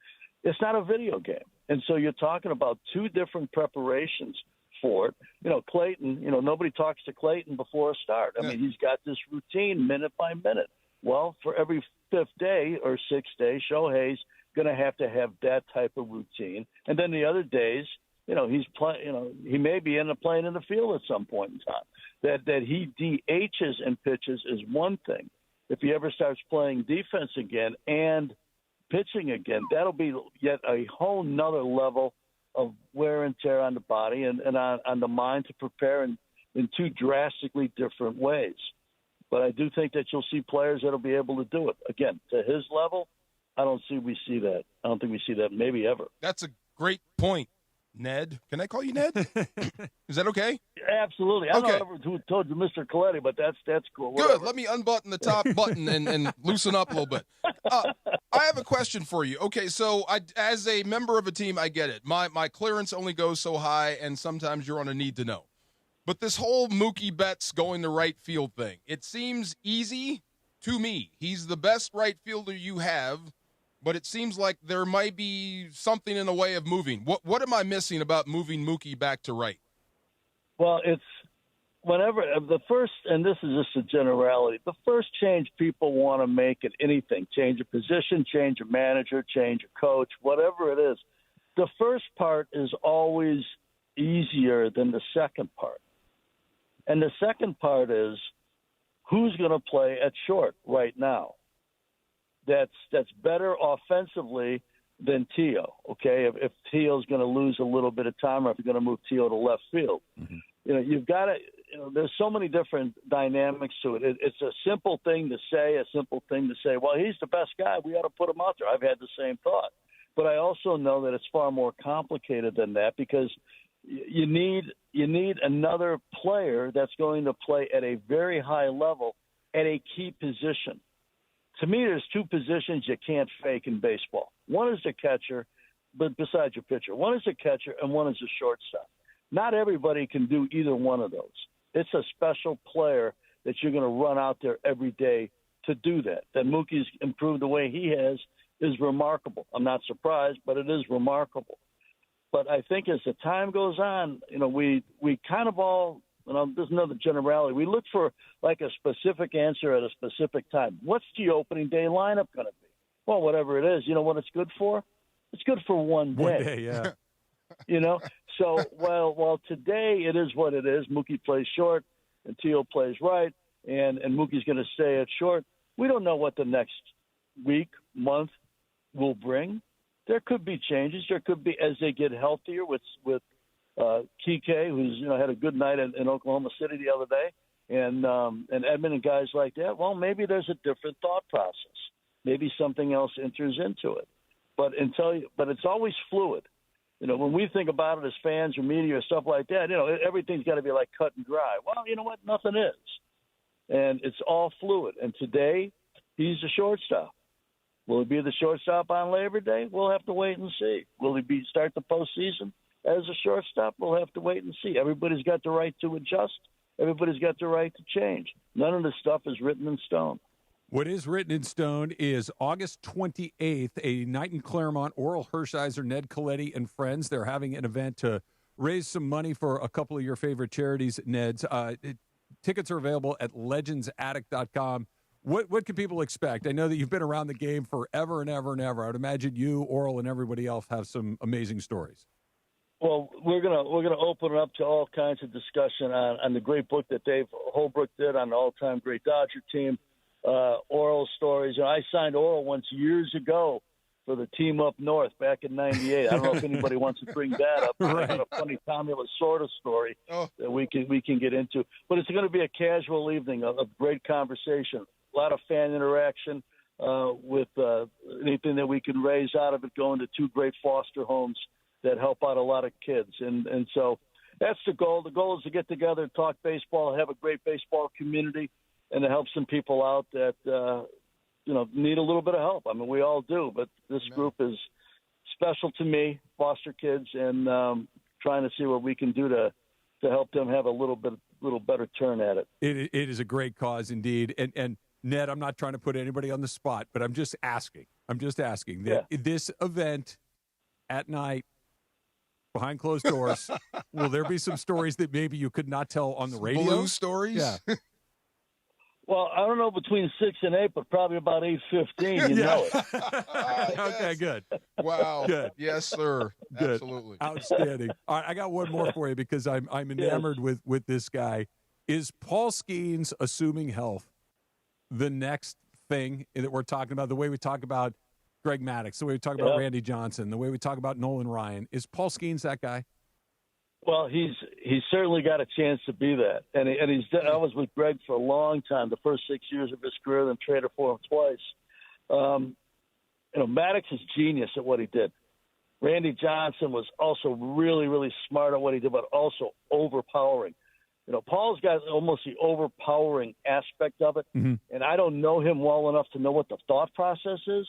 It's not a video game. And so you're talking about two different preparations for it. Clayton, nobody talks to Clayton before a start. I mean, he's got this routine minute by minute. Well, for every fifth day or sixth day, Shohei's going to have that type of routine. And then the other days, he's playing. He may be playing in the field at some point in time. That he DHs and pitches is one thing. If he ever starts playing defense again and pitching again, that'll be yet a whole nother level of wear and tear on the body and on the mind to prepare in two drastically different ways. But I do think that you'll see players that'll be able to do it. Again, to his level, I don't think we see that maybe ever. That's a great point, Ned. Can I call you Ned? Is that okay? Absolutely. I don't know who told you Mr. Colletti, but that's cool. Whatever. Good. Let me unbutton the top button and loosen up a little bit. I have a question for you. Okay, so as a member of a team, I get it. My clearance only goes so high, and sometimes you're on a need to know. But this whole Mookie Betts going to right field thing, it seems easy to me. He's the best right fielder you have, but it seems like there might be something in the way of moving. What am I missing about moving Mookie back to right? Well, it's whenever the first, and this is just a generality, the first change people want to make at anything, change a position, change a manager, change a coach, whatever it is, the first part is always easier than the second part. And the second part is who's going to play at short right now. That's better offensively than Tio, okay? If Tio's going to lose a little bit of time or if you're going to move Tio to left field. You've got to there's so many different dynamics to it. It's a simple thing to say, well, he's the best guy. We ought to put him out there. I've had the same thought. But I also know that it's far more complicated than that because you need another player that's going to play at a very high level at a key position. To me, there's two positions you can't fake in baseball. One is the catcher, but besides your pitcher. One is the catcher and one is the shortstop. Not everybody can do either one of those. It's a special player that you're going to run out there every day to do that. That Mookie's improved the way he has is remarkable. I'm not surprised, but it is remarkable. But I think as the time goes on, we kind of all, there's another generality. We look for like a specific answer at a specific time. What's the opening day lineup going to be? Well, whatever it is, you know what it's good for? It's good for one day. One day, yeah. So while today it is what it is, Mookie plays short and Tio plays right, and Mookie's going to stay at short, we don't know what the next week, month will bring. There could be changes. There could be as they get healthier with Kike, who's had a good night in Oklahoma City the other day, and Edmund and guys like that. Well, maybe there's a different thought process. Maybe something else enters into it. But it's always fluid. When we think about it as fans or media or stuff like that, everything's got to be like cut and dry. Well, you know what? Nothing is, and it's all fluid. And today, he's the shortstop. Will he be the shortstop on Labor Day? We'll have to wait and see. Will he start the postseason as a shortstop? We'll have to wait and see. Everybody's got the right to adjust. Everybody's got the right to change. None of this stuff is written in stone. What is written in stone is August 28th, a night in Claremont. Oral Hershiser, Ned Colletti, and friends. They're having an event to raise some money for a couple of your favorite charities, Ned's. Tickets are available at legendsaddict.com. What can people expect? I know that you've been around the game forever and ever and ever. I would imagine you, Oral, and everybody else have some amazing stories. Well, we're gonna open it up to all kinds of discussion on the great book that Dave Holbrook did on the all-time great Dodger team, Oral stories. I signed Oral once years ago for the team up north back in '98. I don't know if anybody wants to bring that up. Right. I got a funny Tommy Lasorda story that we can get into. But it's going to be a casual evening of great conversation. A lot of fan interaction with anything that we can raise out of it going to two great foster homes that help out a lot of kids. And so that's the goal. The goal is to get together, talk baseball, have a great baseball community, and to help some people out that, need a little bit of help. I mean, we all do, but this group is special to me, foster kids, and trying to see what we can do to help them have a little better turn at it. It is a great cause indeed. And Ned, I'm not trying to put anybody on the spot, but I'm just asking that this event at night behind closed doors, will there be some stories that maybe you could not tell on the radio? Blue stories? Yeah. Well, I don't know between 6 and 8, but probably about 8:15. You know it. Okay, good. Wow. Good. Yes, sir. Good. Absolutely. Outstanding. All right, I got one more for you because I'm enamored with this guy. Is Paul Skenes, assuming health, the next thing that we're talking about? The way we talk about Greg Maddux, the way we talk about Randy Johnson, the way we talk about Nolan Ryan. Is Paul Skenes that guy? Well, he's certainly got a chance to be that, and I was with Greg for a long time, the first 6 years of his career, then traded for him twice. Maddux is genius at what he did. Randy Johnson was also really, really smart at what he did, but also overpowering. Paul's got almost the overpowering aspect of it, and I don't know him well enough to know what the thought process is,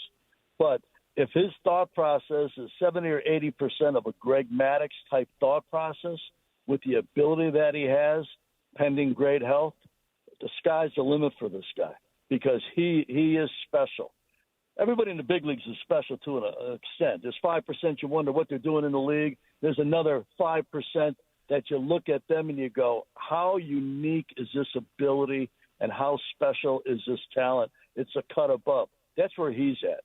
but if his thought process is 70 or 80% of a Greg Maddux type thought process with the ability that he has, pending great health, the sky's the limit for this guy because he is special. Everybody in the big leagues is special to an extent. There's 5% you wonder what they're doing in the league. There's another 5% that you look at them and you go, how unique is this ability and how special is this talent? It's a cut above. That's where he's at.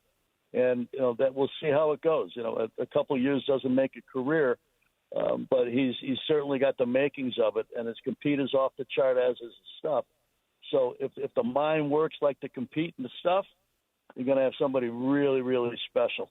And, that we'll see how it goes. A couple of years doesn't make a career, but he's certainly got the makings of it, and his compete is off the chart, as is his stuff. So if the mind works like to compete in the stuff, you're going to have somebody really, really special.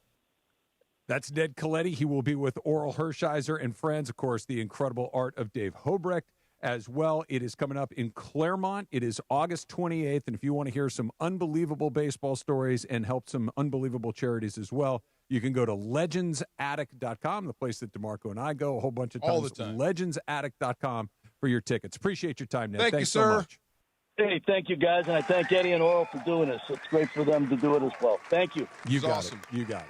That's Ned Colletti. He will be with Oral Hershiser and friends. Of course, the incredible art of Dave Hobrecht as well. It is coming up in Claremont. It is August 28th. And if you want to hear some unbelievable baseball stories and help some unbelievable charities as well, you can go to legendsattic.com, the place that DeMarco and I go a whole bunch of times. All the time. Legendsattic.com for your tickets. Appreciate your time, Ned. Thanks you, sir. So much. Hey, thank you, guys. And I thank Eddie and Oral for doing this. It's great for them to do it as well. Thank you. You got awesome. it. You got it.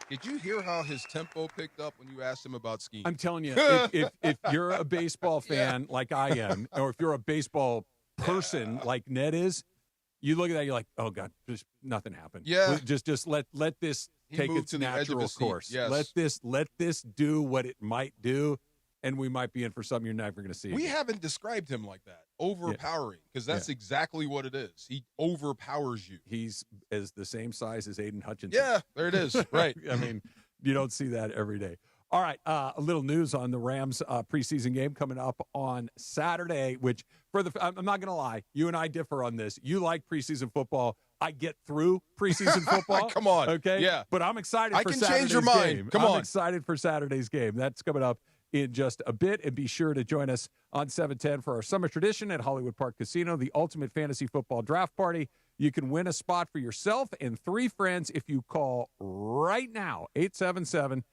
Did you hear how his tempo picked up when you asked him about Skenes? I'm telling you, if you're a baseball fan like I am, or if you're a baseball person like Ned is, you look at that, you're like, oh God, just nothing happened. Yeah. Just let this take its natural course. Yes. Let this do what it might do, and we might be in for something you're never going to see. We again. haven't described him like that. Overpowering, because that's exactly what it is. He overpowers you. He's as the same size as Aiden Hutchinson. Yeah, there it is. Right. I mean, you don't see that every day. All right, a little news on the Rams preseason game coming up on Saturday, which I'm not going to lie, you and I differ on this. You like preseason football. I get through preseason football. Come on. Okay? Yeah. But I'm excited for Saturday's change your mind. game. Come on. I'm excited for Saturday's game. That's coming up in just a bit. And be sure to join us on 710 for our summer tradition at Hollywood Park Casino, the ultimate fantasy football draft party. You can win a spot for yourself and 3 friends if you call right now, 877-710-ESPN,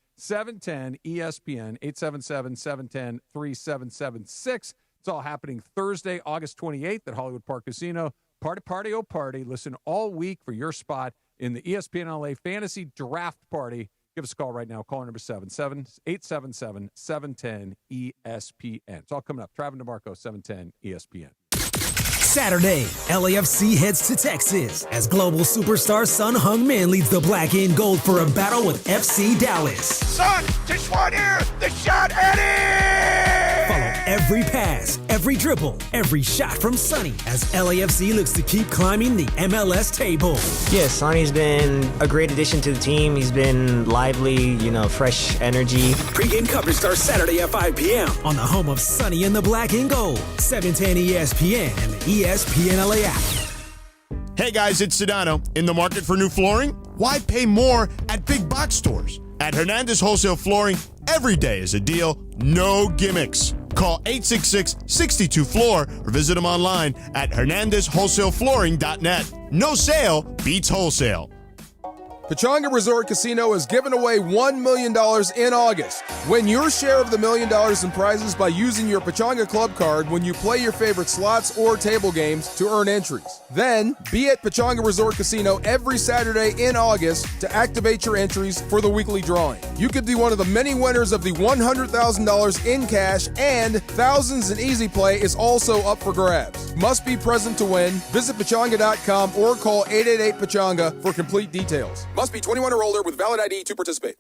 877-710-3776. It's all happening Thursday, August 28th at Hollywood Park Casino. Party, oh party. Listen all week for your spot in the ESPN LA Fantasy Draft Party. Give us a call right now. Call number 877-710-ESPN. It's all coming up. Travis DeMarco, 710 ESPN. Saturday, LAFC heads to Texas as global superstar Sun Heung-min leads the black and gold for a battle with FC Dallas. Sun, just one here, the shot, Eddie! Follow every pass, every dribble, every shot from Sonny as LAFC looks to keep climbing the MLS table. Yeah, Sonny's been a great addition to the team. He's been lively, fresh energy. Pre-game coverage starts Saturday at 5 p.m. on the home of Sonny and the black and gold, 710 ESPN and the ESPN LA app. Hey guys, it's Sedano. In the market for new flooring? Why pay more at big box stores? At Hernandez Wholesale Flooring, every day is a deal, no gimmicks. Call 866-62-FLOOR or visit them online at hernandezwholesaleflooring.net. No sale beats wholesale. Pechanga Resort Casino is giving away $1 million in August. Win your share of the $1 million in prizes by using your Pechanga Club card when you play your favorite slots or table games to earn entries. Then, be at Pechanga Resort Casino every Saturday in August to activate your entries for the weekly drawing. You could be one of the many winners of the $100,000 in cash, and thousands in easy play is also up for grabs. Must be present to win. Visit Pechanga.com or call 888-PECHANGA for complete details. Must be 21 or older with valid ID to participate.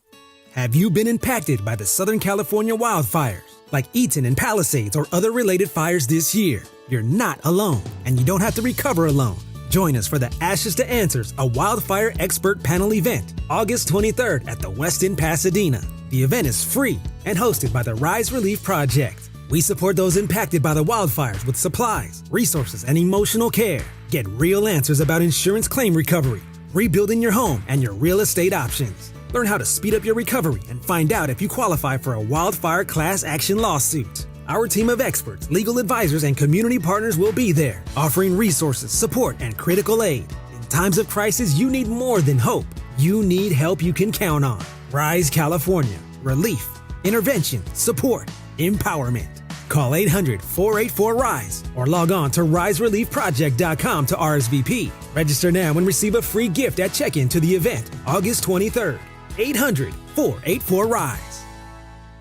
Have you been impacted by the Southern California wildfires, like Eaton and Palisades or other related fires this year? You're not alone, and you don't have to recover alone. Join us for the Ashes to Answers, a wildfire expert panel event, August 23rd at the Westin Pasadena. The event is free and hosted by the Rise Relief Project. We support those impacted by the wildfires with supplies, resources, and emotional care. Get real answers about insurance claim recovery, rebuilding your home, and your real estate options. Learn how to speed up your recovery and find out if you qualify for a wildfire class action lawsuit. Our team of experts, legal advisors, and community partners will be there, offering resources, support, and critical aid. In times of crisis, you need more than hope. You need help you can count on. Rise California. Relief, intervention, support, empowerment. Call 800-484-RISE or log on to risereliefproject.com to RSVP. Register now and receive a free gift at check-in to the event, August 23rd. 800-484-RISE.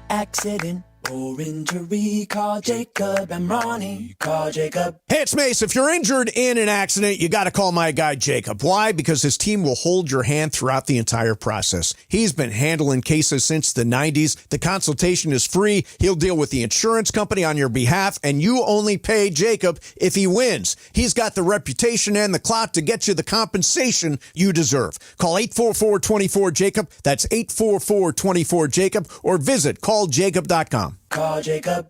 Accident or injury, call Jacob and Ronnie. Call Jacob. Hey, it's Mace. If you're injured in an accident, you got to call my guy, Jacob. Why? Because his team will hold your hand throughout the entire process. He's been handling cases since the 90s. The consultation is free. He'll deal with the insurance company on your behalf, and you only pay Jacob if he wins. He's got the reputation and the clout to get you the compensation you deserve. Call 844-24-JACOB. That's 844-24-JACOB, or visit calljacob.com. Call Jacob.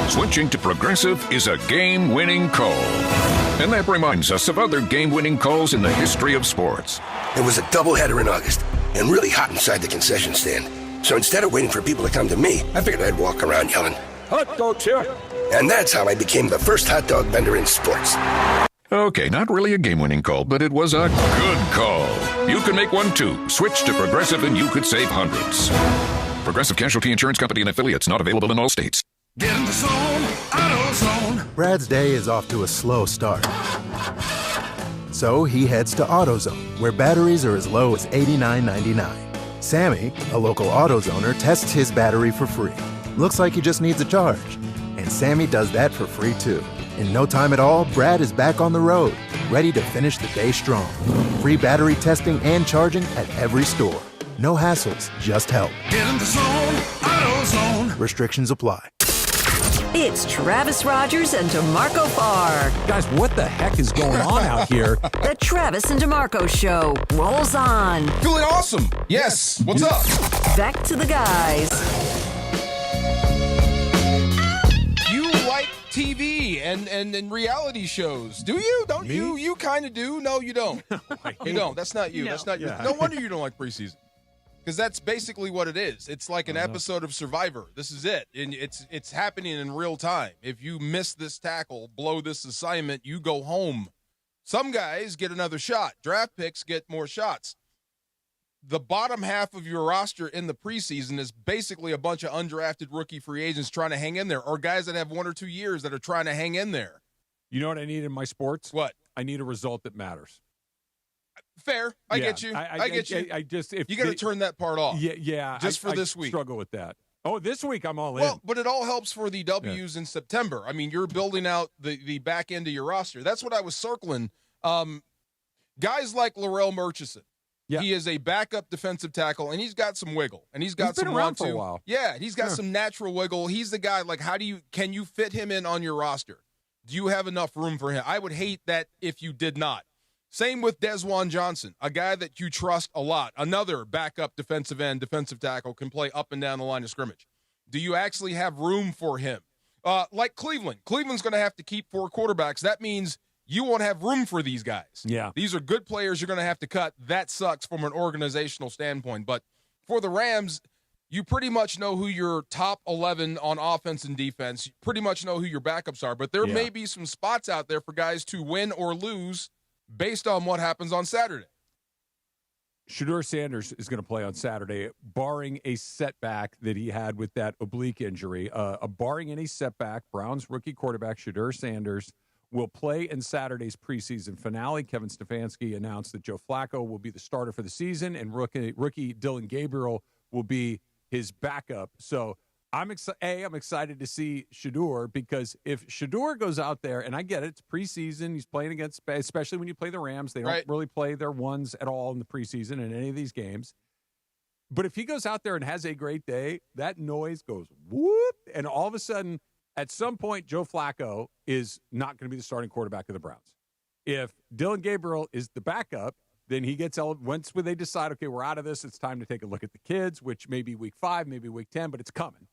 Switching to Progressive is a game-winning call. And that reminds us of other game-winning calls in the history of sports. It was a doubleheader in August and really hot inside the concession stand. So instead of waiting for people to come to me, I figured I'd walk around yelling, "Hot dogs here!" And that's how I became the first hot dog vendor in sports. Okay, not really a game-winning call, but it was a good call. You can make one too. Switch to Progressive and you could save hundreds. Progressive Casualty Insurance Company and affiliates, not available in all states. Get in the zone, AutoZone. Brad's day is off to a slow start. So he heads to AutoZone, where batteries are as low as $89.99. Sammy, a local AutoZoner, tests his battery for free. Looks like he just needs a charge. And Sammy does that for free too. In no time at all, Brad is back on the road, ready to finish the day strong. Free battery testing and charging at every store. No hassles, just help. Get in the zone, AutoZone. Restrictions apply. It's Travis Rogers and DeMarco Farr. Guys, what the heck is going on out here? The Travis and DeMarco Show rolls on. Feeling awesome. Yes. What's up? Back to the guys. You like TV and reality shows, do you? Don't Me? you? You kind of do. No, you don't. You don't. That's not you. No. That's not you. Yeah. No wonder you don't like preseason. Because that's basically what it is. It's like an episode of Survivor. This is it. And it's happening in real time. If you miss this tackle, blow this assignment, you go home. Some guys get another shot. Draft picks get more shots. The bottom half of your roster in the preseason is basically a bunch of undrafted rookie free agents trying to hang in there, or guys that have 1 or 2 years that are trying to hang in there. You know what I need in my sports? What? I need a result that matters. Fair. I get you. I get you. I just if you got to turn that part off. Yeah. Just for this week. Struggle with that. Oh, this week I'm all in. Well, but it all helps for the W's in September. I mean, you're building out the back end of your roster. That's what I was circling. Guys like Laurel Murchison. Yeah. He is a backup defensive tackle, and he's got some wiggle, and he's got some around for a while. Yeah, he's got some natural wiggle. He's the guy. Like, can you fit him in on your roster? Do you have enough room for him? I would hate that if you did not. Same with Desjuan Johnson, a guy that you trust a lot. Another backup defensive end, defensive tackle, can play up and down the line of scrimmage. Do you actually have room for him? Like Cleveland. Cleveland's going to have to keep 4 quarterbacks. That means you won't have room for these guys. Yeah. These are good players you're going to have to cut. That sucks from an organizational standpoint. But for the Rams, you pretty much know who your top 11 on offense and defense. You pretty much know who your backups are. But there may be some spots out there for guys to win or lose based on what happens on Saturday. Shedeur Sanders is going to play on Saturday, barring a setback that he had with that oblique injury. Barring any setback, Browns rookie quarterback Shedeur Sanders will play in Saturday's preseason finale. Kevin Stefanski announced that Joe Flacco will be the starter for the season, and rookie Dylan Gabriel will be his backup. So I'm excited to see Shedeur, because if Shedeur goes out there, and I get it, it's preseason, he's playing against, especially when you play the Rams, they don't really play their ones at all in the preseason in any of these games. But if he goes out there and has a great day, that noise goes whoop, and all of a sudden, at some point, Joe Flacco is not going to be the starting quarterback of the Browns. If Dylan Gabriel is the backup, then he gets once they decide, okay, we're out of this, it's time to take a look at the kids, which may be week 5, maybe week 10, but it's coming.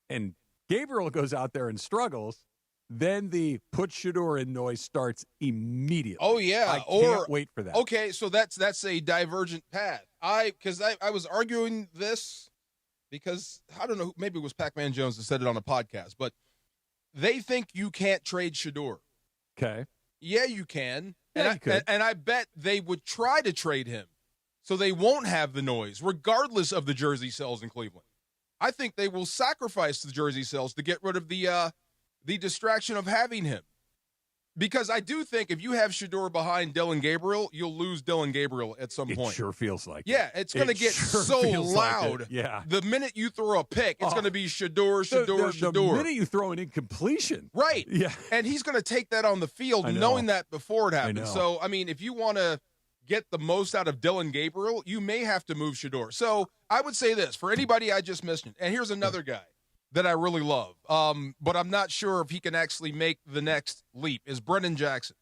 And Gabriel goes out there and struggles, then the put Shedeur in noise starts immediately. Oh, yeah. I can't wait for that. Okay, so that's a divergent path. I was arguing this because, I don't know, maybe it was Pac-Man Jones that said it on a podcast, but they think you can't trade Shedeur. Okay. Yeah, you can. Yeah, you could. And I bet they would try to trade him so they won't have the noise, regardless of the jersey sales in Cleveland. I think they will sacrifice the jersey sales to get rid of the distraction of having him. Because I do think if you have Shedeur behind Dylan Gabriel, you'll lose Dylan Gabriel at some point. It sure feels like it. It's going to get so loud. Like yeah. The minute you throw a pick, it's going to be Shedeur. The minute you throw an incompletion. Right. Yeah. And he's going to take that on the field knowing that before it happens. So, I mean, if you want to get the most out of Dylan Gabriel, you may have to move Shedeur. So I would say this, for anybody I just mentioned, and here's another guy that I really love, but I'm not sure if he can actually make the next leap, is Brennan Jackson.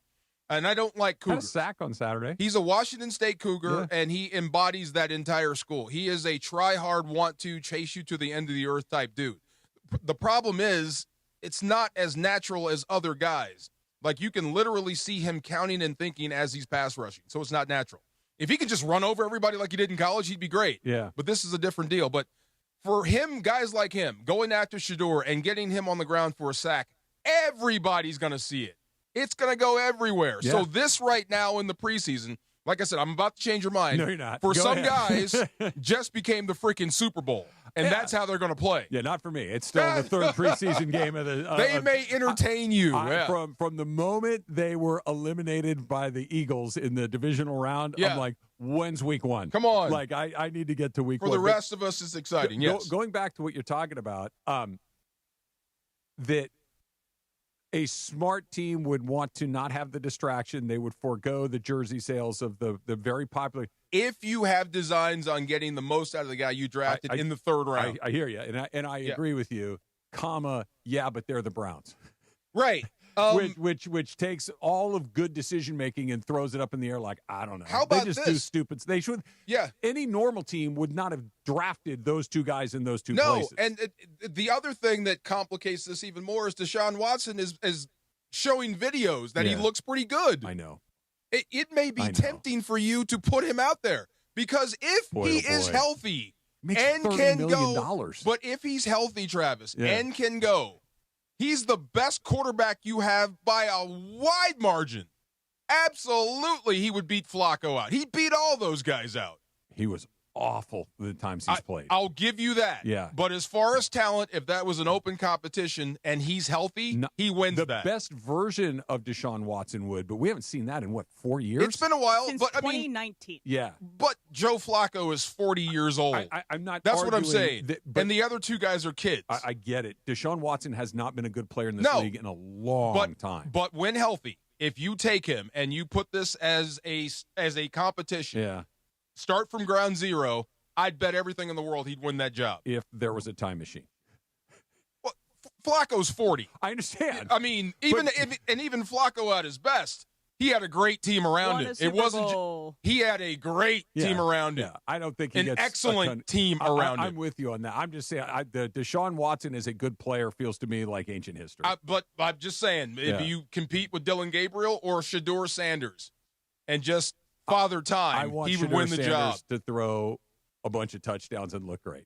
And I don't like Cougar. Had a sack on Saturday. He's a Washington State Cougar, and he embodies that entire school. He is a try-hard, want-to, chase you to the end of the earth type dude. The problem is it's not as natural as other guys. Like, you can literally see him counting and thinking as he's pass rushing, so it's not natural. If he could just run over everybody like he did in college, he'd be great. Yeah. But this is a different deal. But for him, guys like him, going after Shedeur and getting him on the ground for a sack, everybody's going to see it. It's going to go everywhere. Yeah. So this right now in the preseason, like I said, I'm about to change your mind. No, you're not. For Go some ahead. guys, just became the freaking Super Bowl. And that's how they're going to play. Yeah, not for me. It's still the third preseason game of the. They may entertain you. From the moment they were eliminated by the Eagles in the divisional round, I'm like, when's week 1? Come on. Like, I need to get to week 1. For the rest of us, it's exciting, yes. Going back to what you're talking about, that a smart team would want to not have the distraction. They would forego the jersey sales of the very popular. If you have designs on getting the most out of the guy you drafted in the third round. I hear you, and I agree with you, but they're the Browns. Right. Which takes all of good decision-making and throws it up in the air like, I don't know. How about they just this? do stupid. They should. Yeah. Any normal team would not have drafted those two guys in those two places. No, and the other thing that complicates this even more is Deshaun Watson is showing videos that he looks pretty good. I know. It may be tempting for you to put him out there because if he is healthy and can go, but if he's healthy, Travis, and can go, he's the best quarterback you have by a wide margin. Absolutely, he would beat Flacco out. He beat all those guys out. He was awful the times he's played. I'll give you that. Yeah. But as far as talent, if that was an open competition and he's healthy, he wins the that. The best version of Deshaun Watson would, but we haven't seen that in, 4 years? It's been a while. Since but 2019. Yeah. But Joe Flacco is 40 years old. I'm not That's what I'm saying. But and the other two guys are kids. I get it. Deshaun Watson has not been a good player in this league in a long time. But when healthy, if you take him and you put this as a competition, start from ground zero, I'd bet everything in the world he'd win that job. If there was a time machine. Well, Flacco's 40. I understand. I mean, even Flacco at his best, he had a great team around him. It wasn't. He had a great team around him. Yeah. I don't think he an gets excellent team around him. I'm with you on that. I'm just saying, the Deshaun Watson is a good player. Feels to me like ancient history. But I'm just saying, if you compete with Dylan Gabriel or Shedeur Sanders, and just father time, he would win the job. To throw a bunch of touchdowns and look great.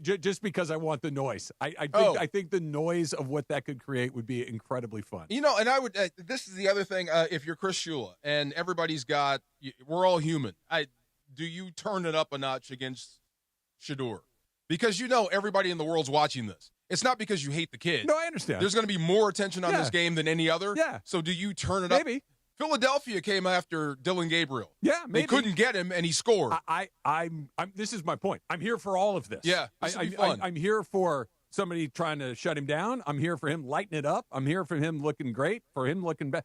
Just because I want the noise. I think the noise of what that could create would be incredibly fun. You know, and I would this is the other thing, if you're Chris Shula and everybody's we're all human. do you turn it up a notch against Shedeur? Because everybody in the world's watching this. It's not because you hate the kid. No, I understand. There's going to be more attention on this game than any other. Yeah. So do you turn it up? Maybe. Philadelphia came after Dylan Gabriel. Yeah, maybe. They couldn't get him, and he scored. I'm this is my point. I'm here for all of this. Yeah, I'm here for somebody trying to shut him down. I'm here for him lighting it up. I'm here for him looking great, for him looking bad.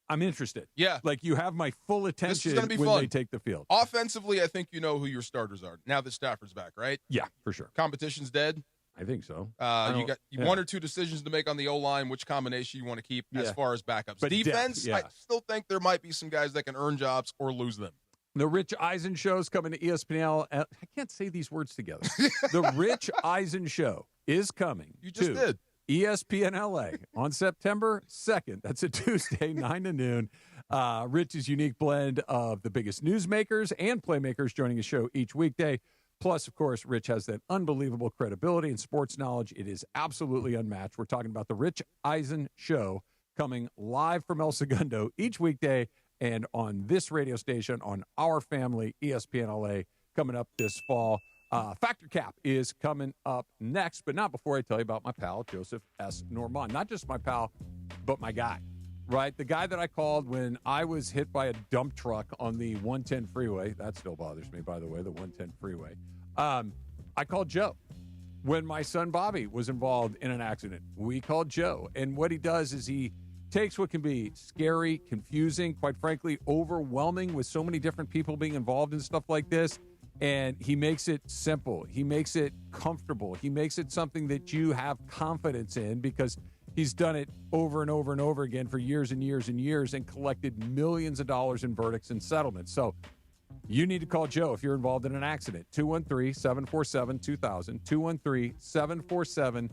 I'm interested. Yeah. Like, you have my full attention This is gonna be when fun. they take the field. Offensively, I think you know who your starters are now that Stafford's back, right? Yeah, for sure. Competition's dead. I think so. You got one or two decisions to make on the O-line, which combination you want to keep as far as backups. But Defense, depth, I still think there might be some guys that can earn jobs or lose them. The Rich Eisen Show is coming to ESPN. I can't say these words together. The Rich Eisen Show is coming to ESPN LA on September 2nd. That's a Tuesday, 9 to noon. Rich's unique blend of the biggest newsmakers and playmakers joining his show each weekday. Plus, of course, Rich has that unbelievable credibility and sports knowledge. It is absolutely unmatched. We're talking about the Rich Eisen Show coming live from El Segundo each weekday and on this radio station on our family, ESPN LA, coming up this fall. Factor Cap is coming up next, but not before I tell you about my pal, Joseph S. Normand. Not just my pal, but my guy, right? The guy that I called when I was hit by a dump truck on the 110 freeway. That still bothers me, by the way, the 110 freeway. I called Joe. When my son Bobby was involved in an accident, we called Joe. And what he does is he takes what can be scary, confusing, quite frankly, overwhelming with so many different people being involved in stuff like this, and he makes it simple. He makes it comfortable. He makes it something that you have confidence in because he's done it over and over and over again for years and years and years and collected millions of dollars in verdicts and settlements. So you need to call Joe if you're involved in an accident. 213-747-2000.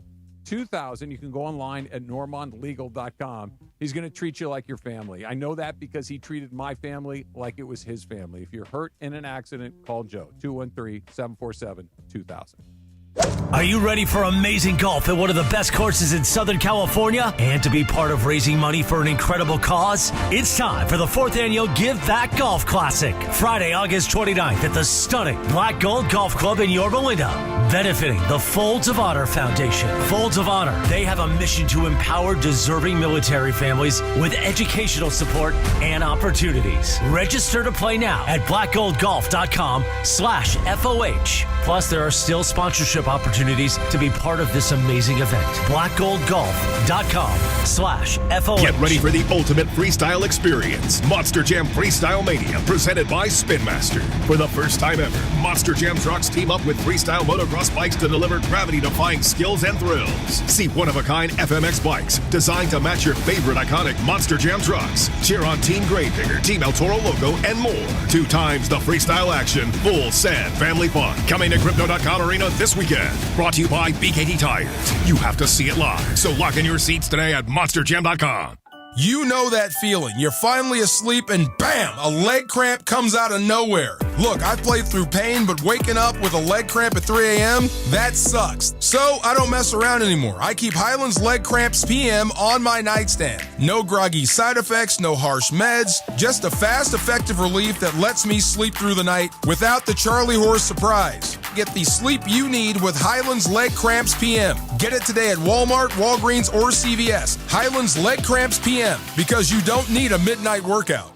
213-747-2000. You can go online at normandlegal.com. He's going to treat you like your family. I know that because he treated my family like it was his family. If you're hurt in an accident, call Joe. 213-747-2000. Are you ready for amazing golf at one of the best courses in Southern California and to be part of raising money for an incredible cause? It's time for the 4th Annual Give Back Golf Classic, Friday, August 29th at the stunning Black Gold Golf Club in Yorba Linda, benefiting the Folds of Honor Foundation. Folds of Honor, they have a mission to empower deserving military families with educational support and opportunities. Register to play now at blackgoldgolf.com/FOH. Plus, there are still sponsorship opportunities to be part of this amazing event. blackgoldgolf.com/FOH. Get ready for the ultimate freestyle experience. Monster Jam Freestyle Mania, presented by Spin Master. For the first time ever, Monster Jam trucks team up with freestyle motocross bikes to deliver gravity-defying skills and thrills. See one-of-a-kind FMX bikes designed to match your favorite iconic Monster Jam trucks. Cheer on Team Gravedigger, Team El Toro Logo, and more. 2 times the freestyle action, full sand family fun. Coming to Crypto.com Arena this weekend. Brought to you by BKT Tires. You have to see it live, so lock in your seats today at monsterjam.com. You know that feeling. You're finally asleep and bam, a leg cramp comes out of nowhere. Look, I played through pain, but waking up with a leg cramp at 3 a.m., that sucks. So I don't mess around anymore. I keep Highland's Leg Cramps PM on my nightstand. No groggy side effects, no harsh meds, just a fast, effective relief that lets me sleep through the night without the Charlie horse surprise. Get the sleep you need with Highland's Leg Cramps PM. Get it today at Walmart, Walgreens, or CVS. Highland's Leg Cramps PM, because you don't need a midnight workout.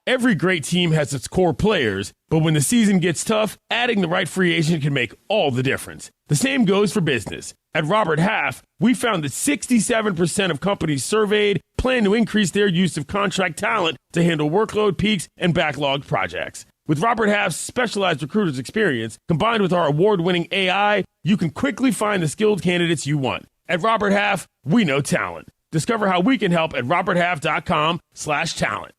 Every great team has its core players, but when the season gets tough, adding the right free agent can make all the difference. The same goes for business. At Robert Half, we found that 67% of companies surveyed plan to increase their use of contract talent to handle workload peaks and backlogged projects. With Robert Half's specialized recruiters' experience, combined with our award-winning AI, you can quickly find the skilled candidates you want. At Robert Half, we know talent. Discover how we can help at roberthalf.com/talent.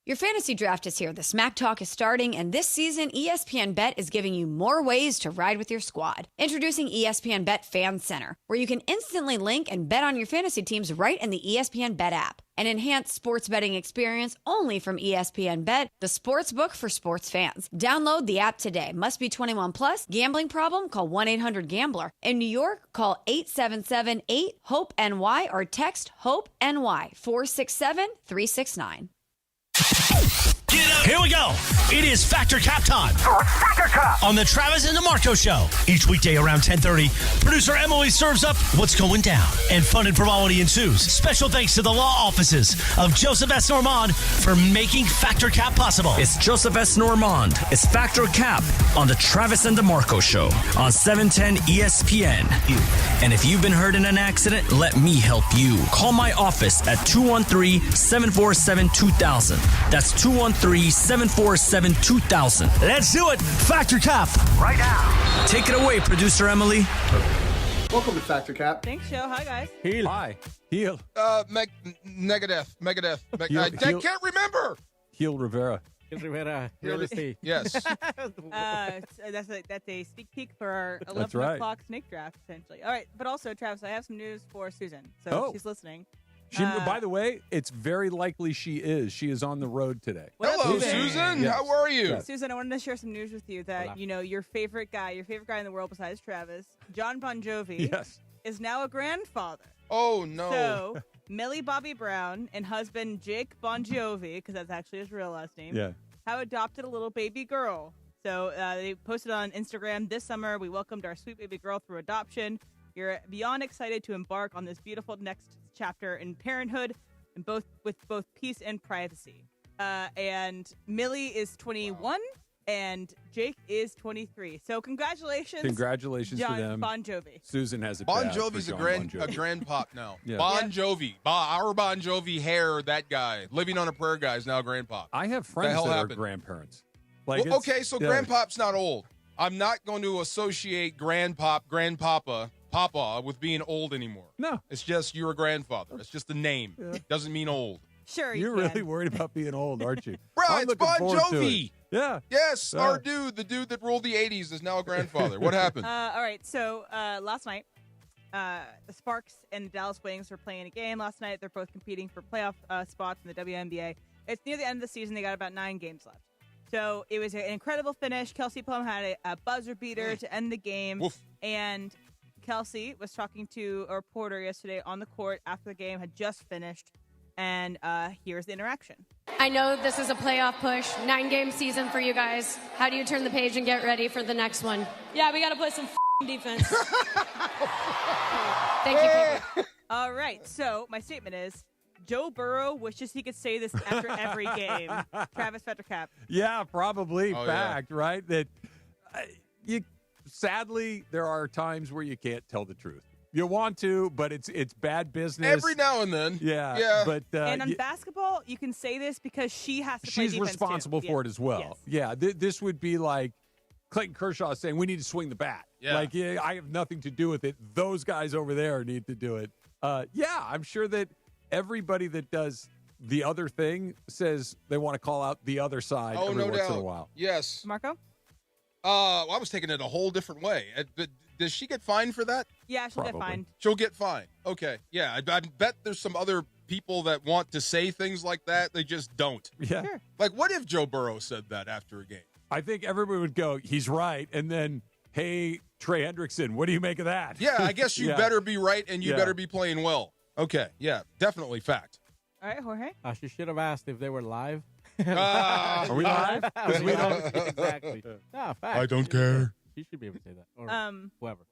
Your fantasy draft is here. The Smack Talk is starting, and this season, ESPN Bet is giving you more ways to ride with your squad. Introducing ESPN Bet Fan Center, where you can instantly link and bet on your fantasy teams right in the ESPN Bet app. An enhanced sports betting experience only from ESPN Bet, the sports book for sports fans. Download the app today. Must be 21 plus. Gambling problem? Call 1-800-GAMBLER. In New York, call 877-8-HOPE-NY or text HOPE-NY 467-369. Here we go. It is Factor Cap time. Factor Cap. On the Travis and DeMarco Show. Each weekday around 10:30, producer Emily serves up what's going down, and fun and frivolity ensues. Special thanks to the law offices of Joseph S. Normand for making Factor Cap possible. It's Joseph S. Normand. It's Factor Cap on the Travis and DeMarco Show on 710 ESPN. And if you've been hurt in an accident, let me help you. Call my office at 213-747-2000. That's 213-747-2000. Let's do it. Factor Cap. Right now. Take it away, producer Emily. Welcome to Factor Cap. Thanks, show. Hi, guys. Heel. Hi. Heel. Megadeth. Heel- I can't remember. Heel Rivera. Yes. That's a sneak peek for our 11 right. o'clock snake draft, essentially. All right, but also, Travis, I have some news for Susan. So she's listening. By the way, it's very likely she is. She is on the road today. Hello, Susan. Yes. How are you? Yes. Susan, I wanted to share some news with you that, your favorite guy in the world besides Travis, John Bon Jovi, is now a grandfather. Oh, no. So, Millie Bobby Brown and husband Jake Bon Jovi, because that's actually his real last name, have adopted a little baby girl. So, they posted on Instagram this summer, we welcomed our sweet baby girl through adoption. You're beyond excited to embark on this beautiful next chapter in parenthood, and with both peace and privacy. And Millie is 21, and Jake is 23. So congratulations John to them. Bon Jovi. Susan has a Bon dad Jovi's for a John Bon Jovi. grandpop now. Yeah. Bon Jovi. Our Bon Jovi hair, that guy. Living on a prayer guy is now grandpop. I have friends that are grandparents. Well, okay, so grandpop's not old. I'm not going to associate grandpapa with being old anymore. No. It's just you're a grandfather. It's just a name. It doesn't mean old. Sure, You're really worried about being old, aren't you? Bro, I'm it's looking Bon forward to Jovi. it. Yeah. Yes, Yeah. our the dude that ruled the 80s is now a grandfather. What happened? All right, so last night, the Sparks and the Dallas Wings were playing a game last night. They're both competing for playoff spots in the WNBA. It's near the end of the season. They got about 9 games left. So it was an incredible finish. Kelsey Plum had a buzzer beater to end the game. Woof. And Kelsey was talking to a reporter yesterday on the court after the game had just finished. And here's the interaction. I know this is a playoff push, 9-game season for you guys. How do you turn the page and get ready for the next one? Yeah, we got to play some defense. Thank you, people. All right, so my statement is, Joe Burrow wishes he could say this after every game. Travis Factor Cap. Yeah, probably. Oh, Fact, right? That sadly, there are times where you can't tell the truth. You want to, but it's bad business. Every now and then. Yeah. But and on basketball, you can say this because she has to play she's defense responsible too. for it as well. Yes. Yeah, this would be like Clayton Kershaw saying we need to swing the bat. Yeah. Like, I have nothing to do with it. Those guys over there need to do it. I'm sure that everybody that does the other thing says they want to call out the other side every once in a while. Yes. Marco? I was taking it a whole different way. Does she get fined for that? Yeah, she'll get fined. She'll get fined. Okay. Yeah, I bet there's some other people that want to say things like that. They just don't. Yeah. Sure. Like, what if Joe Burrow said that after a game? I think everybody would go, he's right. And then, hey, Trey Hendrickson, what do you make of that? Yeah, I guess you Yeah. better be right and you Yeah. better be playing well. Okay. Yeah, definitely fact. All right, Jorge? She should have asked if they were live. Are we live? Because we don't exactly. No, fact. I don't care. She should be able to say that, or whoever.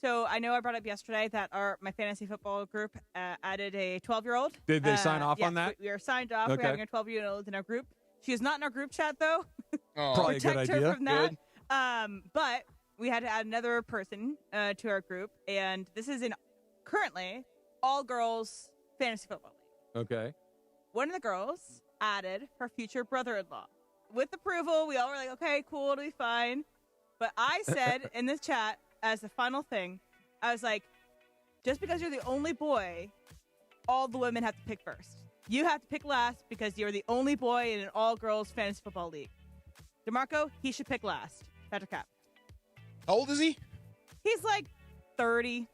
So I know I brought up yesterday that my fantasy football group added a 12-year-old. Did they sign off on that? We are signed off. Okay. We're having a 12-year-old in our group. She is not in our group chat, though. Probably a good Protect her idea. from that. But we had to add another person to our group, and this is in currently all-girls fantasy football league. Okay. One of the girls added her future brother-in-law. With approval, we all were like, okay, cool, it'll be fine. But I said in this chat, as the final thing, I was like, just because you're the only boy, all the women have to pick first. You have to pick last because you're the only boy in an all-girls fantasy football league. DeMarco, he should pick last. Patrick Cap. How old is he? He's like 30.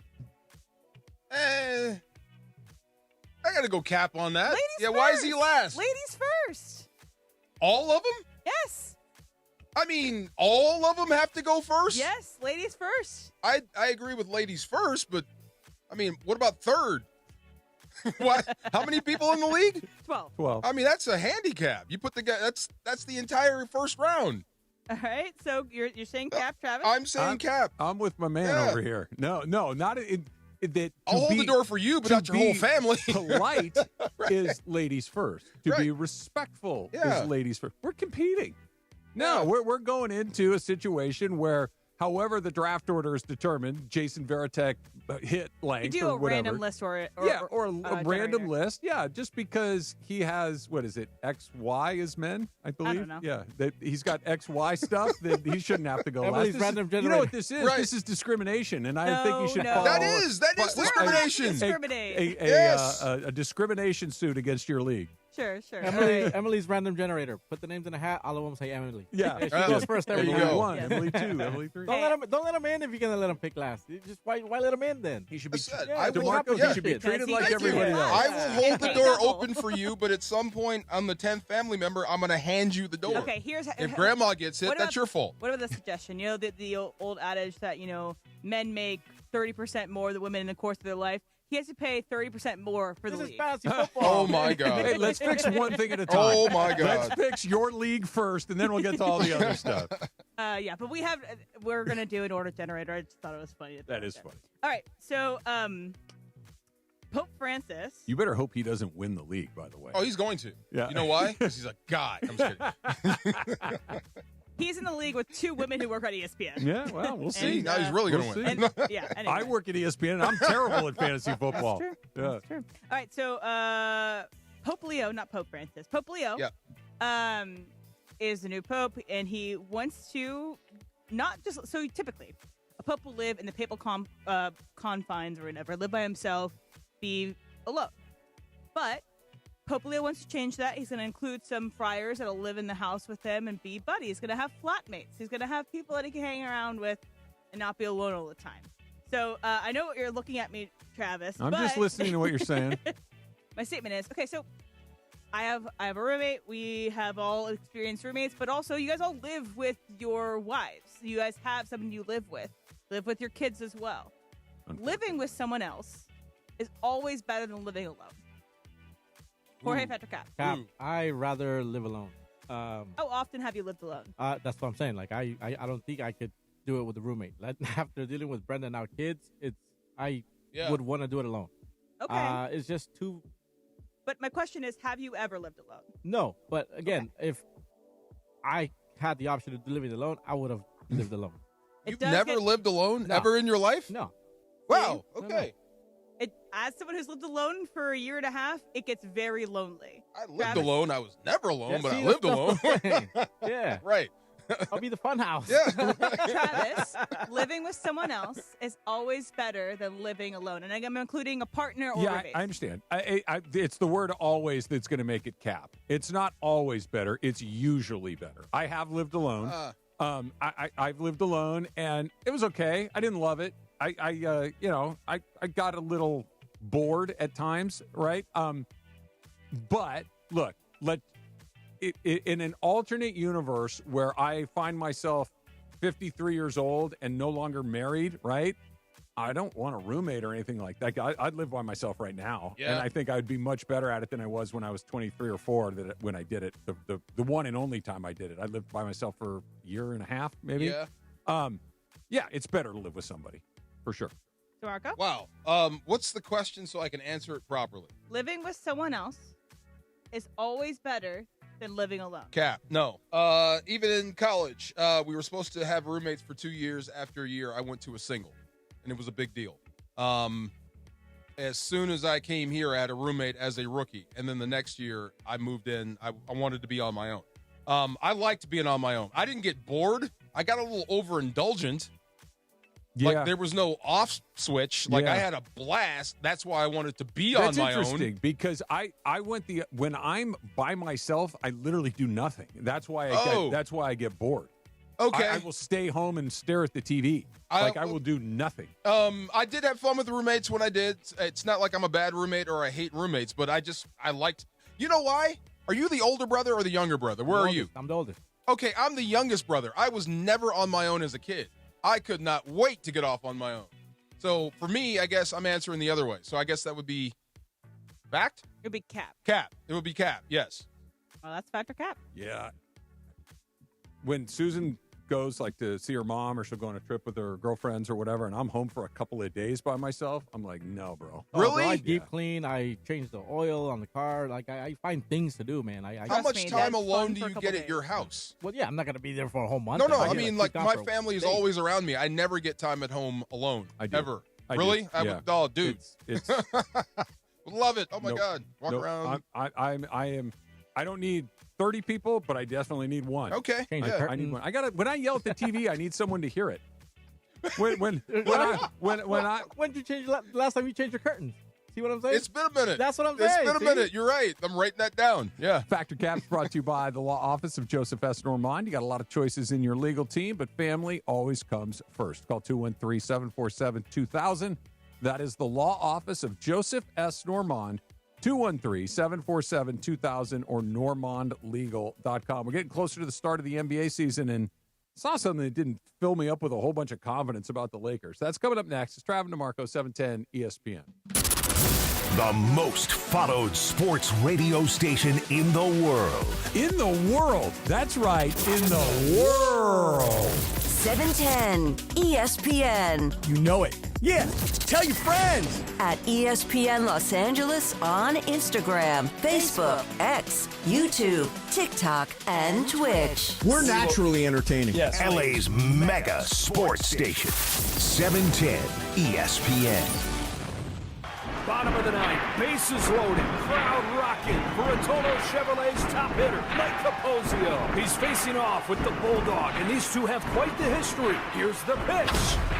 I got to go cap on that. Ladies yeah, first. why is he last? Ladies first. All of them? Yes. I mean, all of them have to go first? Yes, ladies first. I agree with ladies first, but, I mean, what about third? What? How many people in the league? 12. I mean, that's a handicap. You put the guy. That's the entire first round. All right. So you're saying cap, Travis? I'm saying cap. I'm with my man over here. No, not that. I'll hold the door for you, but not your whole family. Polite is ladies first. To be respectful is ladies first. We're competing. No, we're going into a situation where, however the draft order is determined, Jason Varitek hit length you do or a whatever. random list or a random list. Yeah, just because he has, what is it, XY as men, I believe? I don't know. Yeah, that he's got XY stuff that he shouldn't have to go Emily's last. random You know what generator. this is? Right. This is discrimination, and I No, think you should no. follow. That is discrimination. Discriminate. A discrimination suit against your league. Sure. Emily's random generator. Put the names in a hat. All of them say Emily. Yeah. She goes first every There you time. go. 1, Emily 2, Emily 3. Don't let him in if you're gonna let him pick last. You just why let him in then? He should be. I will- DeMarco, yeah. he should be treated like Thank everybody you. else. I will hold the door open for you, but at some point, I'm the 10th family member. I'm going to hand you the door. Okay, here's If Grandma gets hit, what that's about- your fault. What about the suggestion? You know, the old adage that, men make 30% more than women in the course of their life. He has to pay 30% more for the This is league. fantasy football. Oh, my God. Hey, let's fix one thing at a time. Oh, my God. Let's fix your league first, and then we'll get to all the other stuff. Yeah, but we're going to do an order generator. I just thought it was funny. That is funny. All right, so Pope Francis. You better hope he doesn't win the league, by the way. Oh, he's going to. Yeah. You know why? Because he's a guy. I'm just kidding. He's in the league with 2 women who work at ESPN. Yeah, well, we'll see. And, now he's really going to win. Anyway. I work at ESPN, and I'm terrible at fantasy football. That's true. Yeah. That's true. All right, so Pope Leo, not Pope Francis. Pope Leo is the new pope, and he wants to not just – so typically a pope will live in the papal confines or whatever, live by himself, be alone. But Pope Leo wants to change that. He's going to include some friars that'll live in the house with him and be buddies. He's going to have flatmates. He's going to have people that he can hang around with and not be alone all the time. So I know what you're looking at me, Travis. I'm but just listening to what you're saying. my statement is, okay, so I have a roommate. We have all experienced roommates, but also you guys all live with your wives. You guys have someone you live with your kids as well. Living with someone else is always better than living alone. Jorge Petrocap. Cap, I rather live alone. How often have you lived alone? That's what I'm saying. Like I don't think I could do it with a roommate. After dealing with Brenda and our kids, I would want to do it alone. Okay. It's just too. But my question is, have you ever lived alone? No, but again, if I had the option of living alone, I would have lived alone. You've never lived alone ever in your life? No. Wow. Okay. As someone who's lived alone for a year and a half, it gets very lonely. I lived alone. I was never alone, Yeah, but see, I lived that's alone. the thing. Yeah. Right. I'll be the fun house. Yeah. Travis, living with someone else is always better than living alone. And I'm including a partner or Yeah, roommate. I understand. It's the word always that's going to make it cap. It's not always better. It's usually better. I have lived alone. I've lived alone, and it was okay. I didn't love it. I got a little bored at times, right? But look, in an alternate universe where I find myself 53 years old and no longer married, right? I don't want a roommate or anything like that. I'd live by myself right now. Yeah. And I think I'd be much better at it than I was when I was 23 or 4 when I did it. The one and only time I did it. I lived by myself for a year and a half, maybe. Yeah. Yeah, it's better to live with somebody, for sure. Marco? Wow. What's the question so I can answer it properly? Living with someone else is always better than living alone. Cap. No. Even in college, we were supposed to have roommates for 2 years. After a year, I went to a single, and it was a big deal. As soon as I came here, I had a roommate as a rookie, and then the next year I moved in. I wanted to be on my own. I liked being on my own. I didn't get bored. I got a little overindulgent. Yeah. Like there was no off switch. Like I had a blast. That's why I wanted to be on my own. That's interesting because I went when I'm by myself, I literally do nothing. That's why I get bored. Okay. I will stay home and stare at the TV. I will do nothing. I did have fun with the roommates when I did. It's not like I'm a bad roommate or I hate roommates, but I liked. You know why? Are you the older brother or the younger brother? Where are you? I'm the oldest. Okay, I'm the youngest brother. I was never on my own as a kid. I could not wait to get off on my own. So for me, I guess I'm answering the other way. So I guess that would be Fact? It'd be Cap. Cap. It would be Cap, yes. Oh, that's factor Cap. Yeah. When Susan goes like to see her mom, or she'll go on a trip with her girlfriends or whatever, and I'm home for a couple of days by myself, I'm like, no, bro. Really? Bro, I deep clean. I change the oil on the car. Like I find things to do, man. How much time alone do you get at your house? Well, yeah, I'm not gonna be there for a whole month. No. I mean, like my family is always around me. I never get time at home alone. I do. Ever. I really? do. I Yeah. would, oh, dude. It's love it. Oh my Nope. God. Walk Nope. around. I don't need 30 people, but I definitely need one. Okay. I need one. When I yell at the TV, I need someone to hear it. When did you change last time you changed your curtains? See what I'm saying? It's been a minute. That's what I'm saying. It's been a minute. You're right. I'm writing that down. Yeah. Factor Caps brought to you by the law office of Joseph S. Normand. You got a lot of choices in your legal team, but family always comes first. Call 213-747-2000. That is the law office of Joseph S. Normand. 213-747-2000 or normandlegal.com. We're getting closer to the start of the NBA season, and saw something that didn't fill me up with a whole bunch of confidence about the Lakers. That's coming up next. It's Travis DeMarco, 710 ESPN. The most followed sports radio station in the world. In the world. That's right. In the world. 710 ESPN. You know it. Yeah. Tell your friends. At ESPN Los Angeles on Instagram, Facebook, X, YouTube, TikTok, and Twitch. We're naturally entertaining. Yes. LA's mega sports station. 710 ESPN. Bottom of the ninth, bases loaded, crowd rocking for Rotolo Chevrolet's top hitter, Mike Capozio. He's facing off with the Bulldog, and these two have quite the history. Here's the pitch.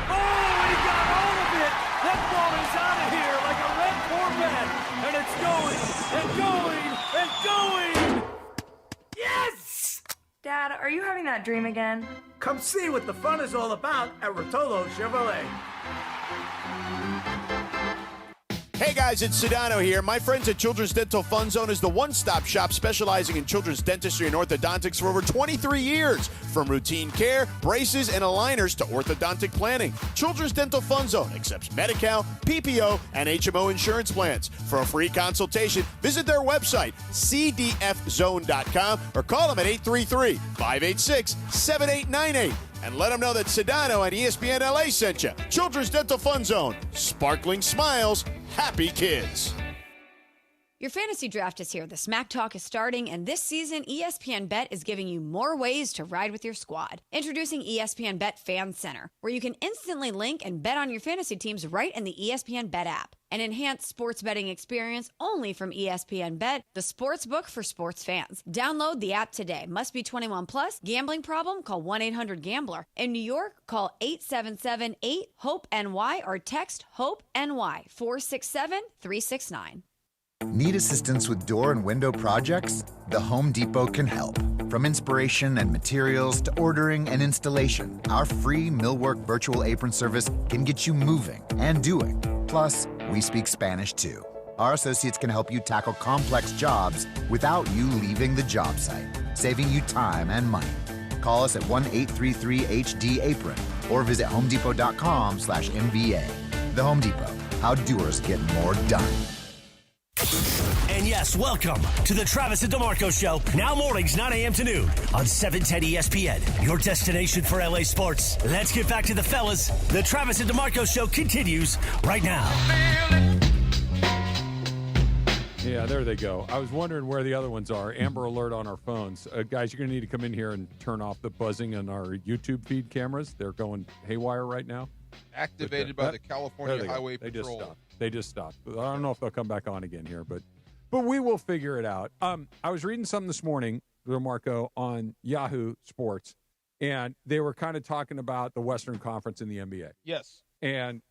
Oh, he got all of it. That ball is out of here like a red Corvette, and it's going, and going, and going. Yes! Dad, are you having that dream again? Come see what the fun is all about at Rotolo Chevrolet. Hey guys, it's Sedano here. My friends at Children's Dental Fun Zone is the one-stop shop specializing in children's dentistry and orthodontics for over 23 years. From routine care, braces, and aligners to orthodontic planning, Children's Dental Fun Zone accepts Medi-Cal, PPO, and HMO insurance plans. For a free consultation, visit their website, cdfzone.com, or call them at 833-586-7898. And let them know that Sedano and ESPN LA sent you. Children's Dental Fun Zone. Sparkling smiles. Happy kids. Your fantasy draft is here. The Smack Talk is starting, and this season, ESPN Bet is giving you more ways to ride with your squad. Introducing ESPN Bet Fan Center, where you can instantly link and bet on your fantasy teams right in the ESPN Bet app. An enhanced sports betting experience only from ESPN Bet, the sports book for sports fans. Download the app today. Must be 21 plus. Gambling problem? Call 1-800-GAMBLER. In New York, call 877-8-HOPE-NY or text HOPE-NY 467-369. Need assistance with door and window projects? The Home Depot can help. From inspiration and materials to ordering and installation, our free Millwork virtual apron service can get you moving and doing. Plus, we speak Spanish too. Our associates can help you tackle complex jobs without you leaving the job site, saving you time and money. Call us at 1-833-HD-APRON or visit homedepot.com/MVA. The Home Depot, how doers get more done. And yes, welcome to the Travis and DeMarco Show. Now mornings, 9 a.m. to noon on 710 ESPN, your destination for LA sports. Let's get back to the fellas. The Travis and DeMarco Show continues right now. Yeah, there they go. I was wondering where the other ones are. Amber alert on our phones. Guys, you're going to need to come in here and turn off the buzzing on our YouTube feed cameras. They're going haywire right now. Activated by the California Highway Patrol. They just stopped. I don't know if they'll come back on again here, but we will figure it out. I was reading something this morning, Marco, on Yahoo Sports, and they were kind of talking about the Western Conference in the NBA. Yes. And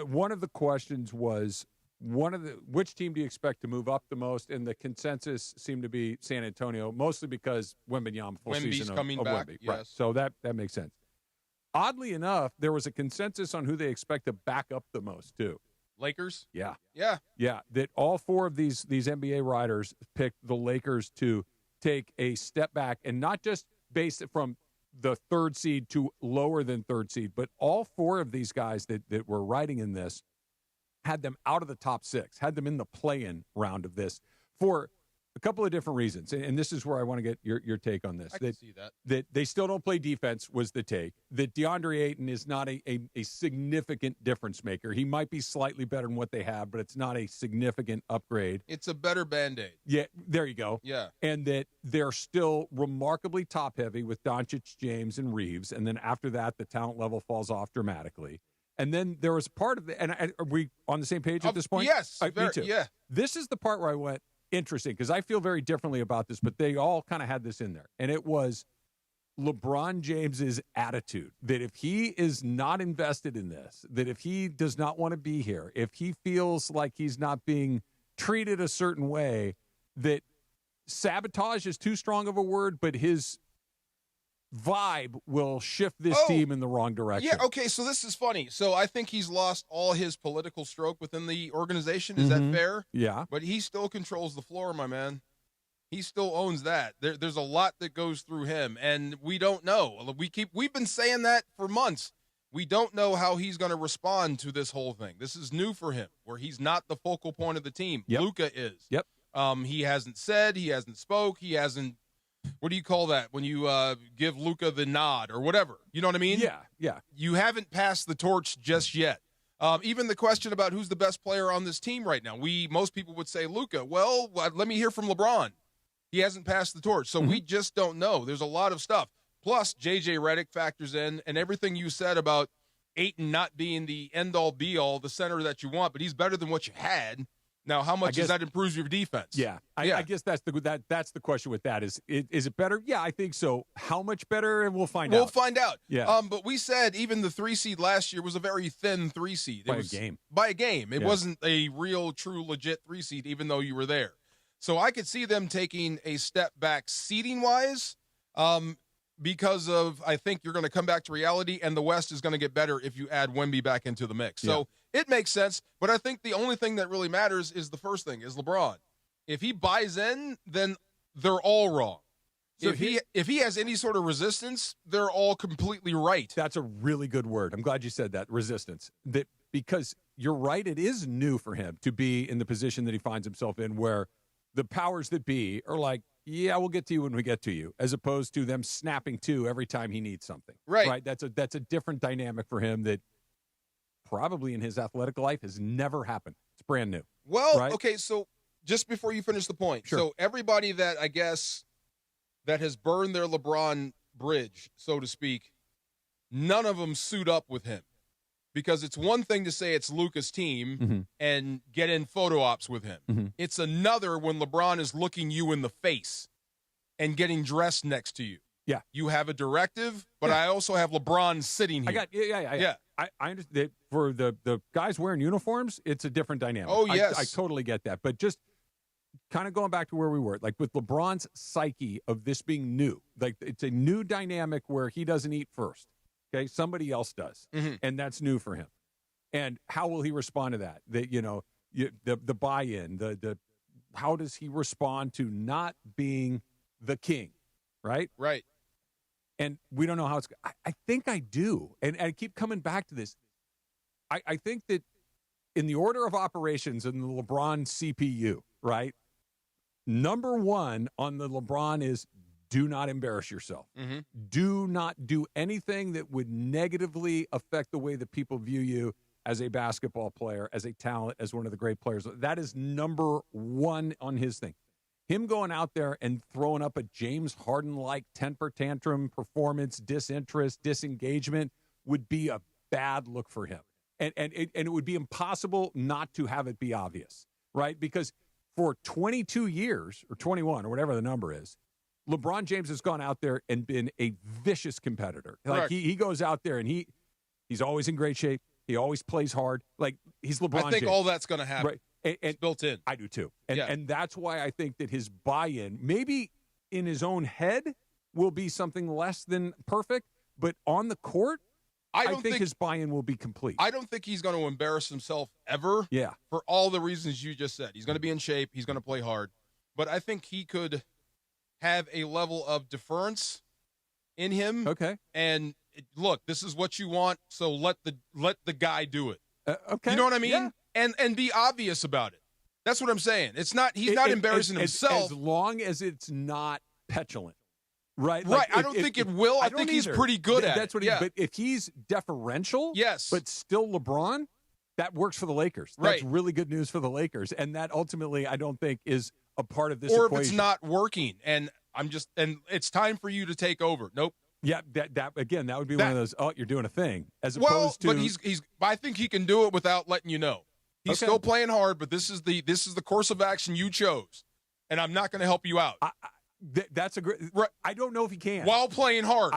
one of the questions was, which team do you expect to move up the most? And the consensus seemed to be San Antonio, mostly because Wembanyama full season coming of back. Wemby. Yes. Right. So that makes sense. Oddly enough, there was a consensus on who they expect to back up the most, too. Lakers? Yeah. Yeah. Yeah, that all four of these NBA writers picked the Lakers to take a step back, and not just based it from the third seed to lower than third seed, but all four of these guys that were writing in this had them out of the top 6, had them in the play-in round of this for a couple of different reasons. And this is where I want to get your take on this. I can see that. That they still don't play defense was the take. That DeAndre Ayton is not a significant difference maker. He might be slightly better than what they have, but it's not a significant upgrade. It's a better Band-Aid. Yeah, there you go. Yeah. And that they're still remarkably top-heavy with Doncic, James, and Reeves. And then after that, the talent level falls off dramatically. And then there was part of the – and are we on the same page at this point? Yes. Me too. Yeah. This is the part where I went, interesting, because I feel very differently about this, but they all kind of had this in there. And it was LeBron James's attitude that if he is not invested in this, that if he does not want to be here, if he feels like he's not being treated a certain way, that sabotage is too strong of a word, but his vibe will shift this team in the wrong direction. Yeah, okay, so this is funny. So I think he's lost all his political stroke within the organization. Is that fair? Yeah. But he still controls the floor, my man. He still owns that. There's a lot that goes through him, and we don't know. We've been saying that for months. We don't know how he's going to respond to this whole thing. This is new for him, where he's not the focal point of the team. Yep. Luka is. Yep. He hasn't said, he hasn't spoke, he hasn't. What do you call that when you give Luka the nod or whatever? You know what I mean? Yeah. You haven't passed the torch just yet. Even the question about who's the best player on this team right now, most people would say Luka. Well, let me hear from LeBron. He hasn't passed the torch, so we just don't know. There's a lot of stuff. Plus, J.J. Redick factors in, and everything you said about Ayton not being the end-all, be-all, the center that you want, but he's better than what you had. Now, how much does that improve your defense? Yeah, I guess that's the question with that. Is it better? Yeah, I think so. How much better? And we'll find out. We'll find out. Yeah. But we said even the 3 seed last year was a very thin 3 seed. By a game. By a game. It wasn't a real, true, legit 3 seed, even though you were there. So I could see them taking a step back seeding-wise because of, I think you're going to come back to reality, and the West is going to get better if you add Wemby back into the mix. So it makes sense, but I think the only thing that really matters is the first thing, is LeBron. If he buys in, then they're all wrong. So if he has any sort of resistance, they're all completely right. That's a really good word. I'm glad you said that, resistance. Because you're right, it is new for him to be in the position that he finds himself in, where the powers that be are like, yeah, we'll get to you when we get to you, as opposed to them snapping to every time he needs something. Right. That's a different dynamic for him that probably in his athletic life has never happened. It's brand new. Well, right? Okay, so just before you finish the point. Sure. So everybody that I guess that has burned their LeBron bridge, so to speak, none of them suit up with him. Because it's one thing to say it's Luka's team and get in photo ops with him. It's another when LeBron is looking you in the face and getting dressed next to you. Yeah. You have a directive, but I also have LeBron sitting here. Yeah. I understand that for the guys wearing uniforms, it's a different dynamic. Oh, yes. I totally get that. But just kind of going back to where we were, like with LeBron's psyche of this being new, like it's a new dynamic where he doesn't eat first. Okay, somebody else does, and that's new for him. And how will he respond to that? The buy-in, the how does he respond to not being the king, right? Right. And we don't know how it's. I think I do, and I keep coming back to this. I think that in the order of operations in the LeBron CPU, right? Number one on the LeBron is, do not embarrass yourself. Do not do anything that would negatively affect the way that people view you as a basketball player, as a talent, as one of the great players. That is number one on his thing. Him going out there and throwing up a James Harden-like temper tantrum performance, disinterest, disengagement would be a bad look for him. And it would be impossible not to have it be obvious, right? Because for 22 years, or 21, or whatever the number is, LeBron James has gone out there and been a vicious competitor. Like he goes out there and he's always in great shape. He always plays hard. Like he's LeBron I think James. all that's going to happen. Right. And it's built in. I do too. And that's why I think that his buy-in, maybe in his own head, will be something less than perfect. But on the court, I think his buy-in will be complete. I don't think he's going to embarrass himself ever. Yeah. For all the reasons you just said. He's going to be in shape. He's going to play hard. But I think he could have a level of deference in him. Okay. And look, this is what you want, so let the guy do it. Okay. You know what I mean? Yeah. and be obvious about it. That's what I'm saying. It's not. He's not embarrassing himself. As long as it's not petulant. Right. Right. I don't think it will. I think he's pretty good at it. That's what but if he's deferential, yes, but still LeBron, that works for the Lakers. That's really good news for the Lakers. And that ultimately I don't think is a part of this equation. Or if it's not working and it's time for you to take over. Nope. Yeah, that again, that would be one of those, you're doing a thing. As opposed to but he's I think he can do it without letting you know. He's still playing hard, but this is the course of action you chose. And I'm not going to help you out. That's a great. I don't know if he can while playing hard.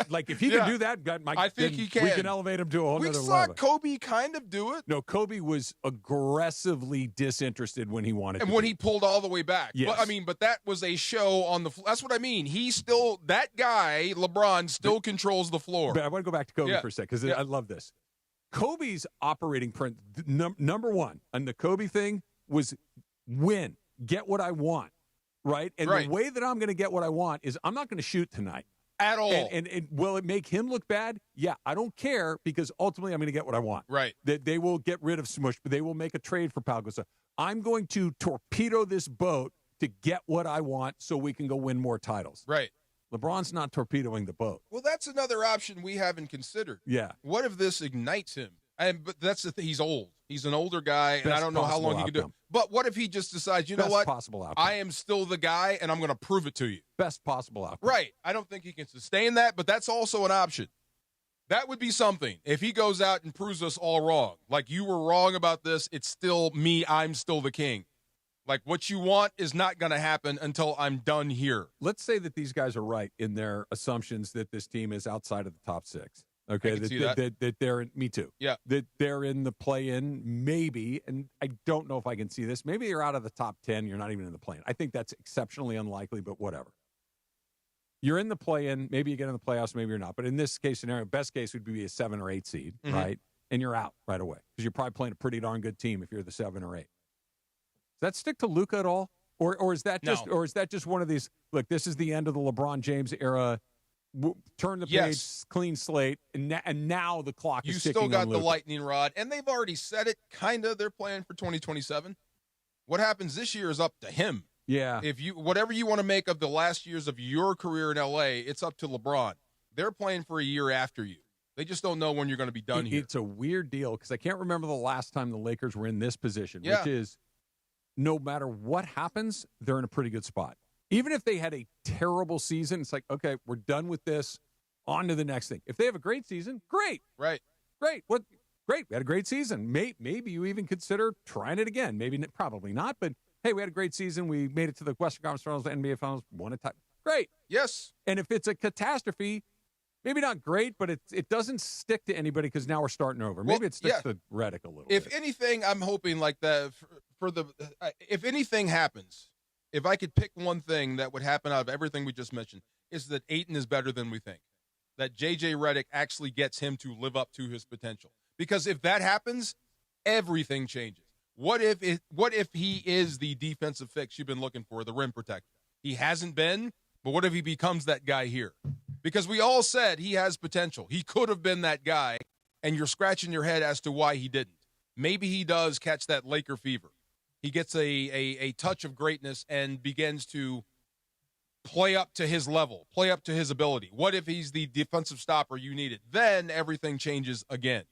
Like if he can do that, I think he can. We can elevate him to a whole other level. We saw Kobe kind of do it. No, Kobe was aggressively disinterested when he wanted, and when he pulled all the way back. Yes. But that was a show on the. That's what I mean. He still that guy LeBron still controls the floor. But I want to go back to Kobe for a second because I love this. Kobe's operating print number one on the Kobe thing was win, get what I want. Right? And the way that I'm going to get what I want is I'm not going to shoot tonight. At all. And will it make him look bad? Yeah, I don't care because ultimately I'm going to get what I want. Right. They will get rid of Smush, but they will make a trade for Pau Gasol. I'm going to torpedo this boat to get what I want so we can go win more titles. Right. LeBron's not torpedoing the boat. Well, that's another option we haven't considered. Yeah. What if this ignites him? But that's the thing. He's old. He's an older guy, and I don't know how long he can do it. But what if he just decides, you know what? Possible outcome. I am still the guy, and I'm going to prove it to you. Best possible outcome. Right. I don't think he can sustain that, but that's also an option. That would be something. If he goes out and proves us all wrong, like you were wrong about this, it's still me, I'm still the king. Like what you want is not going to happen until I'm done here. Let's say that these guys are right in their assumptions that this team is outside of the top six. Okay, that they're in, me too. Yeah, that they're in the play-in, maybe, and I don't know if I can see this. Maybe you're out of the top 10. You're not even in the play-in. I think that's exceptionally unlikely, but whatever. You're in the play-in. Maybe you get in the playoffs. Maybe you're not. But in this case scenario, best case would be a 7 or 8 seed, right? And you're out right away because you're probably playing a pretty darn good team if you're the 7 or 8. Does that stick to Luka at all, or is that just one of these? Look, this is the end of the LeBron James era. Turn the page, clean slate, and now the clock is ticking. You still got on the Luka. lightning rod, and they've already said it. Kind of, they're playing for 2027. What happens this year is up to him. Yeah. If you whatever you want to make of the last years of your career in LA, it's up to LeBron. They're playing for a year after you. They just don't know when you're going to be done here. It's a weird deal because I can't remember the last time the Lakers were in this position, which is no matter what happens, they're in a pretty good spot. Even if they had a terrible season, it's like, okay, we're done with this. On to the next thing. If they have a great season, great. Right. Great. Great. We had a great season. Maybe you even consider trying it again. Probably not, but hey, we had a great season. We made it to the Western Conference Finals, the NBA Finals, won a title. Great. Yes. And if it's a catastrophe, maybe not great, but it doesn't stick to anybody because now we're starting over. Maybe it sticks to Redick a little bit. If anything, I'm hoping like that if anything happens, if I could pick one thing that would happen out of everything we just mentioned, is that Ayton is better than we think. That J.J. Redick actually gets him to live up to his potential. Because if that happens, everything changes. What if he is the defensive fix you've been looking for, the rim protector? He hasn't been, but what if he becomes that guy here? Because we all said he has potential. He could have been that guy, and you're scratching your head as to why he didn't. Maybe he does catch that Laker fever. He gets a touch of greatness and begins to play up to his level, play up to his ability. What if he's the defensive stopper you needed? Then everything changes again.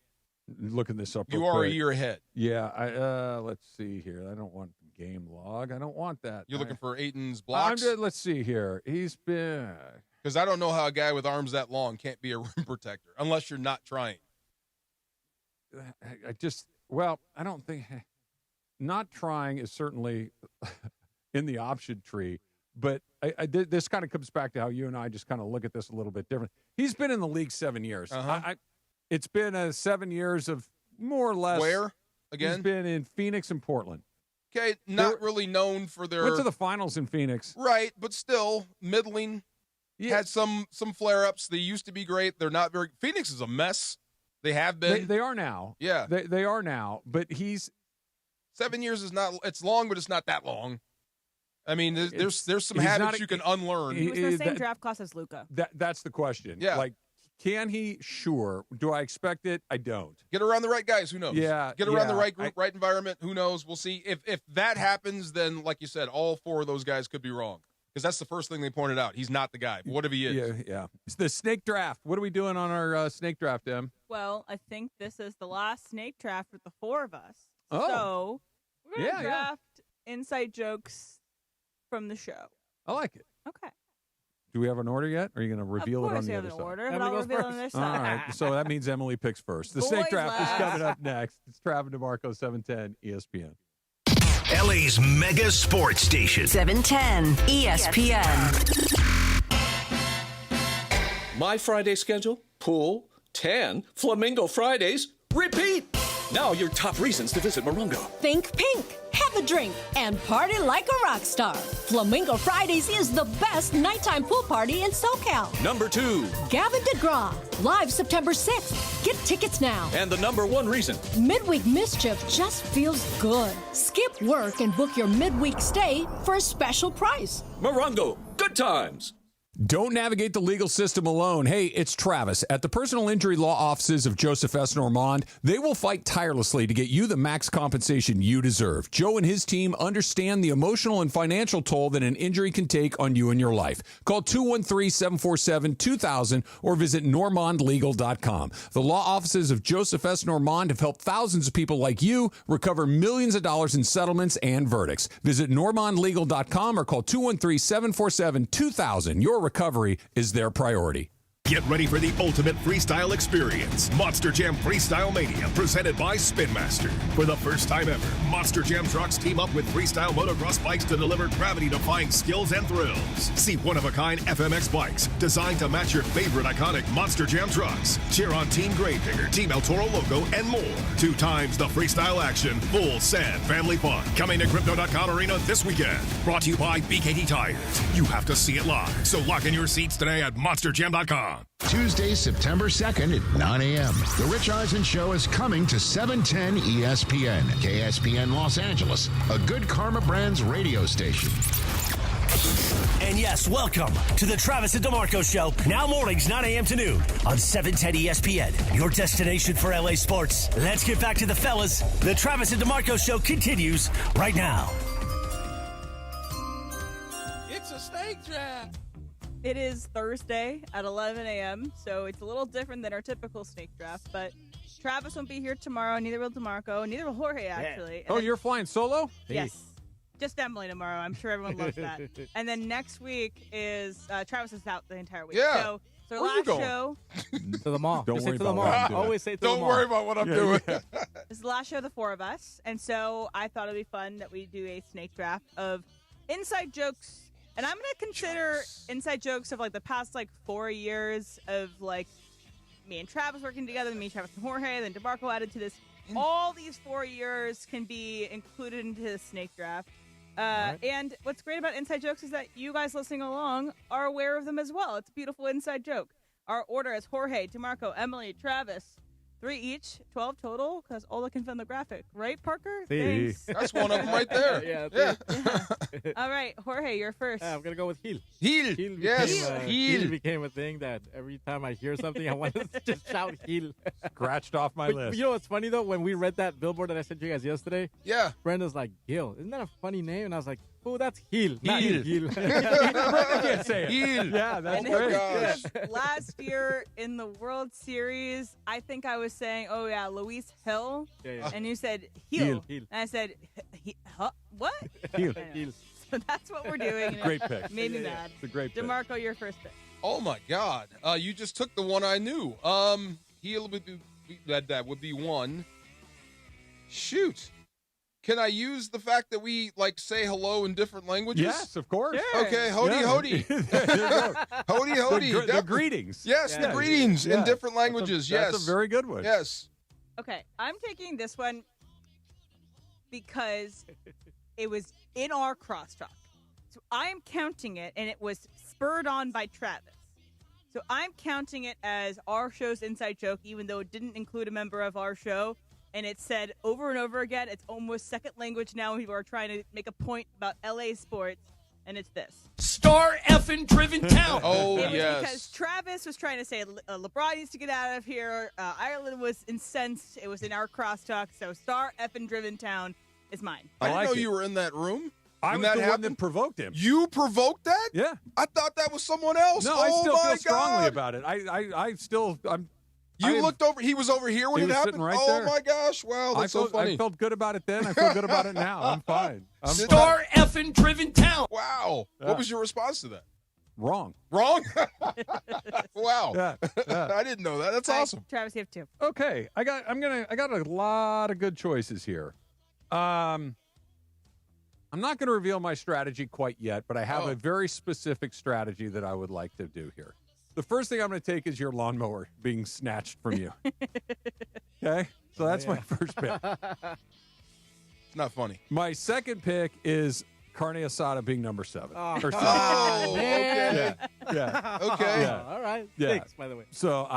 Looking this up, you are a year ahead. Yeah, let's see here. I don't want the game log. I don't want that. You're looking for Ayton's blocks? Let's see here. He's been... Because I don't know how a guy with arms that long can't be a rim protector unless you're not trying. I don't think... Not trying is certainly in the option tree, but this kind of comes back to how you and I just kind of look at this a little bit different. He's been in the league 7 years. It's been 7 years of more or less. Where, again? He's been in Phoenix and Portland. Okay, not really known for their... Went to the finals in Phoenix. Right, but still, middling. Yeah. Had some flare-ups. They used to be great. They're not very... Phoenix is a mess. They have been. They are now. Yeah. They are now, but he's... 7 years is not, it's long, but it's not that long. I mean, there's some habits you can unlearn. He was in the same draft class as Luka. That's the question. Yeah. Like, Can he? Sure. Do I expect it? I don't. Get around the right guys. Who knows? Yeah. Get around the right group, right environment. Who knows? We'll see. If that happens, then, like you said, all 4 of those guys could be wrong. Because that's the first thing they pointed out. He's not the guy. But what if he is? Yeah. It's the snake draft. What are we doing on our snake draft, Em? Well, I think this is the last snake draft with the 4 of us. Oh. So we're going to draft inside jokes from the show. I like it. Okay. Do we have an order yet? Or are you going to reveal it on the other side? Of course we have an order, but I'll reveal it on this side. All right. So that means Emily picks first. The snake draft is coming up next. It's Travis DeMarco, 710 ESPN. LA's mega sports station. 710 ESPN. My Friday schedule, pool, tan, Flamingo Fridays, repeat. Now your top reasons to visit Morongo. Think pink, have a drink, and party like a rock star. Flamingo Fridays is the best nighttime pool party in SoCal. Number 2. Gavin DeGraw, live September 6th. Get tickets now. And the number 1 reason. Midweek mischief just feels good. Skip work and book your midweek stay for a special price. Morongo, good times. Don't navigate the legal system alone. Hey, it's Travis. At the personal injury law offices of Joseph S. Normand, they will fight tirelessly to get you the max compensation you deserve. Joe and his team understand the emotional and financial toll that an injury can take on you and your life. Call 213-747-2000 or visit normandlegal.com. The law offices of Joseph S. Normand have helped thousands of people like you recover millions of dollars in settlements and verdicts. Visit normandlegal.com or call 213-747-2000. Your recovery is their priority. Get ready for the ultimate freestyle experience. Monster Jam Freestyle Mania, presented by Spin Master. For the first time ever, Monster Jam trucks team up with freestyle motocross bikes to deliver gravity-defying skills and thrills. See one-of-a-kind FMX bikes designed to match your favorite iconic Monster Jam trucks. Cheer on Team Gravedigger, Team El Toro logo, and more. 2 times the freestyle action, full sad family fun. Coming to Crypto.com Arena this weekend. Brought to you by BKT Tires. You have to see it live, so lock in your seats today at MonsterJam.com. Tuesday, September 2nd at 9 a.m. The Rich Eisen Show is coming to 710 ESPN, KSPN Los Angeles, a Good Karma Brands radio station. And yes, welcome to the Travis and DeMarco Show, now mornings 9 a.m. to noon on 710 ESPN, your destination for LA sports. Let's get back to the fellas. The Travis and DeMarco Show continues right now. It's a snake draft. It is Thursday at 11 a.m., so it's a little different than our typical snake draft, but Travis won't be here tomorrow, neither will DeMarco, neither will Jorge, actually. Oh, you're flying solo? Yes. Just Emily tomorrow. I'm sure everyone loves that. And then next week is Travis is out the entire week. Yeah. So Where last you going? show. To the mall. Don't Just worry say to the about mall. what I'm doing. Always say to the Don't mall. worry about what I'm doing. This is the last show of the 4 of us, and so I thought it'd be fun that we do a snake draft of inside jokes. And I'm going to consider inside jokes of, like, the past, 4 years of, me and Travis working together, me, Travis, and Jorge, then DeMarco added to this. All these 4 years can be included into the snake draft. Right. And what's great about inside jokes is that you guys listening along are aware of them as well. It's a beautiful inside joke. Our order is Jorge, DeMarco, Emily, Travis. 3 each, 12 total, because Ola can film the graphic. Right, Parker? See. Thanks. That's one of them right there. Yeah. All right, Jorge, you're first. I'm going to go with heel. Heel. Yes. Heel became a thing that every time I hear something, I want to just shout heel. Scratched off my But list. you know what's funny, though? When we read that billboard that I sent you guys yesterday, Yeah. Brenda's like, Gil, isn't that a funny name? And I was like, oh, that's heel. Not Heel. heel. Brenda can't say it. Heel. Yeah, that's And great. gosh. Last year in the World Series, I think I was saying, oh, yeah, Luis Hill. Yeah. And you said heel. Heel. And I said, what? Heel. I know. Heel. So that's what we're doing. and Great it pick. Made me mad. It's a great pick. DeMarco, your first pick. Oh my God! You just took the one I knew. Heel would be that would be one. Shoot, can I use the fact that we say hello in different languages? Yes, of course. Okay, hody hody, hody hody. The greetings. Yes, the greetings in different languages. That's a very good one. Yes. Okay, I'm taking this one because it was in our crosstalk. So I'm counting it, and it was spurred on by Travis. So I'm counting it as our show's inside joke, even though it didn't include a member of our show. And it said over and over again, it's almost second language now. People are trying to make a point about LA sports. and it's this. Star effing driven town. Oh, It was yes. because Travis was trying to say LeBron needs to get out of here. Ireland was incensed. It was in our crosstalk. So star effing driven town is mine. I didn't know you were in that room. I When was that the one happened? that provoked him. You provoked that? Yeah. I thought that was someone else. No, oh I still my feel strongly God. about it. I'm. You looked over. He was over here when He it was happened. sitting right oh there. my gosh! Wow, that's so funny. I felt good about it then. I feel good about it now. I'm fine. I'm Star effing driven town. Wow. Yeah. What was your response to that? Wrong. Wrong? Wow. Yeah. I didn't know that. That's All right, awesome. Travis, you have 2. Okay, I got a lot of good choices here. I'm not going to reveal my strategy quite yet, but I have a very specific strategy that I would like to do here. The first thing I'm going to take is your lawnmower being snatched from you. Okay? So that's my first pick. It's not funny. My second pick is carne asada being number 7. Oh, Or six. okay. Yeah. Okay. Yeah. all right. Yeah. 6, by the way. So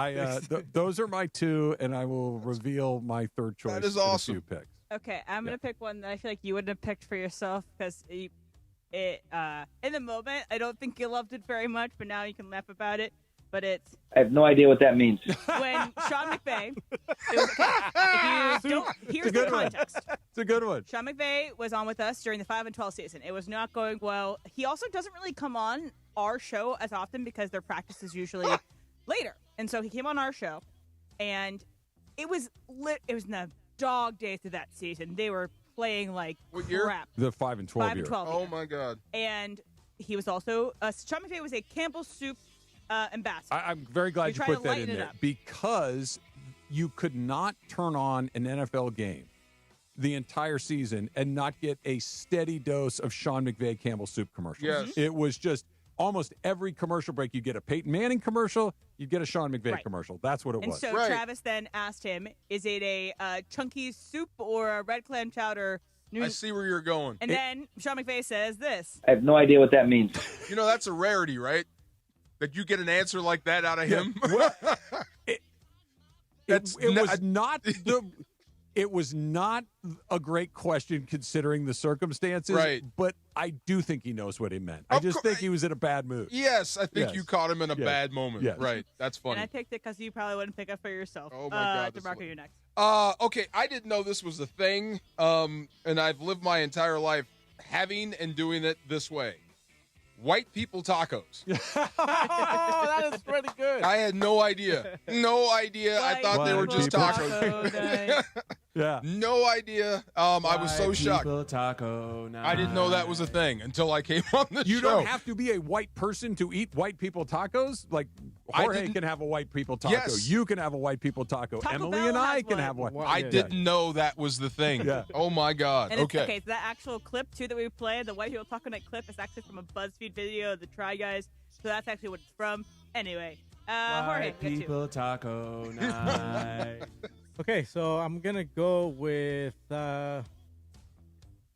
those are my 2, and I will reveal my third choice. That is in awesome. A few picks. Okay, I'm going to pick one that I feel like you wouldn't have picked for yourself because in the moment, I don't think you loved it very much, but now you can laugh about it. But it's I have no idea what that means. when Sean McVay. If you don't, here's the context. It's a good one. Sean McVay was on with us during the 5-12 season. It was not going well. He also doesn't really come on our show as often because their practice is usually later. And so he came on our show, and it was It was in the dog days of that season. They were playing like What year? crap. The 5 and 12 year. 5-12. Oh my God. And he was also Sean McVay was a Campbell Soup ambassador. I'm very glad you try put to that lighten in it there up. because you could not turn on an NFL game the entire season and not get a steady dose of Sean McVay Campbell Soup commercials. Yes. It was just almost every commercial break. You get a Peyton Manning commercial, you get a Sean McVay Right. commercial. That's what it And was. so Travis then asked him, is it a chunky soup or a red clam chowder? I see where you're going. And then Sean McVay says this. I have no idea what that means. You know, that's a rarity, right? That you get an answer like that out of him. It was not a great question considering the circumstances, Right. but I do think he knows what he meant. I just think he was in a bad mood. Yes, I think Yes. you caught him in a Yes. bad moment. Yes. Right. That's funny. And I picked it because you probably wouldn't pick it for yourself. Oh, my God, this DeMarco, is- you're next. Okay, I didn't know this was a thing, and I've lived my entire life having and doing it this way. White people tacos. Oh, that is pretty good. I had no idea. No idea. I thought they were just tacos. Yeah. No idea. I was so shocked. Taco night. I didn't know that was a thing until I came on the show. You don't have to be a white person to eat white people tacos. Like Jorge can have a white people taco. Yes. You can have a white people taco. Taco Emily Bell and I has can one. have one. I didn't know that was the thing. Yeah. Oh, my God. And Okay. so that actual clip, too, that we played, the White People Taco Night clip, is actually from a BuzzFeed video of the Try Guys. So that's actually what it's from. Anyway, Jorge, White get people taco night. Okay, so I'm gonna go with.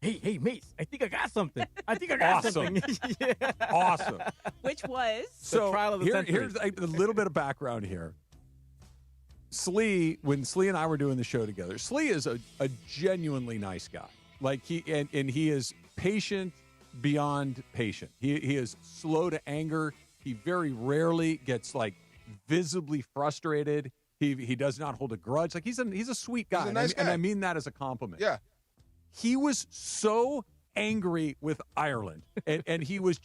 Hey, Mace! I think I got something. I think I got Awesome. something. Yeah. Awesome. Which was So trial of the century. here's a little bit of background here. When Slee and I were doing the show together, Slee is a genuinely nice guy. Like he is patient beyond patient. He is slow to anger. He very rarely gets like visibly frustrated. He does not hold a grudge. Like he's a sweet guy. He's a nice guy. And I mean that as a compliment. Yeah. He was so angry with Ireland, and he was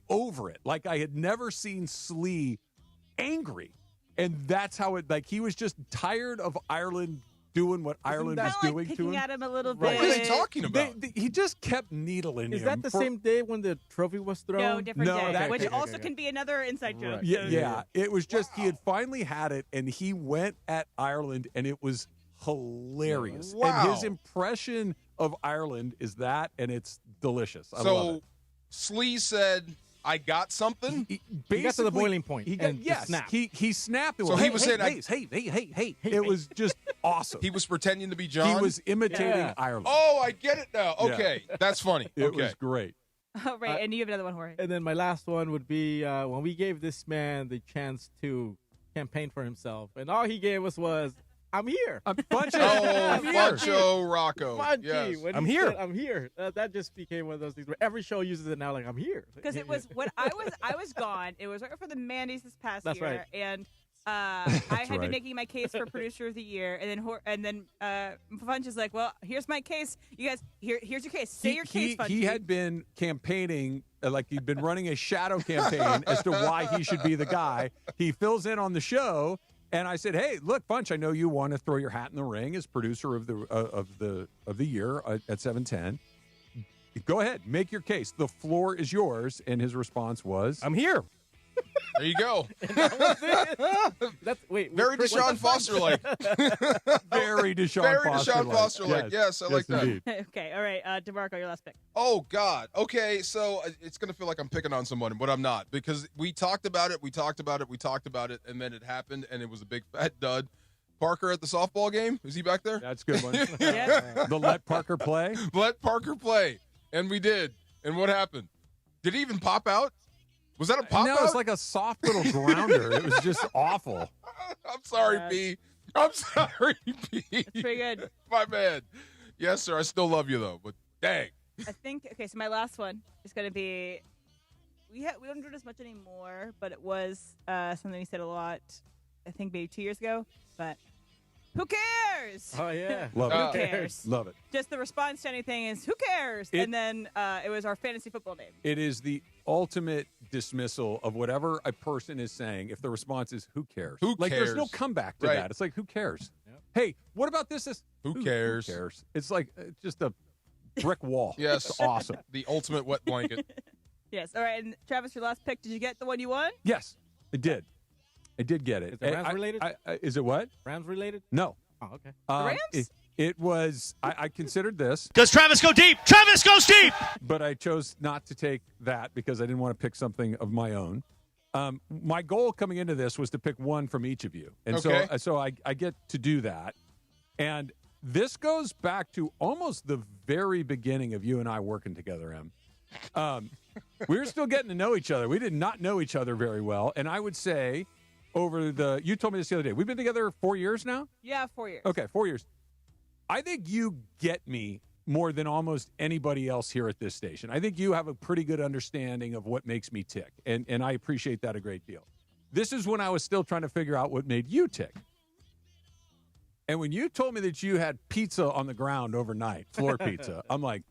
over it. Like I had never seen Slee angry, and that's how it. Like he was just tired of Ireland doing what Ireland was doing to picking him. at him a little Right. bit. What are they talking about? He just kept needling Is him. that the same day when the trophy was thrown? No, different day, that- which okay, also can be another inside joke. Right. Yeah. It was just he had finally had it, and he went at Ireland, and it was hilarious. Wow. And his impression of Ireland is that, and it's delicious. I love So it. Slee said, I got something. He got to the boiling point. He got, and yes, snapped. he snapped. So he was saying, hey. It was just awesome. He was pretending to be John. He was imitating Yeah. Ireland. Oh, I get it now. Okay. That's funny. It Okay. was great. Oh, right, and you have another one, Jorge. And then my last one would be when we gave this man the chance to campaign for himself, and all he gave us was I'm here. Funcho Rocco. Funky. Yes. When I'm he here. said, I'm here. That just became one of those things where every show uses it now. Like I'm here. Because it was when I was gone. It was right before the Mandy's this past That's year, right. and I had right. been making my case for producer of the year, and then Funch is like, "Well, here's my case. You guys, here's your case. Say your case, Funch." He had been campaigning, like he'd been running a shadow campaign as to why he should be the guy. He fills in on the show, and I said, "Hey, look, Funch, I know you want to throw your hat in the ring as producer of the year at 710. Go ahead, make your case. The floor is yours." And his response was, I'm here. There you go. That's wait. Very Deshaun Foster-like. very Deshaun Very Foster-like. Deshaun Foster-like. Yes, I like that. indeed. Okay, all right, DeMarco, your last pick. Oh, God. Okay, so it's going to feel like I'm picking on someone, but I'm not, because we talked about it, and then it happened, and it was a big fat dud. Parker at the softball game? Is he back there? That's a good one. The let Parker play? Let Parker play. And we did. And what happened? Did he even pop out? Was that a pop No, out? it's like a soft little grounder. It was just awful. I'm sorry, B. I'm sorry, B. It's pretty good. My man. Yes, sir. I still love you, though, but dang. I think, okay, so my last one is going to be, we don't do it as much anymore, but it was something we said a lot, I think maybe 2 years ago, but who cares? Oh yeah, Love Who it. cares? Love it. Just the response to anything is, who cares? And then it was our fantasy football name. It is the ultimate dismissal of whatever a person is saying if the response is, who cares? Who Like, there's no cares? comeback to Right. that. It's like, who cares? Hey, what about this? Who cares? Who cares? It's like just a brick wall. Yes. It's awesome. The ultimate wet blanket. Yes, all right, and Travis, your last pick, did you get the one you won? Yes, I did. I did get it. Is it Rams related? Is it what? Rams related? No. Oh, okay. Rams? It was, I considered this. Does Travis go deep? Travis goes deep! But I chose not to take that because I didn't want to pick something of my own. My goal coming into this was to pick one from each of you. And Okay. so I get to do that. And this goes back to almost the very beginning of you and I working together, Em. We were still getting to know each other. We did not know each other very well. And I would say you told me this the other day. We've been together 4 years now? Yeah, 4 years. Okay, 4 years. I think you get me more than almost anybody else here at this station. I think you have a pretty good understanding of what makes me tick, and I appreciate that a great deal. This is when I was still trying to figure out what made you tick. And when you told me that you had pizza on the ground overnight, floor pizza, I'm like,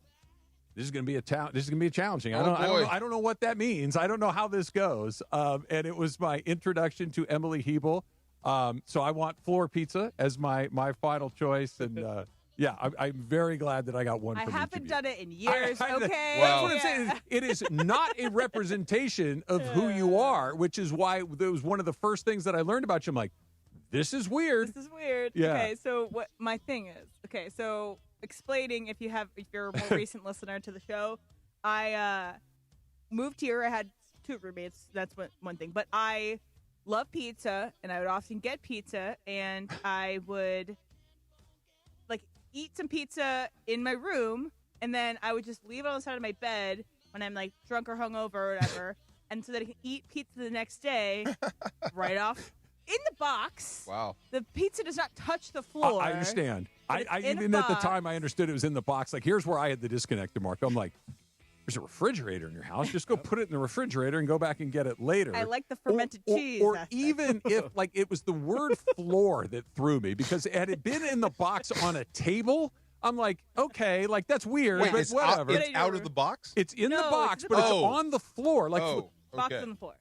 this is going to be challenging. I don't know what that means. I don't know how this goes. And it was my introduction to Emily Hebel. So I want floor pizza as my final choice. And I'm very glad that I got one I from each of haven't you. done it in years, okay? That's what I'm saying. It is not a representation of who you are, which is why it was one of the first things that I learned about you. I'm like, this is weird. This is weird. Yeah. Okay, so what my thing is, so explaining if you're a more recent listener to the show, I moved here. I had 2 roommates. That's one thing. But I love pizza, and I would often get pizza, and I would eat some pizza in my room, and then I would just leave it on the side of my bed when I'm drunk or hungover or whatever, and so that I can eat pizza the next day right off in the box. Wow. The pizza does not touch the floor. I understand. I in a even at the box. time I understood it was in the box. Like, here's where I had the disconnect, DeMarco. I'm like, there's a refrigerator in your house. Just go put it in the refrigerator and go back and get it later. I like the fermented cheese. Or aspect. even if it was the word floor that threw me, because had it been in the box on a table, I'm like, okay, that's weird, Wait, but it's whatever. It's out of the box? It's in the No, box, it's in but the it's box. on the floor. Box on the floor.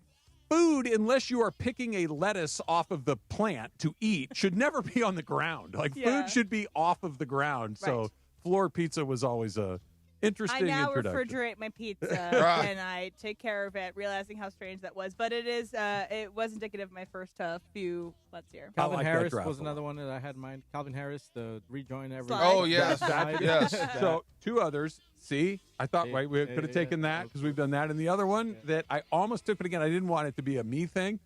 Food, unless you are picking a lettuce off of the plant to eat, should never be on the ground. Food should be off of the ground. So Right. floor pizza was always a interesting I now introduction. refrigerate my pizza Right. and I take care of it, realizing how strange that was. But it was indicative of my first few months here. I Calvin like that Harris draft was a lot. another one that I had in mind. Calvin Harris, the rejoin every. Slide. Oh, yes. Slide. Yes. So 2 others. See, I thought Yeah, we could have taken that because we've done that. And the other one that I almost took, but again, I didn't want it to be a me thing.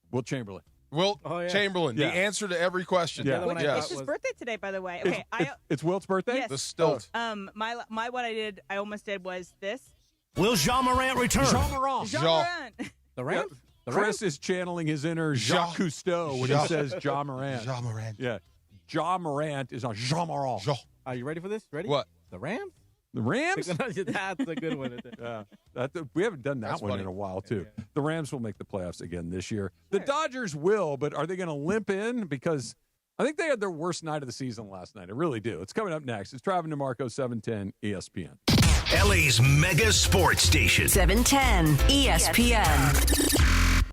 Will Chamberlain. Wilt Oh, yeah. Chamberlain, Yeah. the answer to every question. Yeah. The other one I Yes. It's his was- birthday today, by the way. Okay, It's Wilt's birthday? Yes. The stilt. my what I almost did was this. Will Jean Morant return? Jean Morant. Jean Jean. Morant. The Rams. The Chris is channeling his inner Jacques Cousteau when he Jacques. says John Morant. Jean Morant. Yeah. Ja Morant is on Jean Morant. Are you ready for this? Ready? What? The Rams? The Rams? That's a good one. Yeah, we haven't done that one in a while, too. Yeah. The Rams will make the playoffs again this year. The Dodgers will, but are they going to limp in? Because I think they had their worst night of the season last night. I really do. It's coming up next. It's Travis DeMarco, 710 ESPN. LA's mega sports station. 710 ESPN.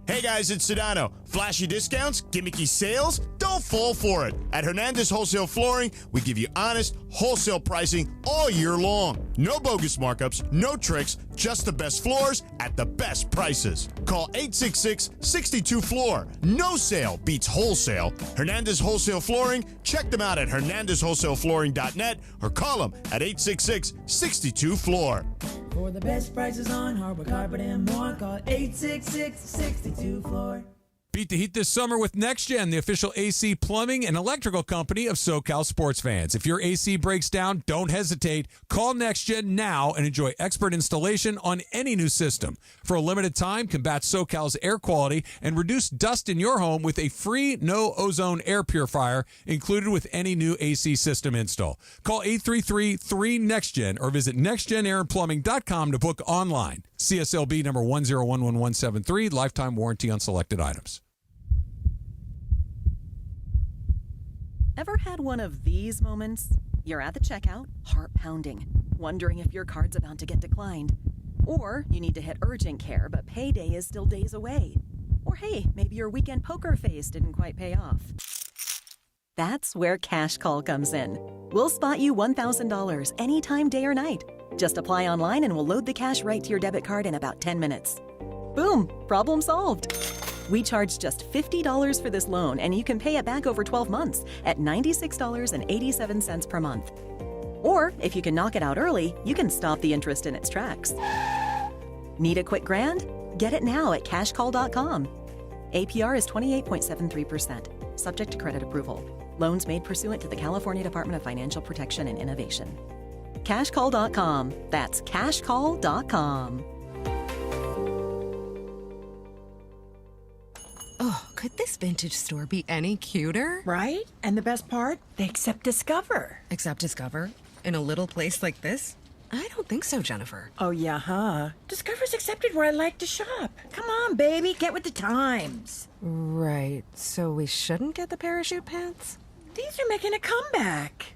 Hey guys, it's Sedano. Flashy discounts, gimmicky sales? Don't fall for it. At Hernandez Wholesale Flooring, we give you honest, wholesale pricing all year long. No bogus markups, no tricks, just the best floors at the best prices. Call 866-62-FLOOR. No sale beats wholesale. Hernandez Wholesale Flooring, check them out at hernandezwholesaleflooring.net or call them at 866-62-FLOOR. For the best prices on hardwood carpet and more, call 866-62-FLOOR. Beat the heat this summer with NextGen, the official AC plumbing and electrical company of SoCal sports fans. If your AC breaks down, don't hesitate. Call NextGen now and enjoy expert installation on any new system. For a limited time, combat SoCal's air quality and reduce dust in your home with a free no-ozone air purifier included with any new AC system install. Call 833-3NEXTGen or visit nextgenairandplumbing.com to book online. CSLB number 1011173, lifetime warranty on selected items. Ever had one of these moments? You're at the checkout, heart pounding, wondering if your card's about to get declined. Or you need to hit urgent care, but payday is still days away. Or hey, maybe your weekend poker face didn't quite pay off. That's where Cash Call comes in. We'll spot you $1,000 anytime, day or night. Just apply online and we'll load the cash right to your debit card in about 10 minutes. Boom, problem solved. We charge just $50 for this loan, and you can pay it back over 12 months at $96.87 per month. Or, if you can knock it out early, you can stop the interest in its tracks. Need a quick grand? Get it now at cashcall.com. APR is 28.73%, subject to credit approval. Loans made pursuant to the California Department of Financial Protection and Innovation. Cashcall.com. That's cashcall.com. Oh, could this vintage store be any cuter? Right? And the best part? They accept Discover. Accept Discover? In a little place like this? I don't think so, Jennifer. Oh, yeah, huh? Discover's accepted where I like to shop. Come on, baby, get with the times. Right, so we shouldn't get the parachute pants? These are making a comeback.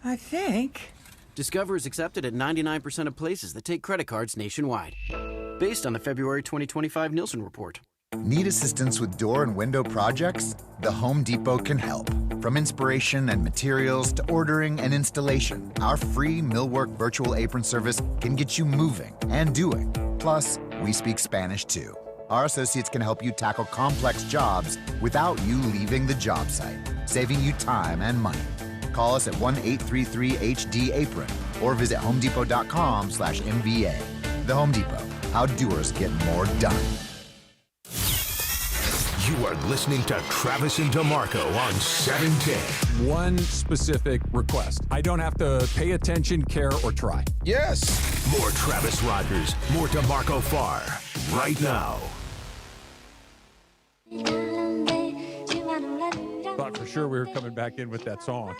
I think. Discover is accepted at 99% of places that take credit cards nationwide. Based on the February 2025 Nielsen report. Need assistance with door and window projects? The Home Depot can help. From inspiration and materials to ordering and installation, our free millwork virtual apron service can get you moving and doing. Plus, we speak Spanish too. Our associates can help you tackle complex jobs without you leaving the job site, saving you time and money. Call us at 1-833-HD-APRON or visit homedepot.com/MVA. The Home Depot, how doers get more done. You are listening to Travis and DeMarco on 710. One specific request. I don't have to pay attention, care, or try. Yes. More Travis Rogers, more DeMarco Farr, right now. Thought for sure we were coming back in with that song.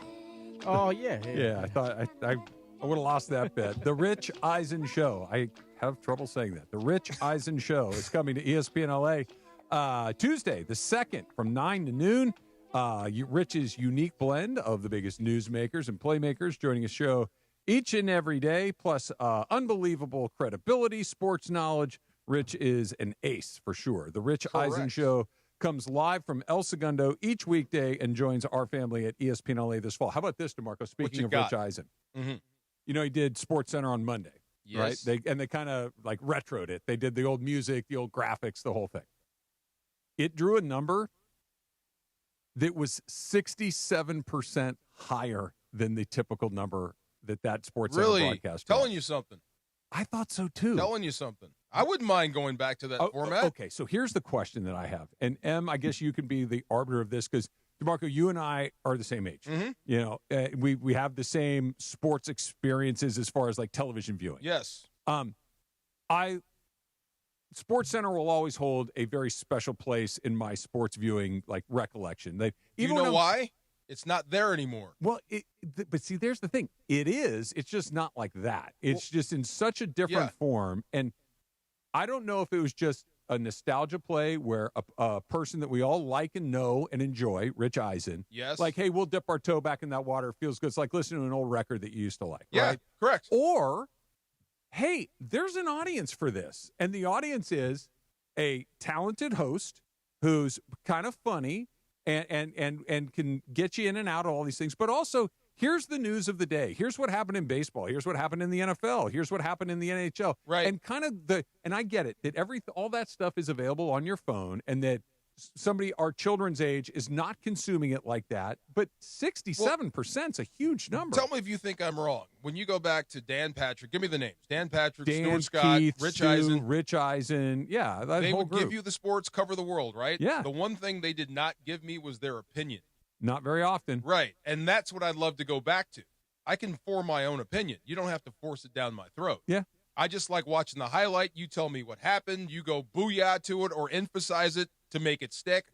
Oh, yeah. Yeah, I thought I would have lost that bet. The Rich Eisen Show. I have trouble saying that. The Rich Eisen Show is coming to ESPN LA Tuesday, the 2nd, from 9 to noon. Rich's unique blend of the biggest newsmakers and playmakers joining his show each and every day, plus unbelievable credibility, sports knowledge. Rich is an ace for sure. The Rich Eisen Show comes live from El Segundo each weekday and joins our family at ESPN LA this fall. How about this, DeMarco? Speaking of Rich Eisen, you know, he did SportsCenter on Monday, right? They kind of like retroed it. They did the old music, the old graphics, the whole thing. It drew a number that was 67% higher than the typical number that SportsCenter broadcast. Telling you something. I thought so too. Telling you something. I wouldn't mind going back to that format. Okay, so here's the question that I have. And Em, I guess you can be the arbiter of this because, DeMarco, you and I are the same age. You know, we have the same sports experiences as far as like television viewing. Yes. I SportsCenter will always hold a very special place in my sports viewing recollection. You know why? It's not there anymore. Well, but see, there's the thing. It is. It's just not like that. It's just in such a different form. And I don't know if it was just a nostalgia play where a person that we all like and know and enjoy, Rich Eisen, hey, we'll dip our toe back in that water. It feels good. It's like listening to an old record that you used to like. Yeah, right? Correct. Or, hey, there's an audience for this. And the audience is a talented host who's kind of funny and can get you in and out of all these things. But also, here's the news of the day. Here's what happened in baseball. Here's what happened in the NFL. Here's what happened in the NHL. Right. And and I get it, that all that stuff is available on your phone, and that somebody our children's age is not consuming it like that. But 67% is a huge number. Tell me if you think I'm wrong. When you go back to Dan Patrick, give me the names. Dan Patrick, Dan, Stuart Scott, Keith, Rich Stu, Eisen. Rich Eisen. Yeah, that they whole would group. give you the sports, cover the world, right? Yeah. The one thing they did not give me was their opinion. Not very often. Right. And that's what I'd love to go back to. I can form my own opinion. You don't have to force it down my throat. Yeah. I just like watching the highlight. You tell me what happened. You go booyah to it or emphasize it to make it stick.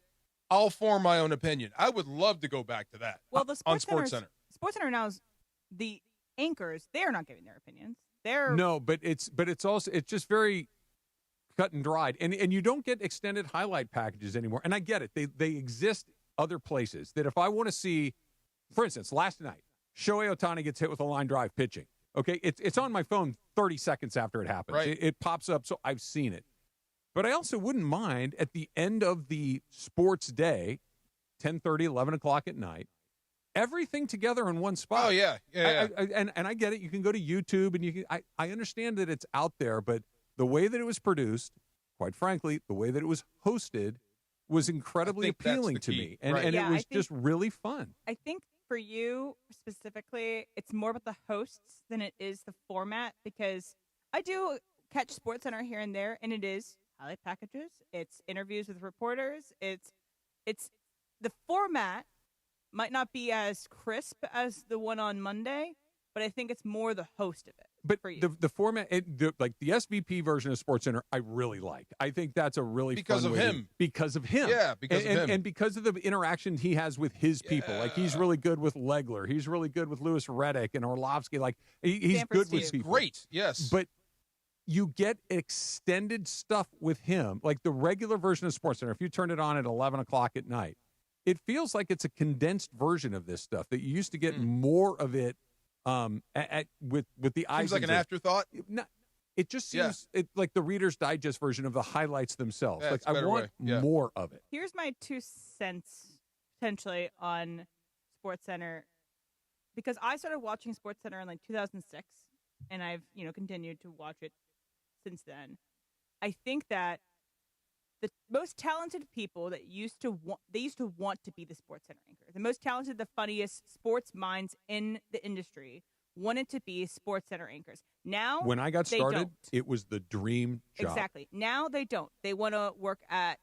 I'll form my own opinion. I would love to go back to that. Well, the on SportsCenter. SportsCenter now is the anchors. They're not giving their opinions. But it's also just very cut and dried, and you don't get extended highlight packages anymore. And I get it; they exist other places. That if I want to see, for instance, last night, Shohei Ohtani gets hit with a line drive pitching. Okay, it's on my phone 30 seconds after it happens. Right. It pops up, so I've seen it. But I also wouldn't mind at the end of the sports day, 10:30, 11 o'clock at night, everything together in one spot. Oh, yeah. And I get it. You can go to YouTube, and I understand that it's out there, but the way that it was produced, quite frankly, the way that it was hosted was incredibly appealing to me. And, right. and it was just really fun. I think for you specifically, it's more about the hosts than it is the format, because I do catch SportsCenter here and there, and it is highlight packages, it's interviews with reporters, it's the format might not be as crisp as the one on Monday, but I think it's more the host of it. But for you. the format, like the SVP version of SportsCenter, I really like. I think that's a really because fun of way him. Because of him. Yeah, because of him. And because of the interaction he has with his people. Like, he's really good with Legler. He's really good with Louis Reddick and Orlovsky. Like, he's good with people. Great, yes. But you get extended stuff with him. Like the regular version of SportsCenter, if you turn it on at 11 o'clock at night, it feels like it's a condensed version of this stuff, that you used to get more of it with the eyes. Seems like an afterthought. It just seems like the Reader's Digest version of the highlights themselves. Yeah, like, I want more of it. Here's my 2 cents potentially on SportsCenter, because I started watching SportsCenter in 2006, and I've continued to watch it since then. I think that the most talented people that used to want to be the SportsCenter anchor, the most talented, the funniest sports minds in the industry wanted to be SportsCenter anchors. Now, when I got started, don't. it was the dream job. Exactly. Now they don't. They want to work at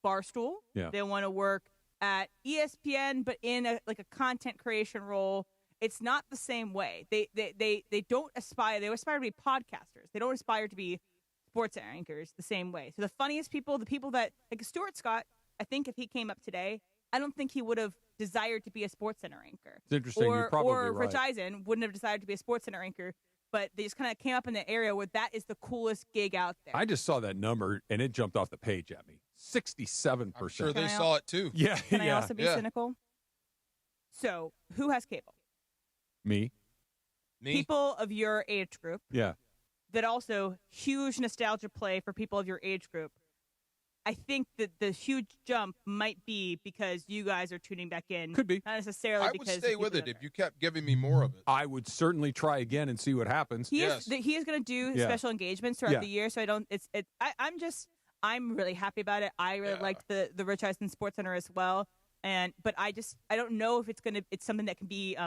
Barstool. Yeah. They want to work at ESPN, but in a content creation role. It's not the same way. They don't aspire. They aspire to be podcasters. They don't aspire to be sports anchors the same way. So the funniest people, the people that, like Stuart Scott, I think if he came up today, I don't think he would have desired to be a SportsCenter anchor. It's interesting. You're probably or right. Rich Eisen wouldn't have decided to be a SportsCenter anchor, but they just kind of came up in the area where that is the coolest gig out there. I just saw that number, and it jumped off the page at me. 67%. I'm sure they saw it, too. Yeah. Can I also be cynical? So who has cable? Me. People of your age group. Yeah. That also huge nostalgia play for people of your age group. I think that the huge jump might be because you guys are tuning back in. Could be. Not necessarily because I would stay with it if you kept giving me more of it. I would certainly try again and see what happens. He is going to do special engagements throughout the year, so I don't. I'm really happy about it. I really liked the Rich Eisen SportsCenter as well, but I don't know if it's something that can be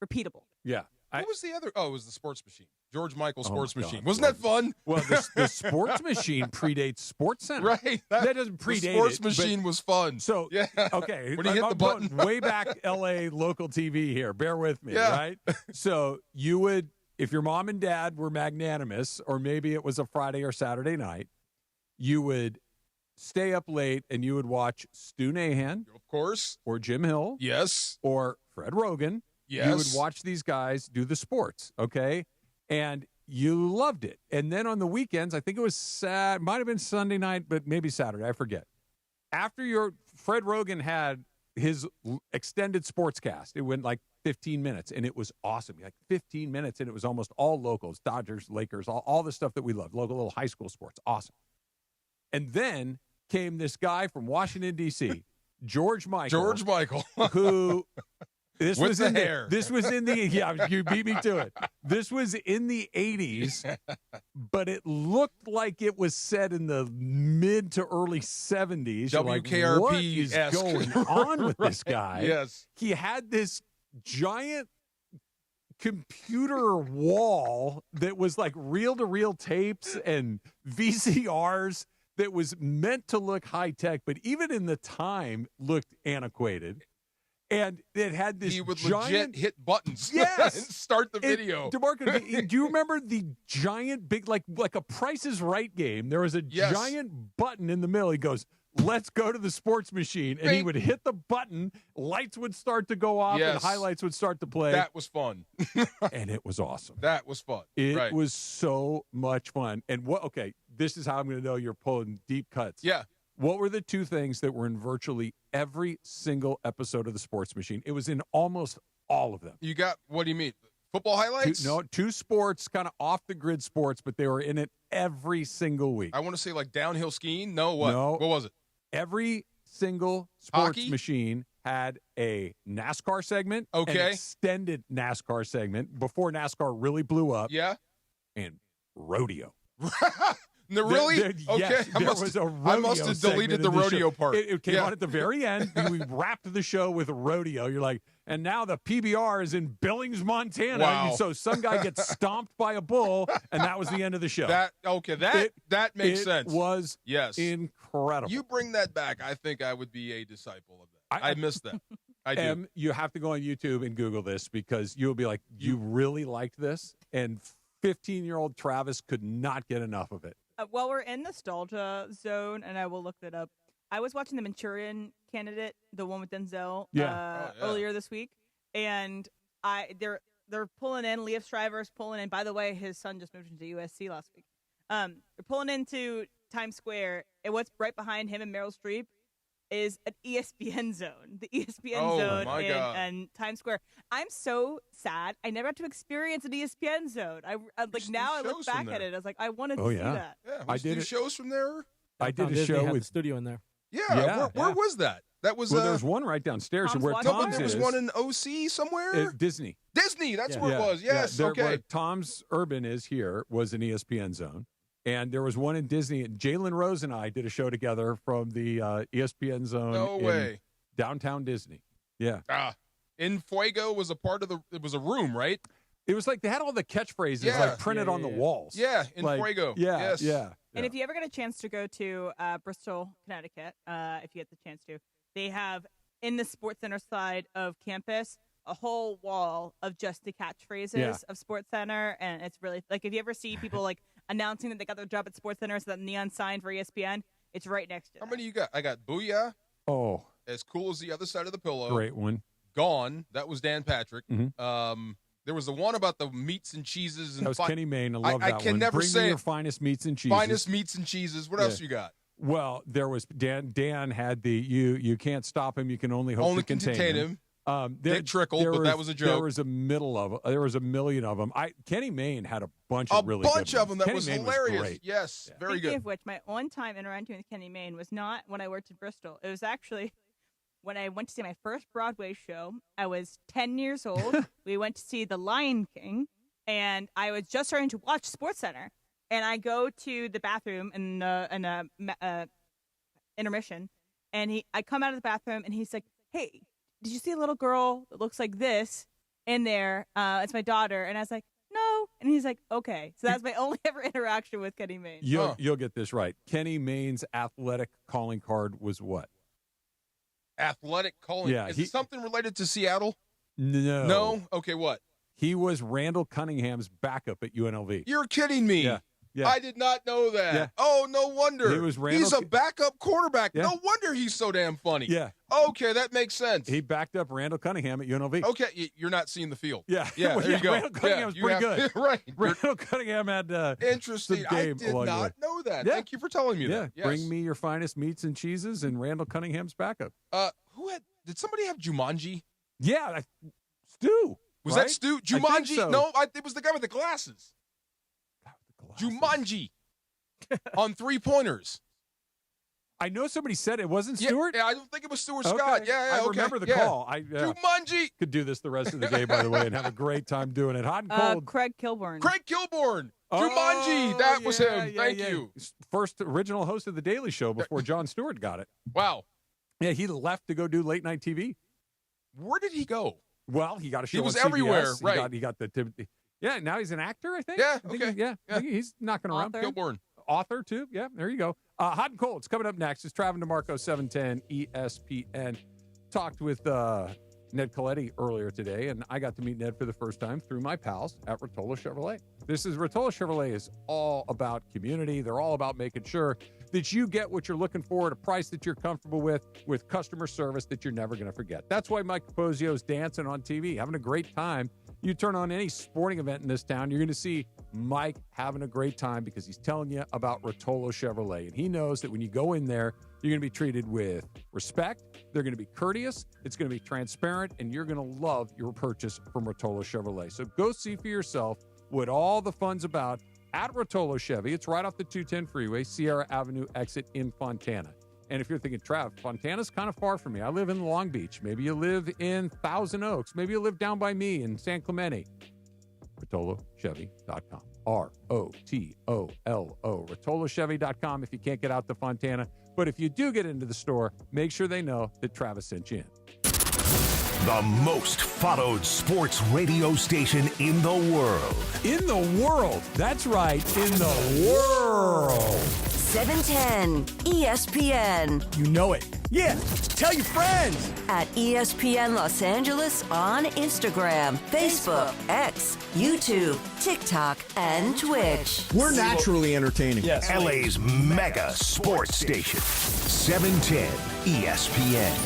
repeatable. Yeah. What was the other? Oh, it was the Sports Machine. George Michael Sports God. Machine. Wasn't that fun? Well, the Sports Machine predates SportsCenter. Right. That doesn't predate the Sports it, Machine was fun. So, yeah. Okay. When you hit the button. Way back L.A. local TV here. Bear with me, right? So you would, if your mom and dad were magnanimous, or maybe it was a Friday or Saturday night, you would stay up late and you would watch Stu Nahan. Of course. Or Jim Hill. Yes. Or Fred Rogan. Yes. You would watch these guys do the sports, okay? And you loved it. And then on the weekends, I think it was might have been Sunday night, but maybe Saturday, I forget. After Fred Rogan had his extended sportscast, it went like 15 minutes, and it was awesome. Like 15 minutes, and it was almost all locals, Dodgers, Lakers, all the stuff that we love, local little high school sports. Awesome. And then came this guy from Washington, D.C., George Michael, who this With was the in hair. this was in the you beat me to it. This was in the 80s, but it looked like it was set in the mid to early 70s. You're like, what is going on with this guy? Yes. He had this giant computer wall that was like reel-to-reel tapes and VCRs that was meant to look high-tech, but even in the time looked antiquated. And it had this He would giant legit hit buttons yes, and start the video. DeMarco, do you remember the giant big, like a Price is Right game? There was a giant button in the middle. He goes, let's go to the sports machine. And he would hit the button, lights would start to go off, and highlights would start to play. That was fun. And it was awesome. That was fun. It was so much fun. And this is how I'm going to know you're pulling deep cuts. Yeah. What were the two things that were in virtually every single episode of the Sports Machine? It was in almost all of them. You got, what do you mean? Football highlights? Two sports, kind of off-the-grid sports, but they were in it every single week. I want to say like downhill skiing? No, what? No. What was it? Every single sports Hockey? machine had a NASCAR segment, an extended NASCAR segment before NASCAR really blew up. Yeah. And rodeo. No, really? Okay. Yes, I must have deleted the rodeo part. It came on at the very end. And we wrapped the show with rodeo. You're like, and now the PBR is in Billings, Montana. Wow. So some guy gets stomped by a bull, and that was the end of the show. That makes sense. It was yes incredible. You bring that back, I think I would be a disciple of that. I missed that. I do. You have to go on YouTube and Google this because you'll be like, you really liked this? And 15-year-old Travis could not get enough of it. Well, we're in nostalgia zone, and I will look that up. I was watching The Manchurian Candidate, the one with Denzel, earlier this week, and they're pulling in. Liev Schreiber's pulling in. By the way, his son just moved into USC last week. They're pulling into Times Square, and what's right behind him and Meryl Streep is an ESPN zone. The ESPN zone in Times Square. I'm so sad. I never had to experience an ESPN zone. I now I look back at it. I was like, I wanted to see that. Yeah, I did shows from there. I did a show with the studio in there. Yeah, where was that? That was there was one right downstairs Tom's where Watching Tom's there was is. one in OC somewhere. Disney. Disney, that's where it was. Yes, okay. Where Tom's Urban is here was an ESPN zone. And there was one in Disney. And Jalen Rose and I did a show together from the ESPN zone in downtown Disney. Yeah. In Fuego was a part of it was a room, right? It was like they had all the catchphrases like printed on the walls. Yeah, in Fuego. Yeah, yes. And if you ever get a chance to go to Bristol, Connecticut, if you get the chance to, they have in the Sports Center side of campus a whole wall of just the catchphrases of Sports Center, and it's really like if you ever see people like announcing that they got their job at Sports Center, so that neon sign for ESPN, it's right next to How many you got? I got Booyah. Oh. As cool as the other side of the pillow. Great one. Gone. That was Dan Patrick. Mm-hmm. There was the one about the meats and cheeses. And that was Kenny Mayne. I love that one. I can never Bring say me your finest meats and cheeses. Finest meats and cheeses. What else you got? Well, there was Dan had the you can't stop him. You can only hope to contain him. Dick Trickle, but that was a joke. There was there was a million of them. Kenny Mayne had a bunch of really good of them that Kenny was Mayne hilarious. Was great. Yes, very Speaking good. of which, my on-time interaction with Kenny Mayne was not when I worked in Bristol. It was actually when I went to see my first Broadway show. I was 10 years old. We went to see The Lion King, and I was just starting to watch SportsCenter. And I go to the bathroom in intermission, and I come out of the bathroom, and he's like, "Hey, did you see a little girl that looks like this in there? It's my daughter." And I was like, "No." And he's like, "Okay." So that's my only ever interaction with Kenny Mayne. You'll get this right. Kenny Mayne's athletic calling card was what? Athletic calling. Yeah. Is it something related to Seattle? No. No? Okay, what? He was Randall Cunningham's backup at UNLV. You're kidding me. Yeah. Yeah. I did not know that. Yeah. Oh, no wonder. He's a backup quarterback. Yeah. No wonder he's so damn funny. Yeah. Okay, that makes sense. He backed up Randall Cunningham at UNLV. Okay, you're not seeing the field. Yeah. Yeah, there you go. Randall Cunningham's pretty good. Right. Randall Cunningham had Interesting. some I game did along the way. not know that. Yeah. Thank you for telling me that. Yes. Bring me your finest meats and cheeses and Randall Cunningham's backup. Did somebody have Jumanji? Yeah, Stu. Was right? that Stu? I think Jumanji? so. No, it was the guy with the glasses. Jumanji. On 3-pointers. I know somebody said it wasn't Stewart. Yeah, I don't think it was Stuart Okay. Scott. Yeah, I remember the call. Jumanji. Could do this the rest of the day, by the way, and have a great time doing it. Hot and cold. Craig Kilborn. Craig Kilborn. Jumanji. That was him. Thank you. First original host of The Daily Show before Jon Stewart got it. Wow. Yeah, he left to go do late night TV. Where did he go? Well, he got a show. He was on CBS. everywhere, right? He got the. Yeah, now he's an actor, I think. Yeah, I think okay. I think he's knocking around. Kilborn. Author, too. Yeah, there you go. Hot and cold. It's coming up next. It's Travis DeMarco, 710 ESPN. Talked with Ned Colletti earlier today, and I got to meet Ned for the first time through my pals at Rotolo Chevrolet. Rotolo Chevrolet is all about community. They're all about making sure that you get what you're looking for at a price that you're comfortable with customer service that you're never going to forget. That's why Mike Capozio's dancing on TV, having a great time. You turn on any sporting event in this town, you're going to see Mike having a great time because he's telling you about Rotolo Chevrolet. And he knows that when you go in there, you're going to be treated with respect. They're going to be courteous. It's going to be transparent, and you're going to love your purchase from Rotolo Chevrolet. So go see for yourself what all the fun's about at Rotolo Chevy. It's right off the 210 freeway, Sierra Avenue exit in Fontana. And if you're thinking, Trav, Fontana's kind of far from me. I live in Long Beach. Maybe you live in Thousand Oaks. Maybe you live down by me in San Clemente. RotoloChevy.com. ROTOLO. RotoloChevy.com if you can't get out to Fontana. But if you do get into the store, make sure they know that Travis sent you in. The most followed sports radio station in the world. In the world. That's right. In the world. 710 ESPN. You know it. Yeah. Tell your friends. At ESPN Los Angeles on Instagram, Facebook, X, YouTube, TikTok, and Twitch. We're naturally entertaining. Yes. LA's mega sports station. 710 ESPN.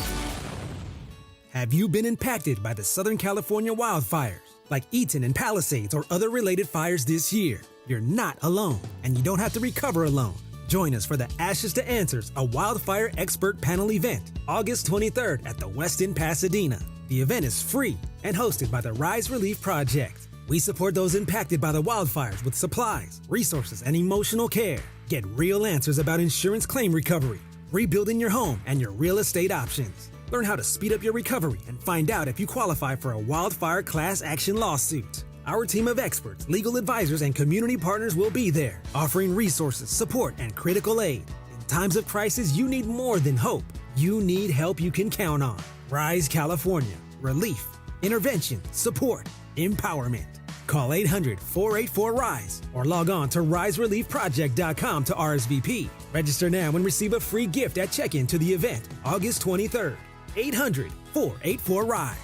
Have you been impacted by the Southern California wildfires, like Eaton and Palisades or other related fires this year? You're not alone, and you don't have to recover alone. Join us for the Ashes to Answers, a wildfire expert panel event, August 23rd at the Westin Pasadena. The event is free and hosted by the Rise Relief Project. We support those impacted by the wildfires with supplies, resources, and emotional care. Get real answers about insurance claim recovery, rebuilding your home, and your real estate options. Learn how to speed up your recovery and find out if you qualify for a wildfire class action lawsuit. Our team of experts, legal advisors, and community partners will be there, offering resources, support, and critical aid. In times of crisis, you need more than hope. You need help you can count on. Rise California. Relief, intervention, support, empowerment. Call 800-484-RISE or log on to risereliefproject.com to RSVP. Register now and receive a free gift at check-in to the event, August 23rd. 800-484-RISE.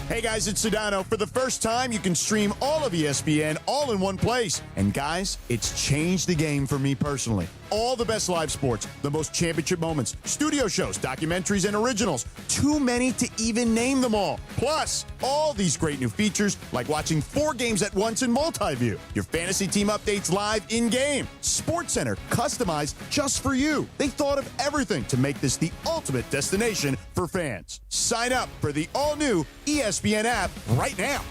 Hey guys, it's Sedano. For the first time, you can stream all of ESPN all in one place. And guys, it's changed the game for me personally. All the best live sports, the most championship moments, studio shows, documentaries, and originals. Too many to even name them all. Plus, all these great new features like watching 4 games at once in multi-view. Your fantasy team updates live in-game. SportsCenter, customized just for you. They thought of everything to make this the ultimate destination for fans. Sign up for the all-new ESPN app right now.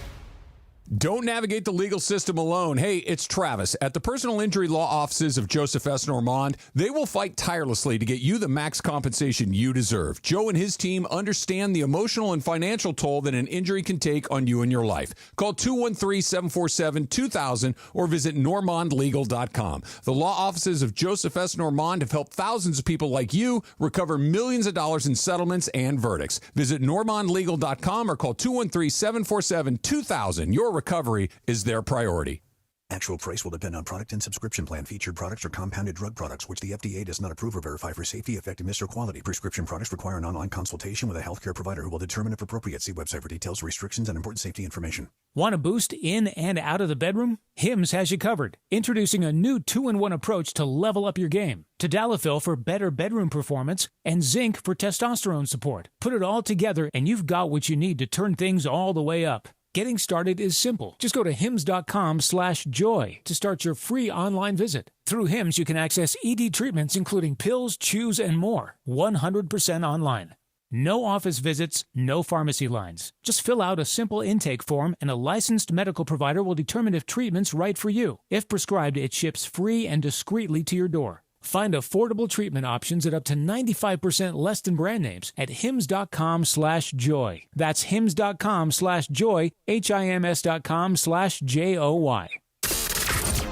Don't navigate the legal system alone. Hey, it's Travis. At the personal injury law offices of Joseph S. Normand, they will fight tirelessly to get you the max compensation you deserve. Joe and his team understand the emotional and financial toll that an injury can take on you and your life. Call 213-747-2000 or visit normandlegal.com. The law offices of Joseph S. Normand have helped thousands of people like you recover millions of dollars in settlements and verdicts. Visit normandlegal.com or call 213-747-2000. Your recovery is their priority. Actual price will depend on product and subscription plan. Featured products are compounded drug products, which the FDA does not approve or verify for safety, effectiveness, or quality. Prescription products require an online consultation with a healthcare provider who will determine if appropriate. See website for details, restrictions, and important safety information. Want a boost in and out of the bedroom? Hims has you covered. Introducing a new 2-in-1 approach to level up your game. Tadalafil for better bedroom performance and zinc for testosterone support. Put it all together and you've got what you need to turn things all the way up. Getting started is simple. Just go to hims.com/joy to start your free online visit. Through Hims, you can access ED treatments including pills, chews, and more. 100% online. No office visits, no pharmacy lines. Just fill out a simple intake form and a licensed medical provider will determine if treatment's right for you. If prescribed, it ships free and discreetly to your door. Find affordable treatment options at up to 95% less than brand names at hims.com/joy. That's hims.com/joy, hims.com/joy.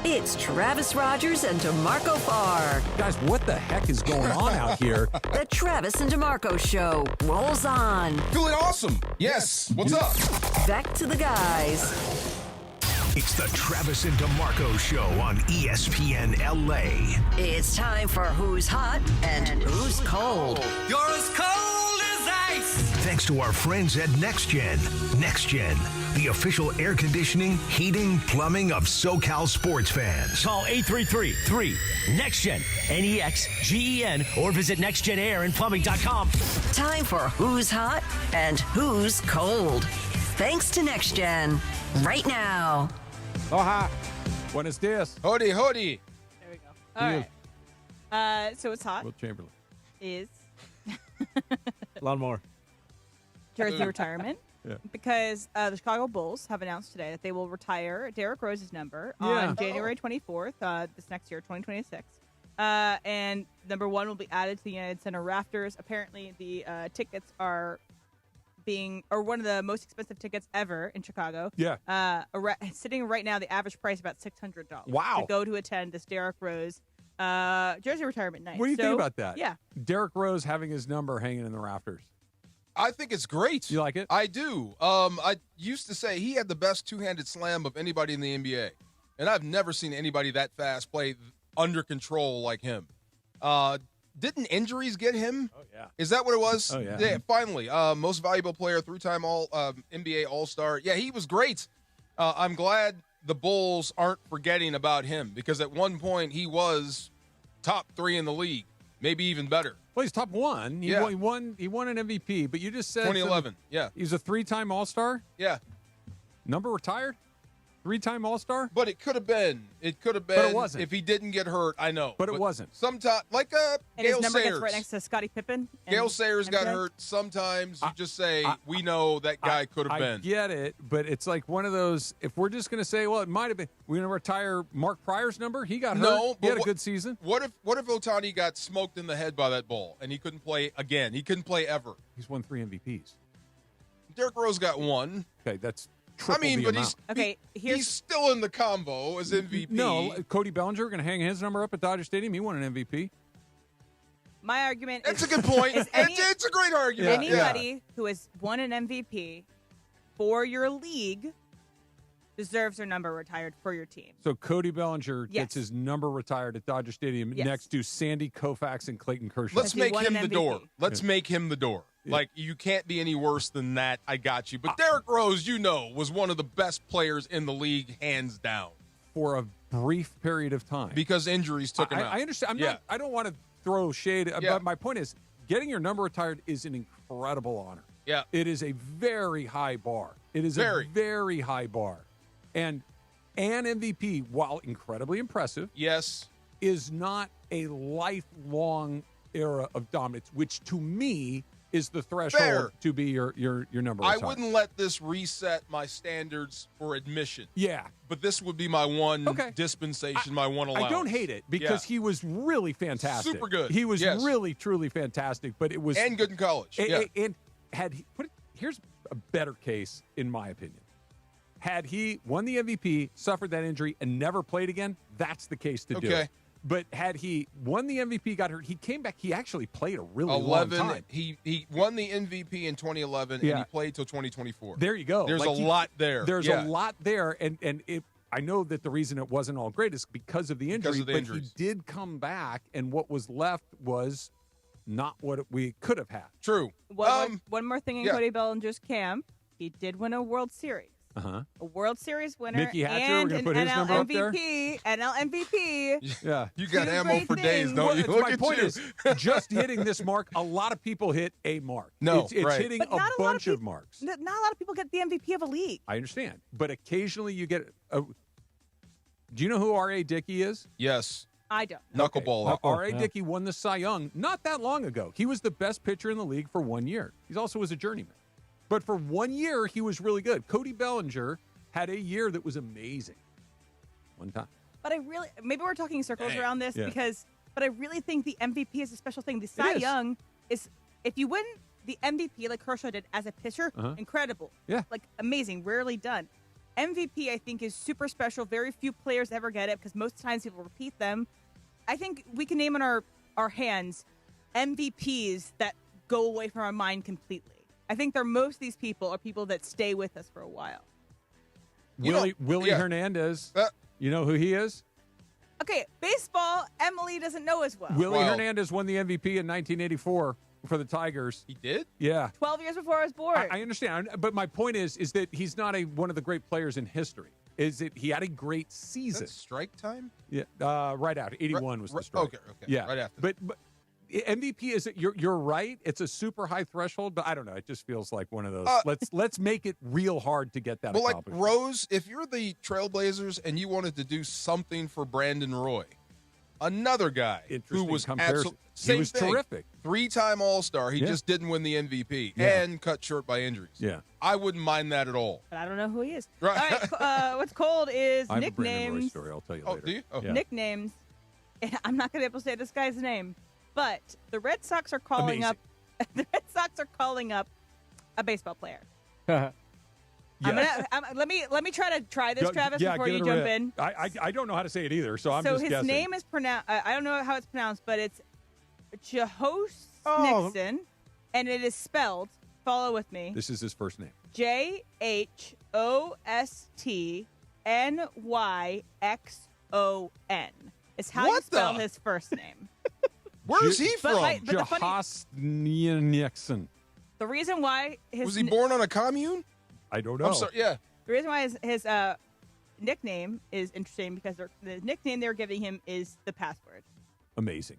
It's Travis Rogers and DeMarco Farr. Guys, what the heck is going on out here? The Travis and DeMarco Show rolls on. Doing awesome. Yes. What's up? Back to the guys. It's the Travis and DeMarco Show on ESPN LA. It's time for Who's Hot and Who's Cold. You're as cold as ice. Thanks to our friends at NextGen. NextGen, the official air conditioning, heating, plumbing of SoCal sports fans. Call 833-3-NEXTGEN, NEXGEN, or visit nextgenairandplumbing.com. Time for Who's Hot and Who's Cold. Thanks to NextGen. Right now. Aloha. Buenos dias. Howdy, howdy. There we go. All right. So it's hot. Will Chamberlain. Is A lot more. jersey retirement. Yeah. Because the Chicago Bulls have announced today that they will retire Derrick Rose's number on January 24th, this next year, 2026. And number 1 will be added to the United Center rafters. Apparently, the tickets are one of the most expensive tickets ever in Chicago. Yeah. Sitting right now, the average price about $600. Wow. To go to attend this Derrick Rose jersey retirement night. What do you think about that? Yeah. Derrick Rose having his number hanging in the rafters. I think it's great. You like it? I do. I used to say he had the best two-handed slam of anybody in the NBA. And I've never seen anybody that fast play under control like him. Didn't injuries get him? Oh, yeah. Is that what it was? Oh, yeah. Yeah, finally. Most valuable player, 3-time NBA All-Star. Yeah, he was great. I'm glad the Bulls aren't forgetting about him because at one point he was top 3 in the league, maybe even better. Well, he's top 1. He won an MVP, but you just said 2011. Yeah. He's a 3-time All-Star? Yeah. Number retired? 3-time All-Star? But it could have been. It could have been. But it wasn't. If he didn't get hurt, I know. But it wasn't. Sometimes, like And Gale his number Sayers. gets right next to Scottie Pippen. Gale Sayers got hurt. Sometimes you just say, we know that guy could have been. I get it, but it's like one of those, if we're just going to say, well, it might have been, we're going to retire Mark Pryor's number. He got hurt. No, he had a good season. What if Ohtani got smoked in the head by that ball and he couldn't play again? He couldn't play ever. He's won 3 MVPs. Derrick Rose got 1. Okay, that's triple the but amount. he's still in the combo as MVP. No, Cody Bellinger going to hang his number up at Dodger Stadium. He won an MVP. My argument That's is... a good point. Is It's a great argument. Anybody who has won an MVP for your league deserves their number retired for your team. So Cody Bellinger gets his number retired at Dodger Stadium next to Sandy Koufax and Clayton Kershaw. Let's make him the door. Let's make him the door. Like, you can't be any worse than that. I got you. But Derrick Rose, was one of the best players in the league, hands down. For a brief period of time. Because injuries took him out. I understand. I don't want to throw shade. But my point is, getting your number retired is an incredible honor. Yeah. It is a very high bar. It is a very high bar. And an MVP, while incredibly impressive, is not a lifelong era of dominance, which to me is the threshold to be your number. I wouldn't let this reset my standards for admission. Yeah. But this would be my one dispensation, my one allowance. I don't hate it because he was really fantastic. Super good. He was really, truly fantastic, but it was... And good in college. And here's a better case, in my opinion. Had he won the MVP, suffered that injury, and never played again, that's the case to do it. But had he won the MVP, got hurt, he came back. He actually played a really long time. He won the MVP in 2011, and he played till 2024. There you go. There's a lot there. There's a lot there, and I know that the reason it wasn't all great is because of the injury, but injuries. he did come back, and what was left was not what we could have had. True. One more thing in Cody Bellinger's camp. He did win a World Series. Uh-huh. A World Series winner Mickey Hatcher, and we're an gonna put his NL number up there? MVP. NL MVP. Yeah. You got Two ammo great for days, things. don't you? Well, Look my at point you. is, just hitting this mark, a lot of people hit a mark. No, it's right. hitting But a not a lot bunch of of marks. Not a lot of people get the MVP of a league. I understand, but occasionally you get. Do you know who R.A. Dickey is? Yes. I don't. Knuckleball. R.A. Dickey won the Cy Young not that long ago. He was the best pitcher in the league for 1 year. He also was a journeyman. But for 1 year, he was really good. Cody Bellinger had a year that was amazing. One time. But maybe we're talking circles around this but I really think the MVP is a special thing. The Cy Young is, if you win the MVP like Kershaw did as a pitcher, incredible. Yeah. Like amazing, rarely done. MVP, I think, is super special. Very few players ever get it because most times people repeat them. I think we can name on our hands MVPs that go away from our mind completely. I think most of these people are people that stay with us for a while. Willie Hernandez. You know who he is? Okay, baseball, Emily doesn't know as well. Willie Hernandez won the MVP in 1984 for the Tigers. He did? Yeah. 12 years before I was born. I understand, but my point is that he's not one of the great players in history. He had a great season. That's strike time? Yeah, right out. 81 was the strike. Okay. Yeah, right after. But MVP is you're right. It's a super high threshold, but I don't know. It just feels like one of those. Let's make it real hard to get that. Well, like accomplished. Rose, if you're the Trailblazers and you wanted to do something for Brandon Roy, another guy who was comparison. He was terrific. 3-time All-Star. He just didn't win the MVP and cut short by injuries. Yeah. I wouldn't mind that at all. But I don't know who he is. Right. All right, what's cold is I have a Brandon Roy nicknames. story. I'll tell you later. Do you? Oh. Yeah. Nicknames. I'm not going to be able to say this guy's name, but the Red Sox are calling up. The Red Sox are calling up a baseball player. Yes. Let me try this, Travis, before you jump in. I don't know how to say it either, so I'm so just his guessing. name is pronounced. I don't know how it's pronounced, but it's Jahos Nixon, and it is spelled. Follow with me. This is his first name. JHOSTNYXON is how you spell his first name. Where is he from? Jahos Nixon. The reason why was he born on a commune? I don't know. I'm sorry. Yeah. The reason why his nickname is interesting because the nickname they're giving him is the password. Amazing.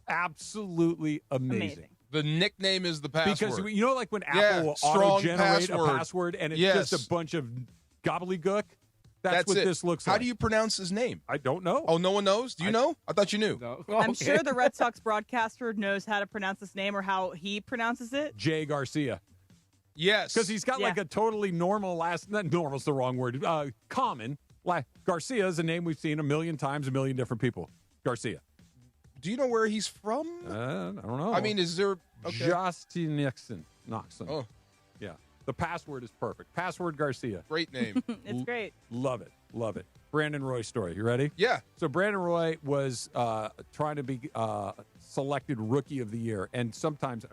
Absolutely amazing. The nickname is the password. Because you know, like when Apple will auto-generate a password and it's just a bunch of gobbledygook? That's what this looks like. How do you pronounce his name? I don't know. Oh, no one knows? Do you know? I thought you knew. No. I'm sure the Red Sox broadcaster knows how to pronounce this name or how he pronounces it. Jay Garcia. Yes. Because he's got like a totally normal last name. Normal's the wrong word. Common. Garcia is a name we've seen a million times, a million different people. Garcia. Do you know where he's from? I don't know. I mean, is there... Okay. Justin Nixon. Oh. Yeah. The password is perfect. Password Garcia. Great name. It's great. Love it. Love it. Brandon Roy story. You ready? Yeah. So Brandon Roy was trying to be selected Rookie of the Year. And sometimes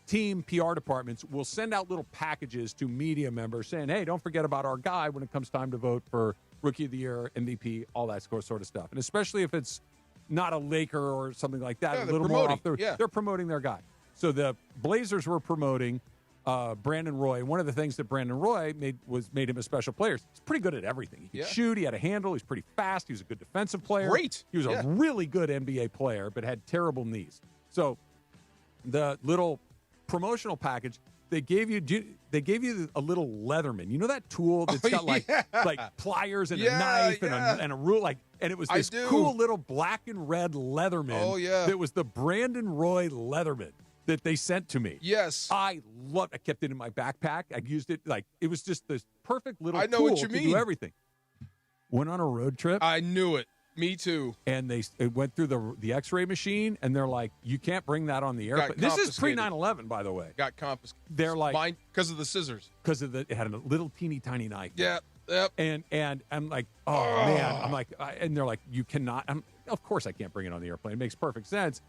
team PR departments will send out little packages to media members saying, hey, don't forget about our guy when it comes time to vote for Rookie of the Year, MVP, all that sort of stuff. And especially if it's not a Laker or something like that, Yeah, a little more off they're promoting their guy. So the Blazers were promoting Brandon Roy. And one of the things that Brandon Roy made him a special player. He's pretty good at everything. He could shoot. He had a handle. He's pretty fast. He was a good defensive player. Great. He was a really good NBA player, but had terrible knees. So the little promotional package, they gave you a little Leatherman. You know that tool that's got like pliers and a knife and a rule, and it was this cool little black and red Leatherman. Oh yeah, that was the Brandon Roy Leatherman that they sent to me. Yes, I kept it in my backpack. I used it it was just this perfect little I know tool what you to mean. do everything. Went on a road trip. I knew it. Me too. And it went through the X-ray machine, and they're like, "You can't bring that on the airplane." This is pre 9/11, by the way. Got confiscated. They're like because of the scissors. Because of it had a little teeny tiny knife. Yeah. Yep. And I'm like, oh man, I'm like, and they're like, you cannot. Of course, I can't bring it on the airplane. It makes perfect sense.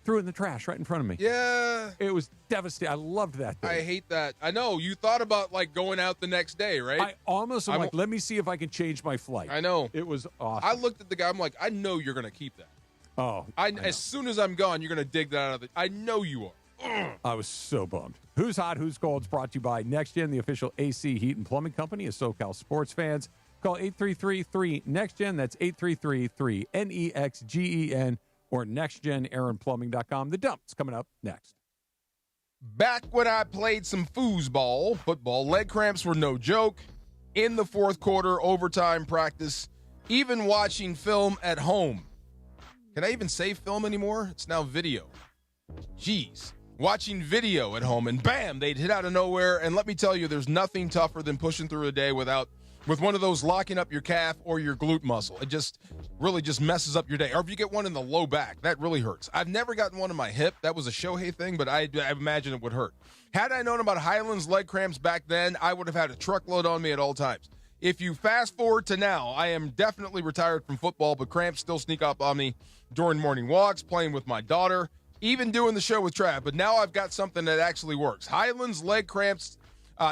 threw it in the trash right in front of me. Yeah. It was devastating. I loved that thing. I hate that. I know. You thought about, going out the next day, right? I almost am like, let me see if I can change my flight. I know. It was awesome. I looked at the guy. I'm like, I know you're going to keep that. Oh. As soon as I'm gone, you're going to dig that out of the... I know you are. I was so bummed. Who's Hot, Who's Cold is brought to you by NextGen, the official AC Heat and Plumbing Company of SoCal sports fans. Call 833-3-NEXTGEN. That's 833-3-NEXGEN or nextgenaaronplumbing.com. The Dump's coming up next. Back when I played some foosball, football, leg cramps were no joke. In the fourth quarter, overtime practice, even watching film at home. Can I even say film anymore? It's now video. Jeez. Watching video at home, and bam, they'd hit out of nowhere. And let me tell you, there's nothing tougher than pushing through a day with one of those locking up your calf or your glute muscle. It just really just messes up your day. Or if you get one in the low back, that really hurts. I've never gotten one in my hip. That was a Shohei thing, but I imagine it would hurt. Had I known about Highland's leg cramps back then, I would have had a truckload on me at all times. If you fast forward to now, I am definitely retired from football, but cramps still sneak up on me during morning walks, playing with my daughter, even doing the show with Trav. But now I've got something that actually works. Highland's leg cramps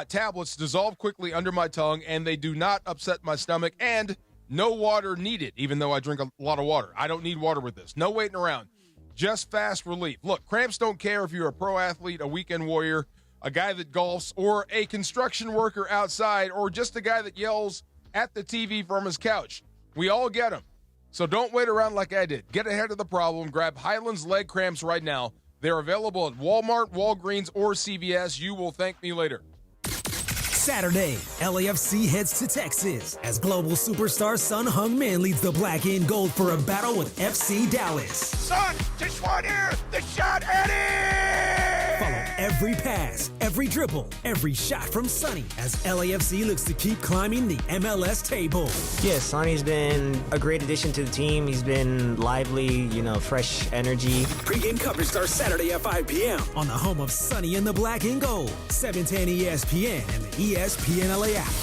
tablets dissolve quickly under my tongue, and they do not upset my stomach, and no water needed, even though I drink a lot of water. I don't need water with this. No waiting around. Just fast relief. Look, cramps don't care if you're a pro athlete, a weekend warrior, a guy that golfs, or a construction worker outside, or just a guy that yells at the TV from his couch. We all get them. So don't wait around like I did. Get ahead of the problem. Grab Highland's leg cramps right now. They're available at Walmart, Walgreens, or CVS. You will thank me later. Saturday, LAFC heads to Texas as global superstar Sun Heung-min leads the black and gold for a battle with FC Dallas. Sun, just one here, the shot, Eddie! Follow every pass, every dribble, every shot from Sonny as LAFC looks to keep climbing the MLS table. Yeah, Sonny's been a great addition to the team. He's been lively, fresh energy. Pre-game coverage starts Saturday at 5 p.m. on the home of Sonny in the black and gold, 710 ESPN and the ESPN LA app.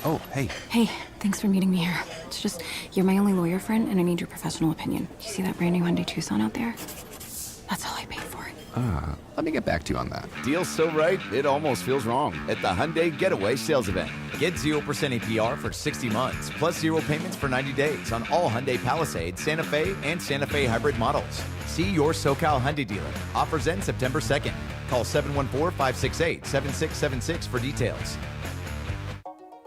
Oh, hey. Hey, thanks for meeting me here. It's just, you're my only lawyer friend, and I need your professional opinion. You see that brand new Hyundai Tucson out there? That's all I paid for it. Let me get back to you on that. Deal's so right, it almost feels wrong at the Hyundai Getaway Sales Event. Get 0% APR for 60 months, plus 0 payments for 90 days on all Hyundai Palisade, Santa Fe, and Santa Fe hybrid models. See your SoCal Hyundai dealer. Offers end September 2nd. Call 714-568-7676 for details.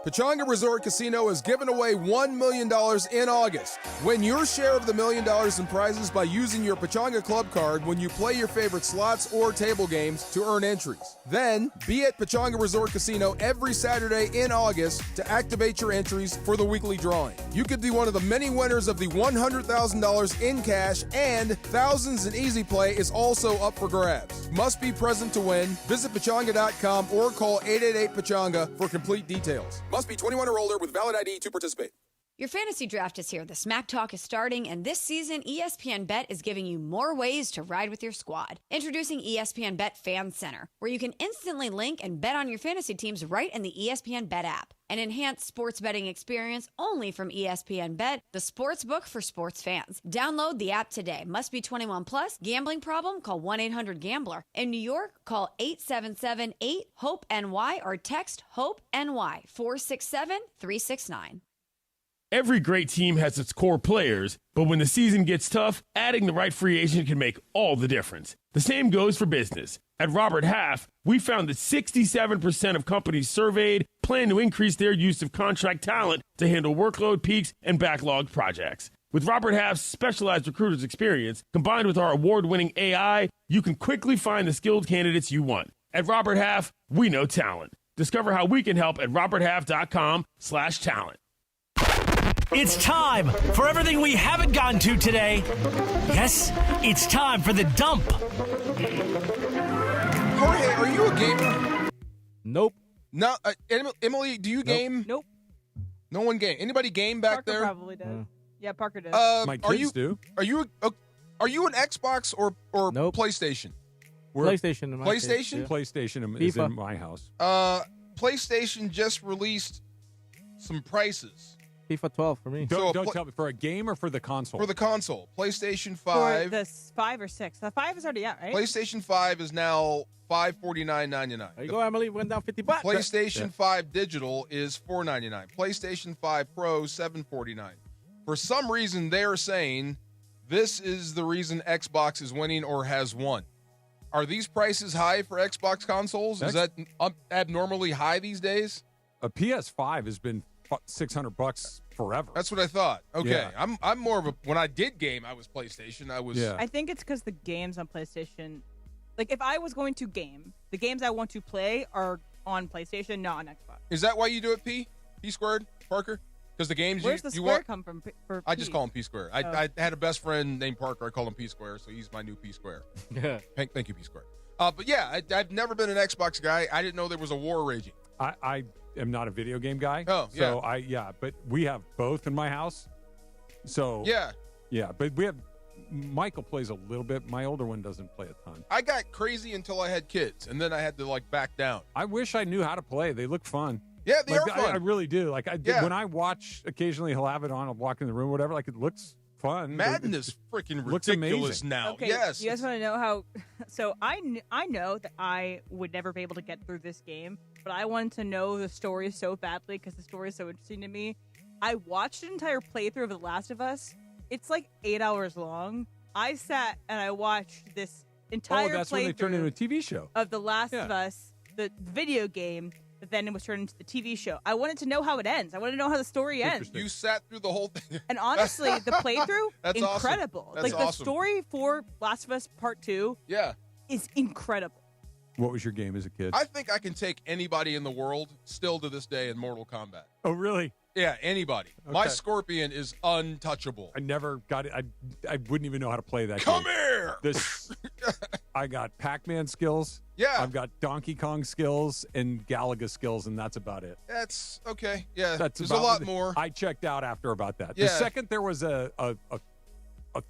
Pechanga Resort Casino is giving away $1 million in August. Win your share of the $1 million in prizes by using your Pechanga Club card when you play your favorite slots or table games to earn entries. Then, be at Pechanga Resort Casino every Saturday in August to activate your entries for the weekly drawing. You could be one of the many winners of the $100,000 in cash, and thousands in easy play is also up for grabs. Must be present to win. Visit Pechanga.com or call 888-PECHANGA for complete details. Must be 21 or older with valid ID to participate. Your fantasy draft is here. The Smack Talk is starting, and this season, ESPN Bet is giving you more ways to ride with your squad. Introducing ESPN Bet Fan Center, where you can instantly link and bet on your fantasy teams right in the ESPN Bet app. An enhanced sports betting experience only from ESPN Bet, the sports book for sports fans. Download the app today. Must be 21 plus. Gambling problem? Call 1-800-GAMBLER. In New York, call 877-8-HOPE-NY or text HOPE-NY 467-369. Every great team has its core players, but when the season gets tough, adding the right free agent can make all the difference. The same goes for business. At Robert Half, we found that 67% of companies surveyed plan to increase their use of contract talent to handle workload peaks and backlogged projects. With Robert Half's specialized recruiters' experience, combined with our award-winning AI, you can quickly find the skilled candidates you want. At Robert Half, we know talent. Discover how we can help at roberthalf.com/talent. It's time for everything we haven't gotten to today. Yes, it's time for the dump. Jorge, are you a gamer? Nope. No, Emily, do you game? Nope. No one game. Anybody game back Parker there? probably does. Yeah, Parker does. My kids do. Are you an Xbox or Nope. PlayStation? PlayStation. In my PlayStation? Case, yeah. PlayStation is FIFA. in my house. PlayStation just released some prices FIFA 12 for me. Don't tell me, for a game or for the console? For the console. PlayStation 5. For the 5 or 6. The 5 is already out, right? PlayStation 5 is now $549.99. There you go, Emily. Went down $50. PlayStation 5 Digital is $499. PlayStation 5 Pro, $749. For some reason, they're saying this is the reason Xbox is winning or has won. Are these prices high for Xbox consoles? Is that abnormally high these days? A PS5 has been $600 forever. That's what I thought. Okay, Yeah. I'm more of a, when I did game, I was PlayStation. I think it's because the games on PlayStation, like if I was going to game, the games I want to play are on PlayStation, not on Xbox. Is that why you do it, P squared, Parker? Because the games Where's the you square want, come from? For I P? just call him P square. I had a best friend named Parker. I call him P square, so he's my new P square. Thank you, P square. But yeah, I've never been an Xbox guy. I didn't know there was a war raging. I am not a video game guy. Oh, yeah. So but we have both in my house. So yeah, but we have. Michael plays a little bit. My older one doesn't play a ton. I got crazy until I had kids, and then I had to back down. I wish I knew how to play. They look fun. Yeah, they are fun. I really do. When I watch, occasionally he'll have it on. I'll walk in the room, or whatever. It looks fun. Madden is freaking looks ridiculous amazing. now. Okay, yes. you guys want to know how? So I know that I would never be able to get through this game, but I wanted to know the story so badly because the story is so interesting to me. I watched an entire playthrough of The Last of Us. It's 8 hours long. I sat and I watched this entire that's playthrough when they turned into a TV show of The Last of Us, the video game. But then it was turned into the TV show. I wanted to know how it ends. I wanted to know how the story ends. You sat through the whole thing. And honestly, the playthrough, That's incredible. awesome. That's the awesome. story for Last of Us Part 2 is incredible. What was your game as a kid? I think I can take anybody in the world still to this day in Mortal Kombat. Oh, really? Yeah, anybody. Okay. My Scorpion is untouchable. I never got it. I wouldn't even know how to play that Come game. here! I got Pac-Man skills. Yeah. I've got Donkey Kong skills and Galaga skills, and that's about it. That's okay. Yeah, There's a lot more. I checked out after about that. Yeah. The second there was a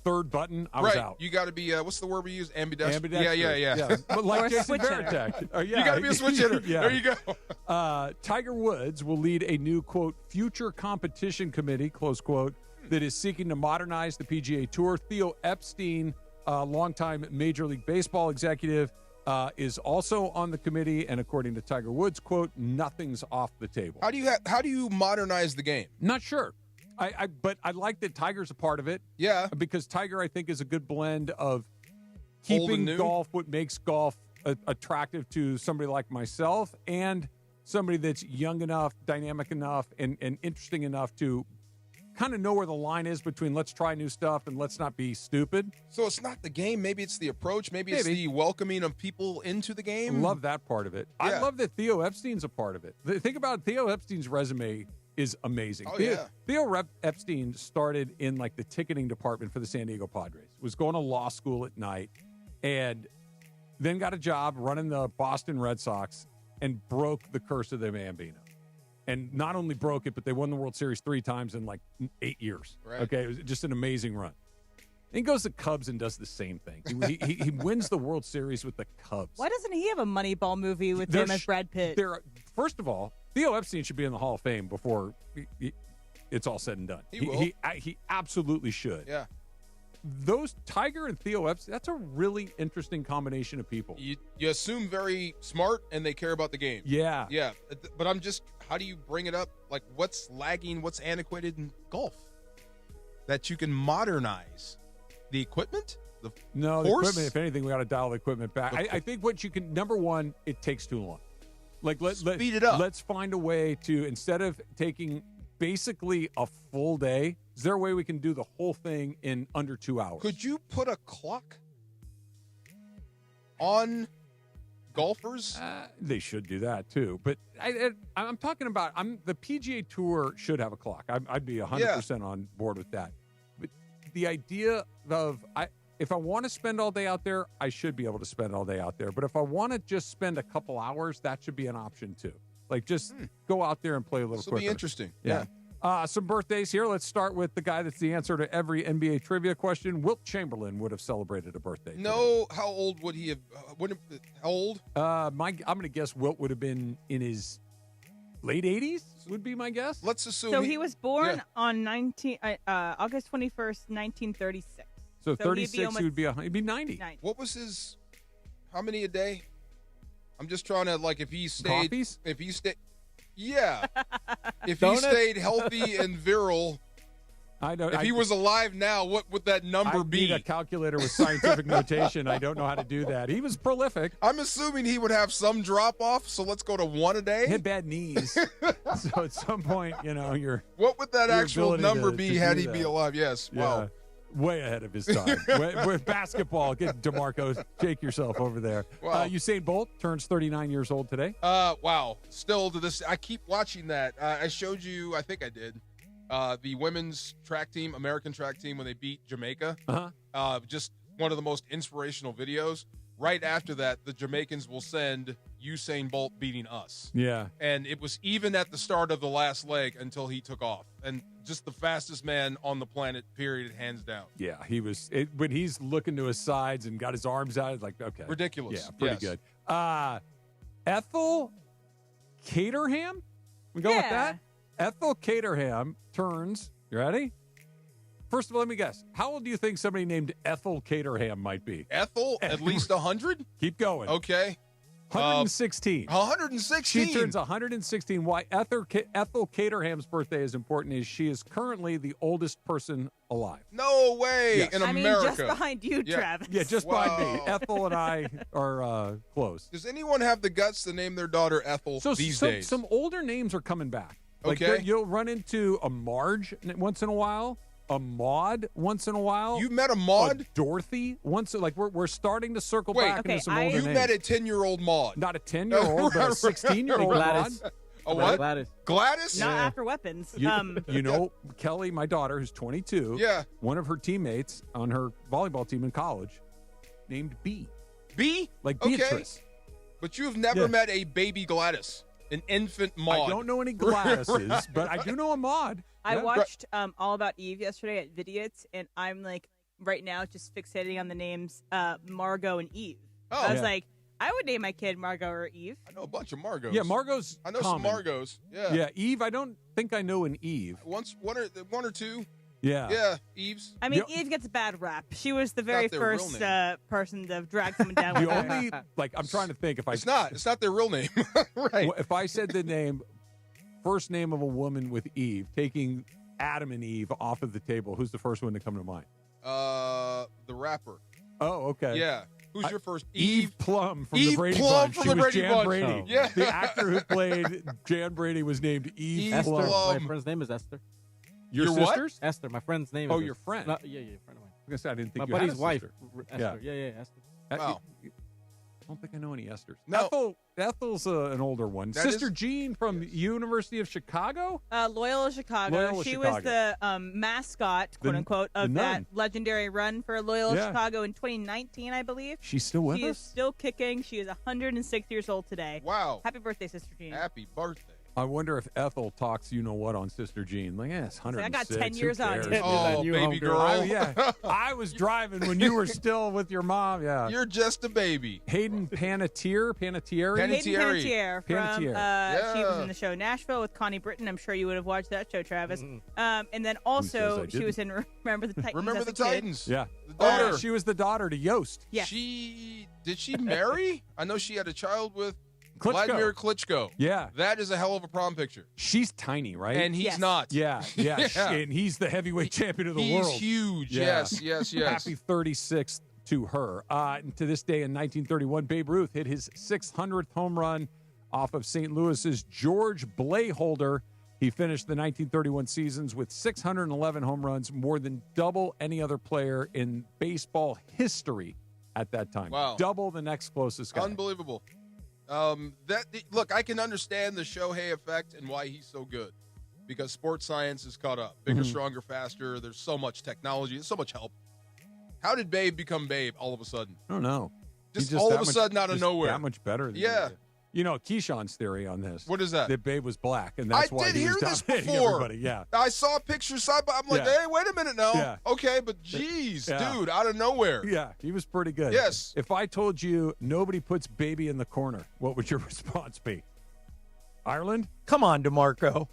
third button, I was out. You got to be, what's the word we use? Ambidextrous? Ambidextrous. Yeah. But like Jason Varitek. You got to be a switch hitter. Yeah. There you go. Tiger Woods will lead a new, quote, future competition committee, close quote, that is seeking to modernize the PGA Tour. Theo Epstein, longtime Major League Baseball executive, is also on the committee. And according to Tiger Woods, quote, nothing's off the table. How do you modernize the game? Not sure. But I like that Tiger's a part of it. Yeah. Because Tiger, I think, is a good blend of keeping golf, what makes golf attractive to somebody like myself, and somebody that's young enough, dynamic enough, and interesting enough to kind of know where the line is between let's try new stuff and let's not be stupid. So it's not the game. Maybe it's the approach. Maybe it's the welcoming of people into the game. I love that part of it. Yeah. I love that Theo Epstein's a part of it. Think about Theo Epstein's resume is amazing. Oh, yeah. Theo Epstein started in the ticketing department for the San Diego Padres, was going to law school at night, and then got a job running the Boston Red Sox and broke the curse of the Bambino. And not only broke it, but they won the World Series 3 times in 8 years. Right. Okay, it was just an amazing run. Then he goes to Cubs and does the same thing. He wins the World Series with the Cubs. Why doesn't he have a Moneyball movie with him as Brad Pitt? First of all, Theo Epstein should be in the Hall of Fame before it's all said and done. He absolutely should. Yeah. Those Tiger and Theo Epstein, that's a really interesting combination of people. You assume very smart and they care about the game. Yeah. Yeah. But how do you bring it up? What's lagging, what's antiquated in golf? That you can modernize the equipment? The equipment, if anything, we got to dial the equipment back. I think what you can, number one, it takes too long. Speed it up. Let's find a way to, instead of taking basically a full day, is there a way we can do the whole thing in under 2 hours? Could you put a clock on golfers? They should do that too. But I'm talking about, the PGA Tour should have a clock. I'd be 100% on board with that. But the idea of, if I want to spend all day out there, I should be able to spend all day out there. But if I want to just spend a couple hours, that should be an option too. Just go out there and play a little quicker. This will be interesting. Yeah. Some birthdays here. Let's start with the guy that's the answer to every NBA trivia question. Wilt Chamberlain would have celebrated a birthday. No, how old would he have? How old? I'm going to guess Wilt would have been in his late 80s would be my guess. Let's assume. So he was born on August 21st, 1936. So 36, he'd be 90. What was his? How many a day? I'm just trying to if he stayed. Coffees? If he stayed. Yeah. If he Donuts? stayed healthy and virile. I don't. If he was alive now, what would that number be? Need a calculator with scientific notation. I don't know how to do that. He was prolific. I'm assuming he would have some drop off. So let's go to 1 a day. He had bad knees, so at some point, your what would that actual number be had he that. be alive? Yes. Yeah. Wow. Way ahead of his time. With basketball, get DeMarco, shake yourself over there. Wow. Usain Bolt turns 39 years old today. Wow. Still to this, I keep watching that. I showed you, I think I did, the women's track team, American track team, when they beat Jamaica. Just one of the most inspirational videos. Right after that, the Jamaicans will send Usain Bolt beating us. Yeah. And it was even at the start of the last leg until he took off. And just the fastest man on the planet, period, hands down. Yeah, he was. When he's looking to his sides and got his arms out, it's like, okay. Ridiculous. Yeah, pretty good. Ethel Caterham? We go with that? Ethel Caterham turns, you ready? First of all, let me guess. How old do you think somebody named Ethel Caterham might be? Ethel? At least 100? Keep going. Okay. 116. 116? She turns 116. Why Ethel Caterham's birthday is important is she is currently the oldest person alive. No way. Yes. In I mean, America. just behind you, Travis. Yeah, just behind me. Ethel and I are close. Does anyone have the guts to name their daughter Ethel these days? Some older names are coming back. Okay. You'll run into a Marge once in a while. A Maud once in a while. You met a Maud? A Dorothy once. We're starting to circle Wait, back into some older you names. met a 10-year-old Maud. Not a 10-year-old, but a 16-year-old Maud. A what? Gladys? Not after weapons. You know, Kelly, my daughter, who's 22. Yeah. One of her teammates on her volleyball team in college named B. B? Like Okay. Beatrice. But you've never met a baby Gladys, an infant Maud. I don't know any Gladyses, but I do know a Maud. I Yeah. watched All About Eve yesterday at Vidiots, and I'm right now just fixating on the names Margot and Eve. Oh. I was Yeah. like, I would name my kid Margot or Eve. I know a bunch of Margos. Yeah, Margot's I know common. some Margos. Yeah. Yeah, Eve, I don't think I know an Eve. One or two. Yeah. Yeah, Eves. I mean, Eve gets a bad rap. She was the very Not their real first name. person to drag someone down with The her. only, I'm trying to think if I. It's not their real name. Right. If I said the first name of a woman with Eve, taking Adam and Eve off of the table, who's the first one to come to mind? The rapper. Oh, okay. Yeah. Who's your first? Eve Plum from Eve the Brady Plum Bunch. from She the was Brady Jan Bunch. Brady. Oh. Yeah. The actor who played Jan Brady was named Eve Esther. Plum. My friend's name is Esther. Your Your what? sister's? Esther. My friend's name. Oh, is your Esther. friend. No, yeah, friend of mine. I was gonna say, I didn't think My you had buddy's a wife, sister. Esther. Yeah, Esther. Wow. I don't think I know any Esthers. No. Ethel's an older one. That Sister is- Jean from University of Chicago? Loyola Chicago. Loyola She Chicago. was the mascot, quote unquote, the of that nun. legendary run for Loyola Yeah. Chicago in 2019, I believe. She's still with She us? is still kicking. She is 106 years old today. Wow. Happy birthday, Sister Jean. Happy birthday. I wonder if Ethel talks, you know what, on Sister Jean. Like, yes, 106. I got 10 who years on cares? you. Oh, You baby homegirl. girl. Yeah, I was driving when you were still with your mom. Yeah. You're just a baby. Hayden Panettiere? Hayden Panettiere. Panettiere from Panettiere. she was in the show Nashville with Connie Britton. I'm sure you would have watched that show, Travis. And then says also I she was in Remember the Titans. Remember as the a kid. Titans? Yeah. The Oh, daughter. yeah, she was the daughter to Yost. Yes. Did she marry? I know she had a child with Klitschko. Vladimir Klitschko. Yeah. That is a hell of a prom picture. She's tiny, right? And he's Yes. not. yeah. Yeah. And he's the heavyweight champion of the He's world. huge. Yeah. Yes. Happy 36th to her. And to this day in 1931, Babe Ruth hit his 600th home run off of St. Louis's George Blayholder. He finished the 1931 seasons with 611 home runs, more than double any other player in baseball history at that time. Wow. Double the next closest guy. Unbelievable. Look, I can understand the Shohei effect and why he's so good, because sports science is caught up. Bigger, stronger, faster. There's so much technology. There's so much help. How did Babe become Babe all of a sudden? I don't know. Just He's all that of a sudden out of just nowhere. That much better than Yeah. You know, Keyshawn's theory on this. What is that? That Babe was black, and that's I why did he hear was this dominating before. everybody. Yeah. I saw pictures side by. I'm like, Yeah. hey, wait a minute now. Yeah. Okay, but geez, Yeah. dude, out of nowhere. Yeah, he was pretty good. Yes. If I told you nobody puts Baby in the corner, what would your response be? Ireland? Come on, DeMarco.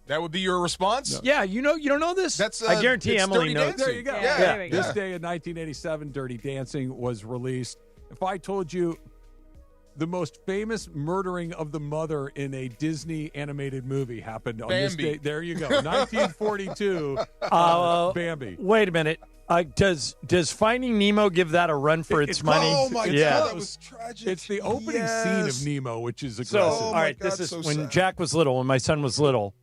That would be your response? No. Yeah, you don't know this? That's I guarantee Emily knows. There you go. Yeah. This day in 1987, Dirty Dancing was released. If I told you the most famous murdering of the mother in a Disney animated movie happened on this day, there you go. 1942, Bambi. Wait a minute. Does Finding Nemo give that a run for its money? Oh, my God, that was tragic. It's the opening scene of Nemo, which is aggressive. So, all right, this is when Jack was little, when my son was little.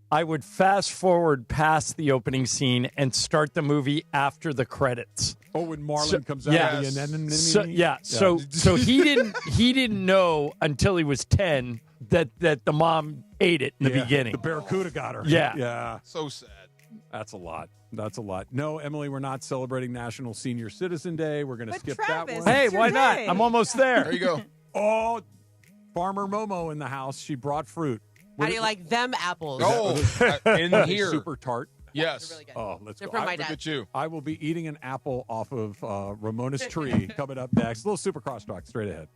I would fast forward past the opening scene and start the movie after the credits. Oh, when Marlon comes out of the anemone? So he didn't know until he was 10 that the mom ate it in the beginning. The Barracuda got her. Yeah. So sad. That's a lot. No, Emily, we're not celebrating National Senior Citizen Day. We're going to skip that one. Hey, why not? I'm almost there. There you go. Oh, Farmer Momo in the house. She brought fruit. How do you like them apples? In here. Super tart. Yes. Really good. Oh, let's They're go. from my Look dad. at you. I will be eating an apple off of Ramona's tree coming up next. A little Super Crosstalk straight ahead.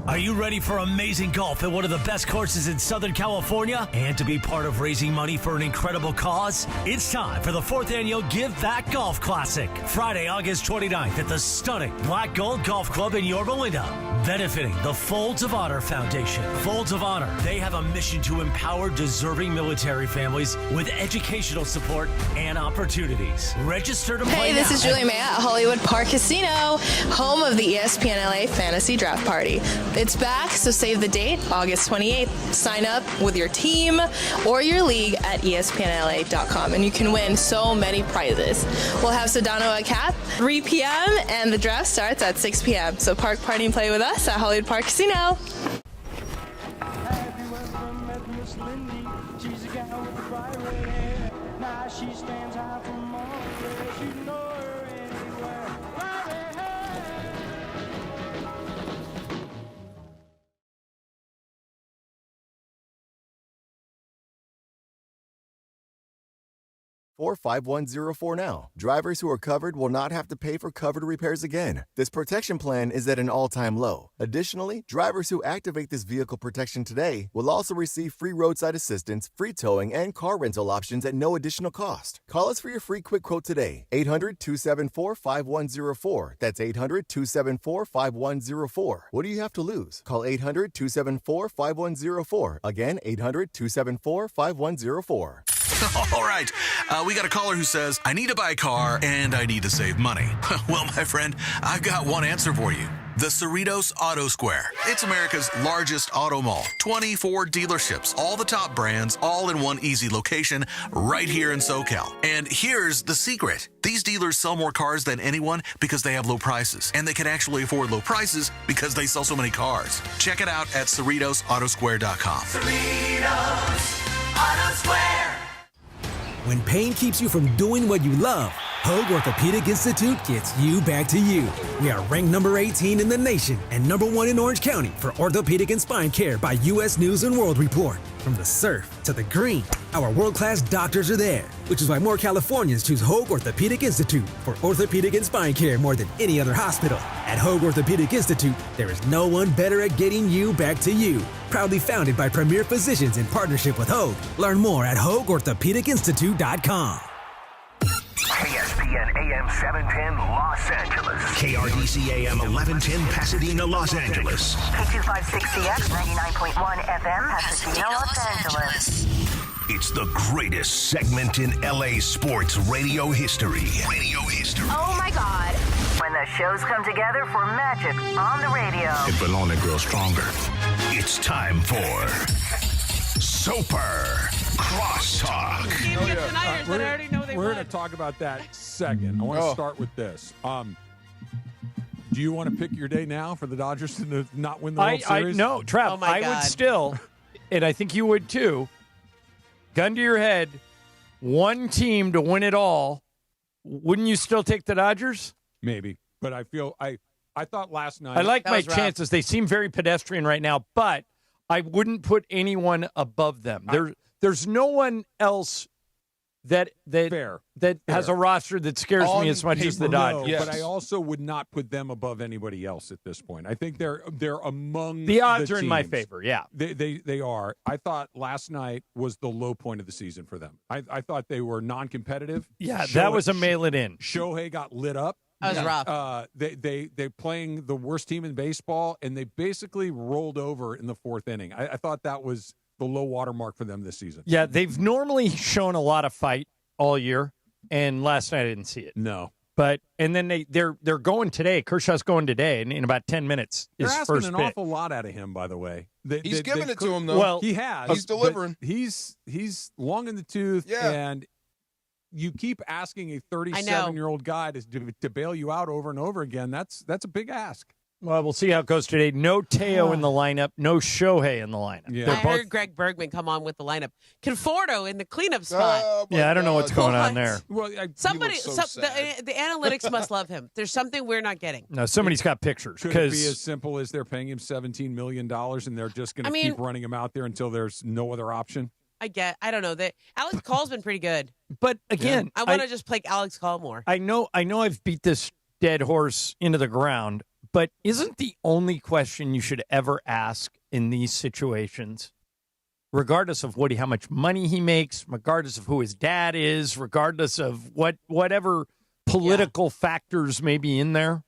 Are you ready for amazing golf at one of the best courses in Southern California and to be part of raising money for an incredible cause? It's time for the 4th annual Give Back Golf Classic, Friday, August 29th at the stunning Black Gold Golf Club in Yorba Linda, benefiting the Folds of Honor Foundation. Folds of Honor, they have a mission to empower deserving military families with educational support and opportunities. Register to play Hey, this now is Julie May at Hollywood Park Casino, home of the ESPN LA Fantasy Draft Party. It's back, so save the date, August 28th. Sign up with your team or your league at espnla.com, and you can win so many prizes. We'll have Sedano at cap, 3 p.m., and the draft starts at 6 p.m. So park, party, and play with us at Hollywood Park Casino. For 5104 now. Drivers who are covered will not have to pay for covered repairs again. This protection plan is at an all-time low. Additionally, drivers who activate this vehicle protection today will also receive free roadside assistance, free towing, and car rental options at no additional cost. Call us for your free quick quote today. 800-274-5104. That's 800-274-5104. What do you have to lose? Call 800-274-5104. Again, 800-274-5104. All right, we got a caller who says, I need to buy a car and I need to save money. Well, my friend, I've got one answer for you. The Cerritos Auto Square. It's America's largest auto mall. 24 dealerships, all the top brands, all in one easy location right here in SoCal. And here's the secret. These dealers sell more cars than anyone because they have low prices. And they can actually afford low prices because they sell so many cars. Check it out at CerritosAutosquare.com. Cerritos Auto Square. When pain keeps you from doing what you love, Hoag Orthopedic Institute gets you back to you. We are ranked number 18 in the nation and number 1 in Orange County for orthopedic and spine care by U.S. News & World Report. From the surf to the green, our world-class doctors are there, which is why more Californians choose Hoag Orthopedic Institute for orthopedic and spine care more than any other hospital. At Hoag Orthopedic Institute, there is no one better at getting you back to you. Proudly founded by premier physicians in partnership with Hoag. Learn more at HoagOrthopedicInstitute.com. ESPN AM 710 Los Angeles. KRDC AM 1110 Pasadena, Los Angeles. K256CX 99.1 FM Pasadena, Los Angeles. It's the greatest segment in LA sports radio history. Oh my God. When the shows come together for magic on the radio. It will only grow stronger. It's time for Super Crosstalk. We're going to talk about that second. I want to start with this. Do you want to pick your day now for the Dodgers to not win the World Series? No, Trav, I would still, and I think you would too, gun to your head, one team to win it all. Wouldn't you still take the Dodgers? Maybe, but I feel I thought last night. I like my chances. They seem very pedestrian right now, but I wouldn't put anyone above them. There's no one else that Fair. has a roster that scares me as much as the Dodgers. No, but I also would not put them above anybody else at this point. I think they're among the odds are in my teams. favor. Yeah, they are. I thought last night was the low point of the season for them. I thought they were non-competitive. Yeah, that was a mail it in. Shohei got lit up. That was rough. They playing the worst team in baseball, and they basically rolled over in the fourth inning. I thought that was the low water mark for them this season. Yeah, they've normally shown a lot of fight all year, and last night I didn't see it. No. But and then they're going today. Kershaw's going today, and in about 10 minutes They're is asking first an pitch. awful lot out of him, by the way. He's giving it to him, though. Well, he has. He's delivering. He's long in the tooth, and you keep asking a 37-year-old guy to bail you out over and over again. That's a big ask. Well, we'll see how it goes today. No Teo in the lineup. No Shohei in the lineup. Yeah. I heard Greg Bergman come on with the lineup. Conforto in the cleanup spot. Yeah, I don't know what's going on there. Well, Somebody, so the analytics must love him. There's something we're not getting. No, somebody's got pictures. Could it be as simple as they're paying him $17 million and they're just going to keep running him out there until there's no other option? I don't know. Alex Call's been pretty good. But again, I want to just play Alex Call more. I know I've beat this dead horse into the ground, but isn't the only question you should ever ask in these situations, regardless of how much money he makes, regardless of who his dad is, regardless of whatever political factors may be in there,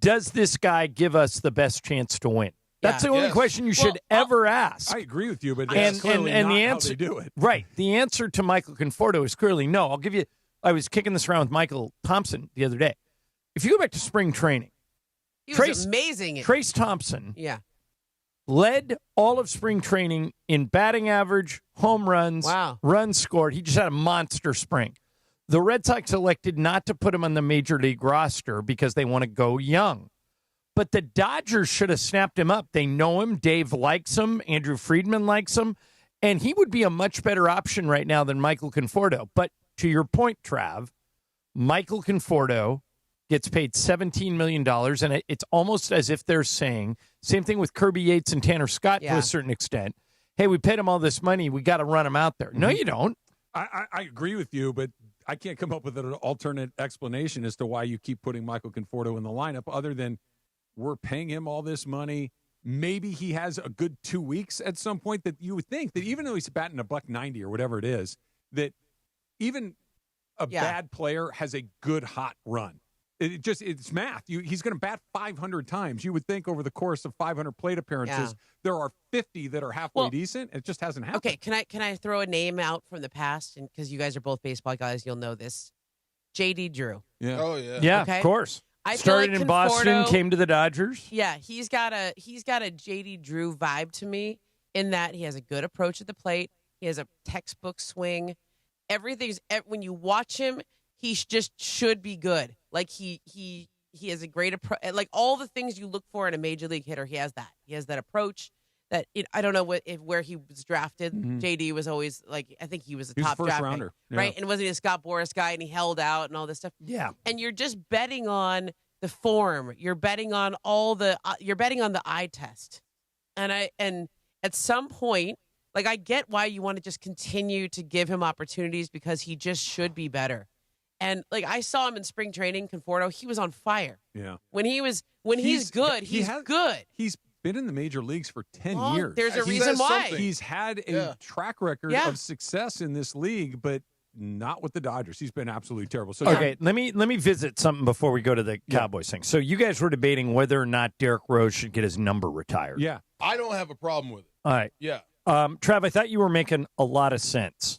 does this guy give us the best chance to win? That's the only question you should ever ask. I agree with you, but that's clearly not the answer, how they do it. Right. The answer to Michael Conforto is clearly no. I'll give you – I was kicking this around with Michael Thompson the other day. If you go back to spring training, He was amazing. Trace Thompson led all of spring training in batting average, home runs, runs scored. He just had a monster spring. The Red Sox elected not to put him on the major league roster because they want to go young. But the Dodgers should have snapped him up. They know him. Dave likes him. Andrew Friedman likes him. And he would be a much better option right now than Michael Conforto. But to your point, Trav, Michael Conforto gets paid $17 million, and it's almost as if they're saying, same thing with Kirby Yates and Tanner Scott to a certain extent, hey, we paid him all this money, we got to run him out there. No, you don't. I agree with you, but I can't come up with an alternate explanation as to why you keep putting Michael Conforto in the lineup other than we're paying him all this money. Maybe he has a good 2 weeks at some point that you would think that even though he's batting $190 or whatever it is, that even a bad player has a good hot run. It's math. He's going to bat 500 times. You would think over the course of 500 plate appearances, there are 50 that are halfway decent. It just hasn't happened. Okay, can I throw a name out from the past? And because you guys are both baseball guys, you'll know this. J.D. Drew. Yeah. Oh yeah. Yeah, okay? of course. I started feel like in Boston, came to the Dodgers. Yeah, he's got a J.D. Drew vibe to me in that he has a good approach at the plate. He has a textbook swing. When you watch him, he just should be good. Like he has a great approach. Like all the things you look for in a major league hitter, he has that. He has that approach. That I don't know where he was drafted. Mm-hmm. JD was always like I think he was a He was top first draft rounder, pick, right? And wasn't he a Scott Boras guy? And he held out and all this stuff. Yeah. And you're just betting on the form. You're betting on you're betting on the eye test. And at some point, like I get why you want to just continue to give him opportunities because he just should be better. And like I saw him in spring training, Conforto, he was on fire. Yeah. When he's good, he's good. He's been in the major leagues for 10 years. There's a reason why. He's had a track record of success in this league, but not with the Dodgers. He's been absolutely terrible. So okay, let me visit something before we go to the Cowboys thing. So you guys were debating whether or not Derrick Rose should get his number retired. Yeah. I don't have a problem with it. All right. Yeah. Trav, I thought you were making a lot of sense.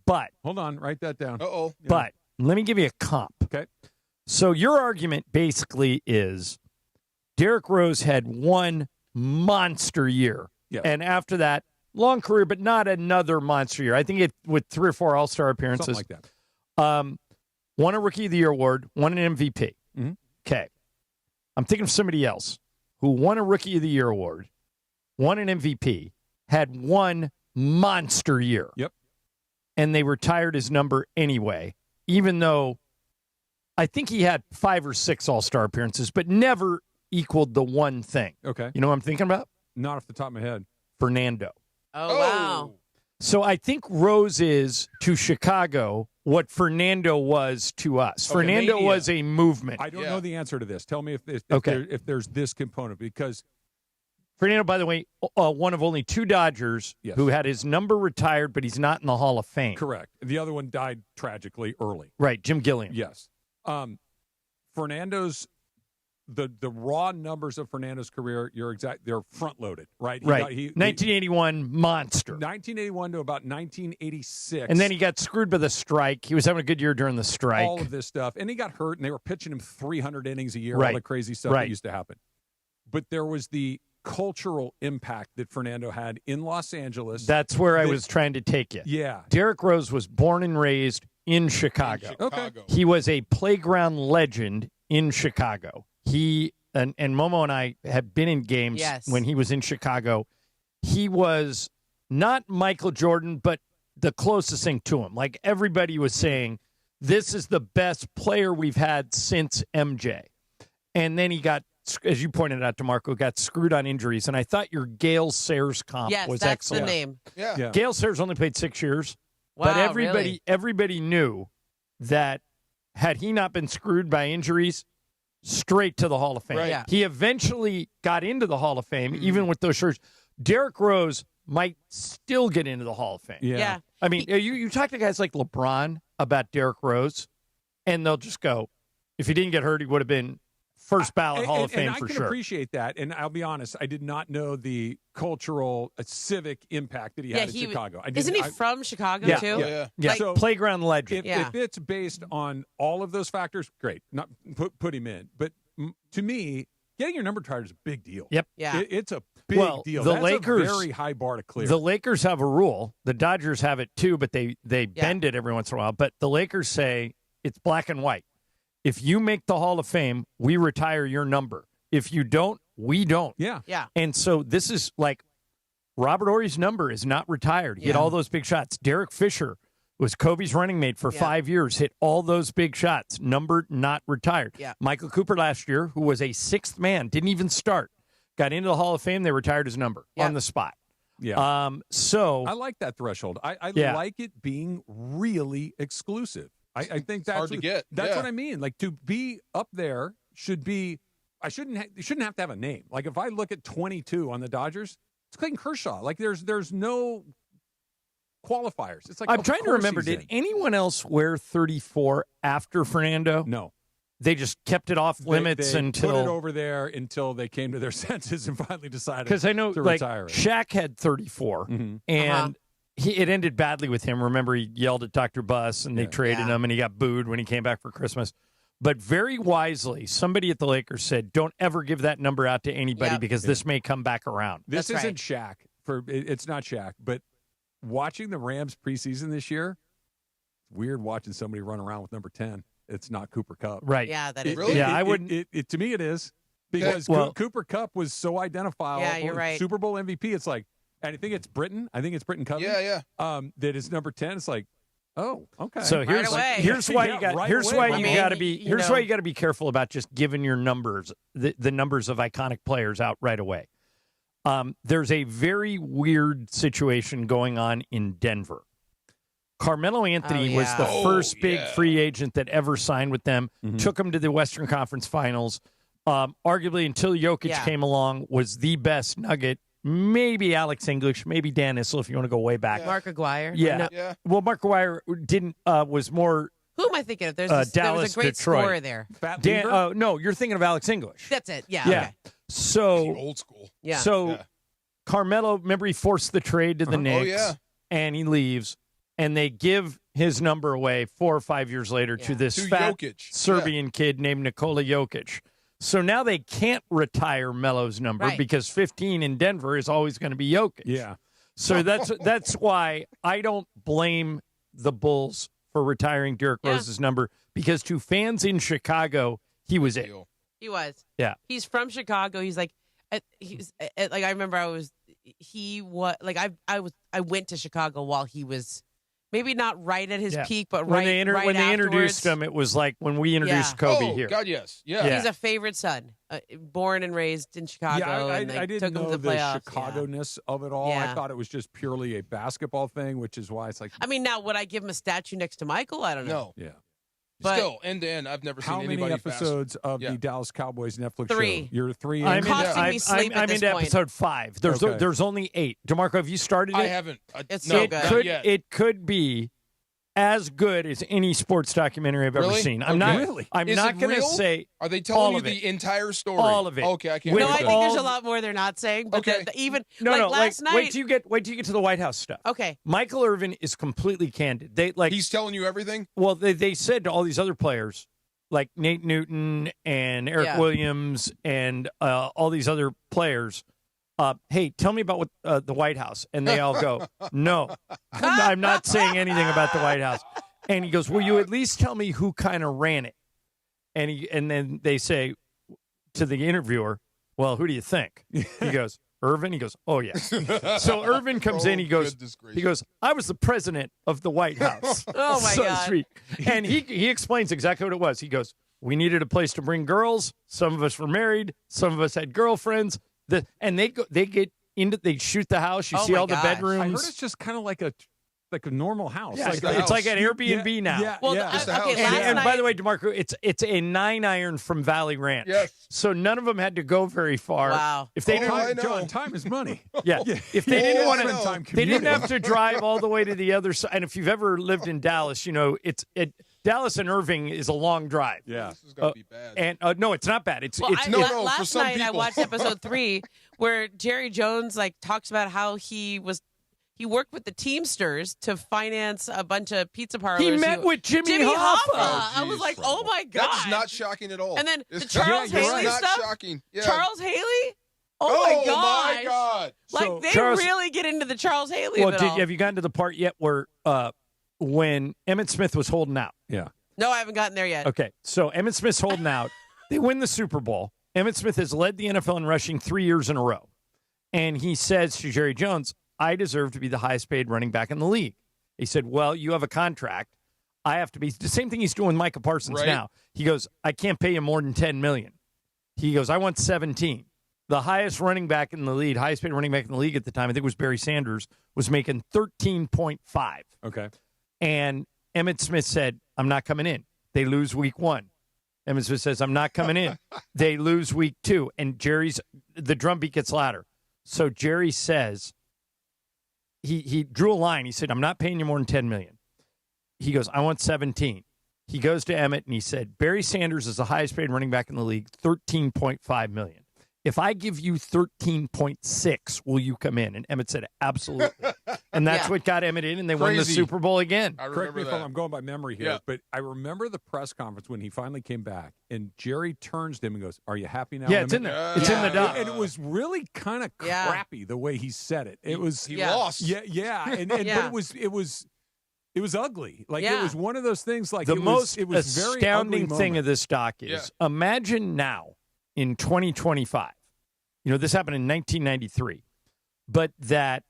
But hold on, write that down. Uh-oh. Yeah. But let me give you a comp. Okay. So your argument basically is Derrick Rose had one monster year. Yeah. And after that, long career, but not another monster year. I think with 3 or 4 All-Star appearances. Something like that. Won a Rookie of the Year award, won an MVP. Mm-hmm. Okay. I'm thinking of somebody else who won a Rookie of the Year award, won an MVP, had one monster year. Yep. And they retired his number anyway, even though I think he had 5 or 6 All-Star appearances, but never equaled the one thing. Okay. You know what I'm thinking about? Not off the top of my head. Fernando. Oh, wow. So I think Rose is to Chicago what Fernando was to us. Okay, Fernando mania. was a movement. I don't know the answer to this. Tell me if there's this component, because Fernando, by the way, one of only 2 Dodgers who had his number retired, but he's not in the Hall of Fame. Correct. The other one died tragically early. Right, Jim Gilliam. Yes. Fernando's the raw numbers of Fernando's career, they're front loaded, right? Right. 1981 monster. 1981 to about 1986. And then he got screwed by the strike. He was having a good year during the strike. All of this stuff. And he got hurt, and they were pitching him 300 innings a year, Right. all the crazy stuff Right. that used to happen. But there was the cultural impact that Fernando had in Los Angeles. That's where I was trying to take you. Yeah. Derrick Rose was born and raised in Chicago. Okay. He was a playground legend in Chicago. He and Momo and I have been in games when he was in Chicago. He was not Michael Jordan, but the closest thing to him. Like, everybody was saying, this is the best player we've had since MJ. And then he got, as you pointed out, DeMarco, got screwed on injuries. And I thought your Gale Sayers comp was that's excellent. the name. Yeah. Gale Sayers only played 6 years. Wow, but really? everybody knew that had he not been screwed by injuries, straight to the Hall of Fame. Right. Yeah. He eventually got into the Hall of Fame, even with those shirts. Derrick Rose might still get into the Hall of Fame. Yeah. I mean, you talk to guys like LeBron about Derrick Rose, and they'll just go, if he didn't get hurt, he would have been first ballot Hall of Fame for I can sure. appreciate that. And I'll be honest, I did not know the cultural, civic impact that he had in Chicago. Isn't he from Chicago, too? Yeah. Like, So playground legend. if it's based on all of those factors, great. Not put him in. But to me, getting your number retired is a big deal. Yep. Yeah. It's a big deal. The That's Lakers, a very high bar to clear. The Lakers have a rule. The Dodgers have it too, but they bend it every once in a while. But the Lakers say it's black and white. If you make the Hall of Fame, we retire your number. If you don't, we don't. Yeah. Yeah. And so this is like Robert Horry's number is not retired. He hit all those big shots. Derek Fisher was Kobe's running mate for 5 years, hit all those big shots, numbered, not retired. Yeah. Michael Cooper last year, who was a 6th man, didn't even start, got into the Hall of Fame. They retired his number on the spot. Yeah. So I like that threshold. I like it being really exclusive. I think that's hard to get. That's what I mean. Like, to be up there should be. You shouldn't have to have a name. Like, if I look at 22 on the Dodgers, it's Clayton Kershaw. Like, there's no qualifiers. It's like, I'm trying to remember. Did anyone else wear 34 after Fernando? No. They just kept it off limits they until put it over there until they came to their senses and finally decided. Because I know, to like, retire it. Shaq had 34, and it ended badly with him. Remember, he yelled at Dr. Buss, and they traded him, and he got booed when he came back for Christmas. But very wisely, somebody at the Lakers said, "Don't ever give that number out to anybody because this may come back around." This isn't Shaq. It's not Shaq, but watching the Rams preseason this year, it's weird watching somebody run around with number 10. It's not Cooper Kupp. Right. Yeah, that is. Really? Yeah, I wouldn't. To me, it is. Because Cooper Kupp was so identifiable. Yeah, you're right. Super Bowl MVP. It's like, and I think it's Britton. Covey. Yeah. That is number 10. It's like, oh, okay. So here's why you got to be careful about just giving your numbers, the numbers of iconic players out right away. There's a very weird situation going on in Denver. Carmelo Anthony was the first big free agent that ever signed with them, took him to the Western Conference Finals. Arguably, until Jokic came along, was the best Nugget. Maybe Alex English, maybe Dan Issel, if you want to go way back. Mark Aguirre. Yeah. No. Well, Mark Aguirre was more Who am I thinking of? There was Dallas, a great Detroit. scorer there. No, you're thinking of Alex English. That's it. Yeah. Yeah. Okay. So old school. Yeah. So Carmelo, remember, he forced the trade to the Knicks, and he leaves, and they give his number away 4 or 5 years later to this fat Jokic. Serbian kid named Nikola Jokic. So now they can't retire Melo's number because 15 in Denver is always going to be Jokic. Yeah. So that's why I don't blame the Bulls for retiring Derrick Rose's number, because to fans in Chicago, he was it. He was. Yeah. He's from Chicago. He's like, I remember I went to Chicago while he was Maybe not right at his peak, but when right when they introduced afterwards. him, it was like when we introduced Kobe here. God, yes. Yeah. He's a favorite son, born and raised in Chicago. Yeah, and they I didn't took him know to the the playoffs. Chicago-ness of it all. Yeah. I thought it was just purely a basketball thing, which is why it's like. I mean, now would I give him a statue next to Michael? I don't know. No. Yeah. But Still, end to end, I've never seen How many anybody episodes of the Dallas Cowboys Netflix 3. show? You're 3 in? I'm at this into point. episode 5. There's only 8. DeMarco, have you started it? I haven't. It's no, so good. not yet. It could be as good as any sports documentary I've ever Really? seen. Okay. I'm Is not it going to real? say. Are they all telling you of it. the entire story? All of it. Okay, I can't. With No, I do think that. there's a lot more they're not saying. But Okay. even No, last night. Wait till you get to the White House stuff. Okay. Michael Irvin is completely candid. He's telling you everything. Well, they said to all these other players, like Nate Newton and Eric Williams and all these other players, hey, tell me about what the White House. And they all go, no, I'm not saying anything about the White House. And he goes, will you at least tell me who kind of ran it? And then they say to the interviewer, well, who do you think? He goes, Irvin? He goes, oh, yeah. So Irvin comes in. He goes, I was the president of the White House. Oh, my God. Sweet. And he explains exactly what it was. He goes, we needed a place to bring girls. Some of us were married. Some of us had girlfriends. And they shoot the house. You see all the bedrooms. I heard it's just kind of like a normal house. Yeah, like it's like an Airbnb now. Yeah, Well, yeah. last And by the way, DeMarco, it's a 9-iron from Valley Ranch. Yes. So none of them had to go very far. Wow. If they I know. John, time is money. Yeah. If they didn't want I know. to, they didn't have to drive all the way to the other side. And if you've ever lived in Dallas, you know Dallas and Irving is a long drive. Yeah. This is gonna be bad. And no, it's not bad. It's for Last some night I people. watched episode 3 where Jerry Jones talks about how he worked with the Teamsters to finance a bunch of pizza parlors. He met with Jimmy Hoffa. Oh, I was like, oh my God. That's not shocking at all. And then the It's Charles Haley not stuff. shocking. Yeah. Charles Haley? Oh, my my God. Like, they Charles- really get into the Charles Haley Well, of it all. have you gotten to the part yet where when Emmitt Smith was holding out? Yeah. No, I haven't gotten there yet. Okay, so Emmitt Smith's holding out. They win the Super Bowl. Emmitt Smith has led the NFL in rushing 3 years in a row. And he says to Jerry Jones, I deserve to be the highest paid running back in the league. He said, well, you have a contract. I have to be. The same thing he's doing with Micah Parsons now. He goes, I can't pay you more than $10 million. He goes, I want 17. The highest running back in the league, highest paid running back in the league at the time, I think it was Barry Sanders, was making 13.5. Okay. And Emmitt Smith said, I'm not coming in. They lose week 1. Emmitt Smith says, I'm not coming in. They lose week 2. And the drumbeat gets louder. So Jerry says, he drew a line. He said, I'm not paying you more than $10 million. He goes, I want 17. He goes to Emmitt and he said, Barry Sanders is the highest paid running back in the league, $13.5 million. If I give you 13.6, will you come in? And Emmitt said, absolutely. And that's what got Emmitt in, and they won the Super Bowl again. Correct me if I'm going by memory here, but I remember the press conference when he finally came back, and Jerry turns to him and goes, are you happy now? Yeah, it's in there. It's in the doc. And it was really kind of crappy the way he said it. It was he lost. Yeah. But it was ugly. Like it was one of those things. Like the it most was very astounding ugly thing moment. of this doc is imagine now in 2025. This happened in 1993, but that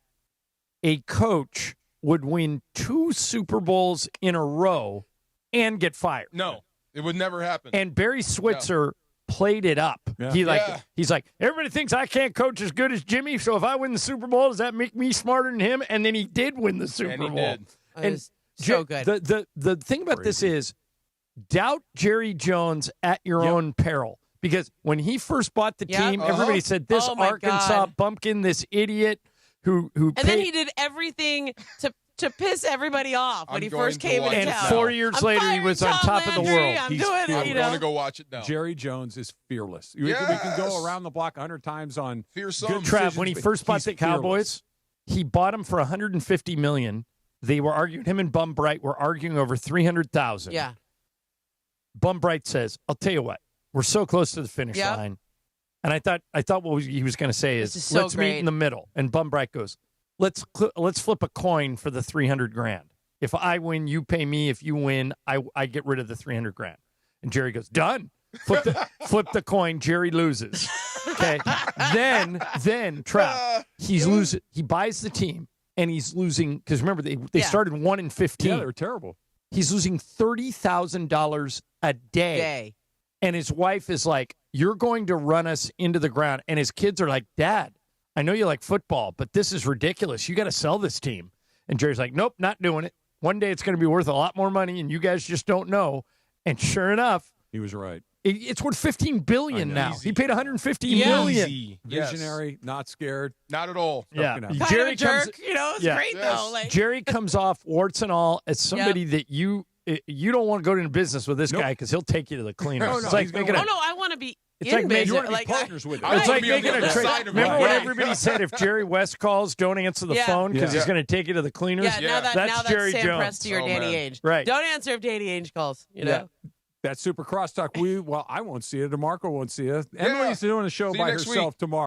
a coach would win 2 Super Bowls in a row and get fired. No, it would never happen. And Barry Switzer played it up. Yeah. He's like, everybody thinks I can't coach as good as Jimmy, so if I win the Super Bowl, does that make me smarter than him? And then he did win the Super Bowl. Did. And so good. The thing about this is doubt Jerry Jones at your own peril. Because when he first bought the team, everybody said, this Arkansas bumpkin, this idiot who And then he did everything to piss everybody off when he first came into town. And 4 years later, he was on top of the world. I'm doing it, I'm going to go watch it now. Jerry Jones is fearless. We can go around the block 100 times on fearsome. good Trav, when he decisions, first but bought he's the Cowboys, he bought him for $150 million. They were arguing, him and Bum Bright were arguing over $300,000. Yeah. Bum Bright says, I'll tell you what, we're so close to the finish line. And I thought what he was going to say is so let's great. meet in the middle. And Bum Bright goes, let's flip a coin for the $300,000. If I win, you pay me. If you win, I get rid of the $300,000. And Jerry goes, done. Flip the coin. Jerry loses. Okay. Then Trav, he buys the team. and he's losing because remember they started 1-15. Yeah, they were terrible. He's losing $30,000 a day. And his wife is like, "You're going to run us into the ground." And his kids are like, "Dad, I know you like football, but this is ridiculous. You got to sell this team." And Jerry's like, "Nope, not doing it. One day it's going to be worth a lot more money, and you guys just don't know." And sure enough, he was right. It's worth $15 billion now. Easy. He paid $150 million. Easy. Visionary, not scared. Not at all. Yeah, Jerry jerk. It's great though. Like, Jerry comes off warts and all as somebody that you don't want to go into business with this guy because he'll take you to the cleaners. No, it's like making I want to be. It's like you want to be partners with it. It's like making a trade. Remember when everybody said if Jerry West calls, don't answer the phone because he's going to take you to the cleaners? Yeah, that's Jerry Sam Jones. Presti or Danny Ainge. Right. Don't answer if Danny Ainge calls. You know. That super crosstalk. I won't see it. DeMarco won't see it. Emily's doing a show by herself tomorrow.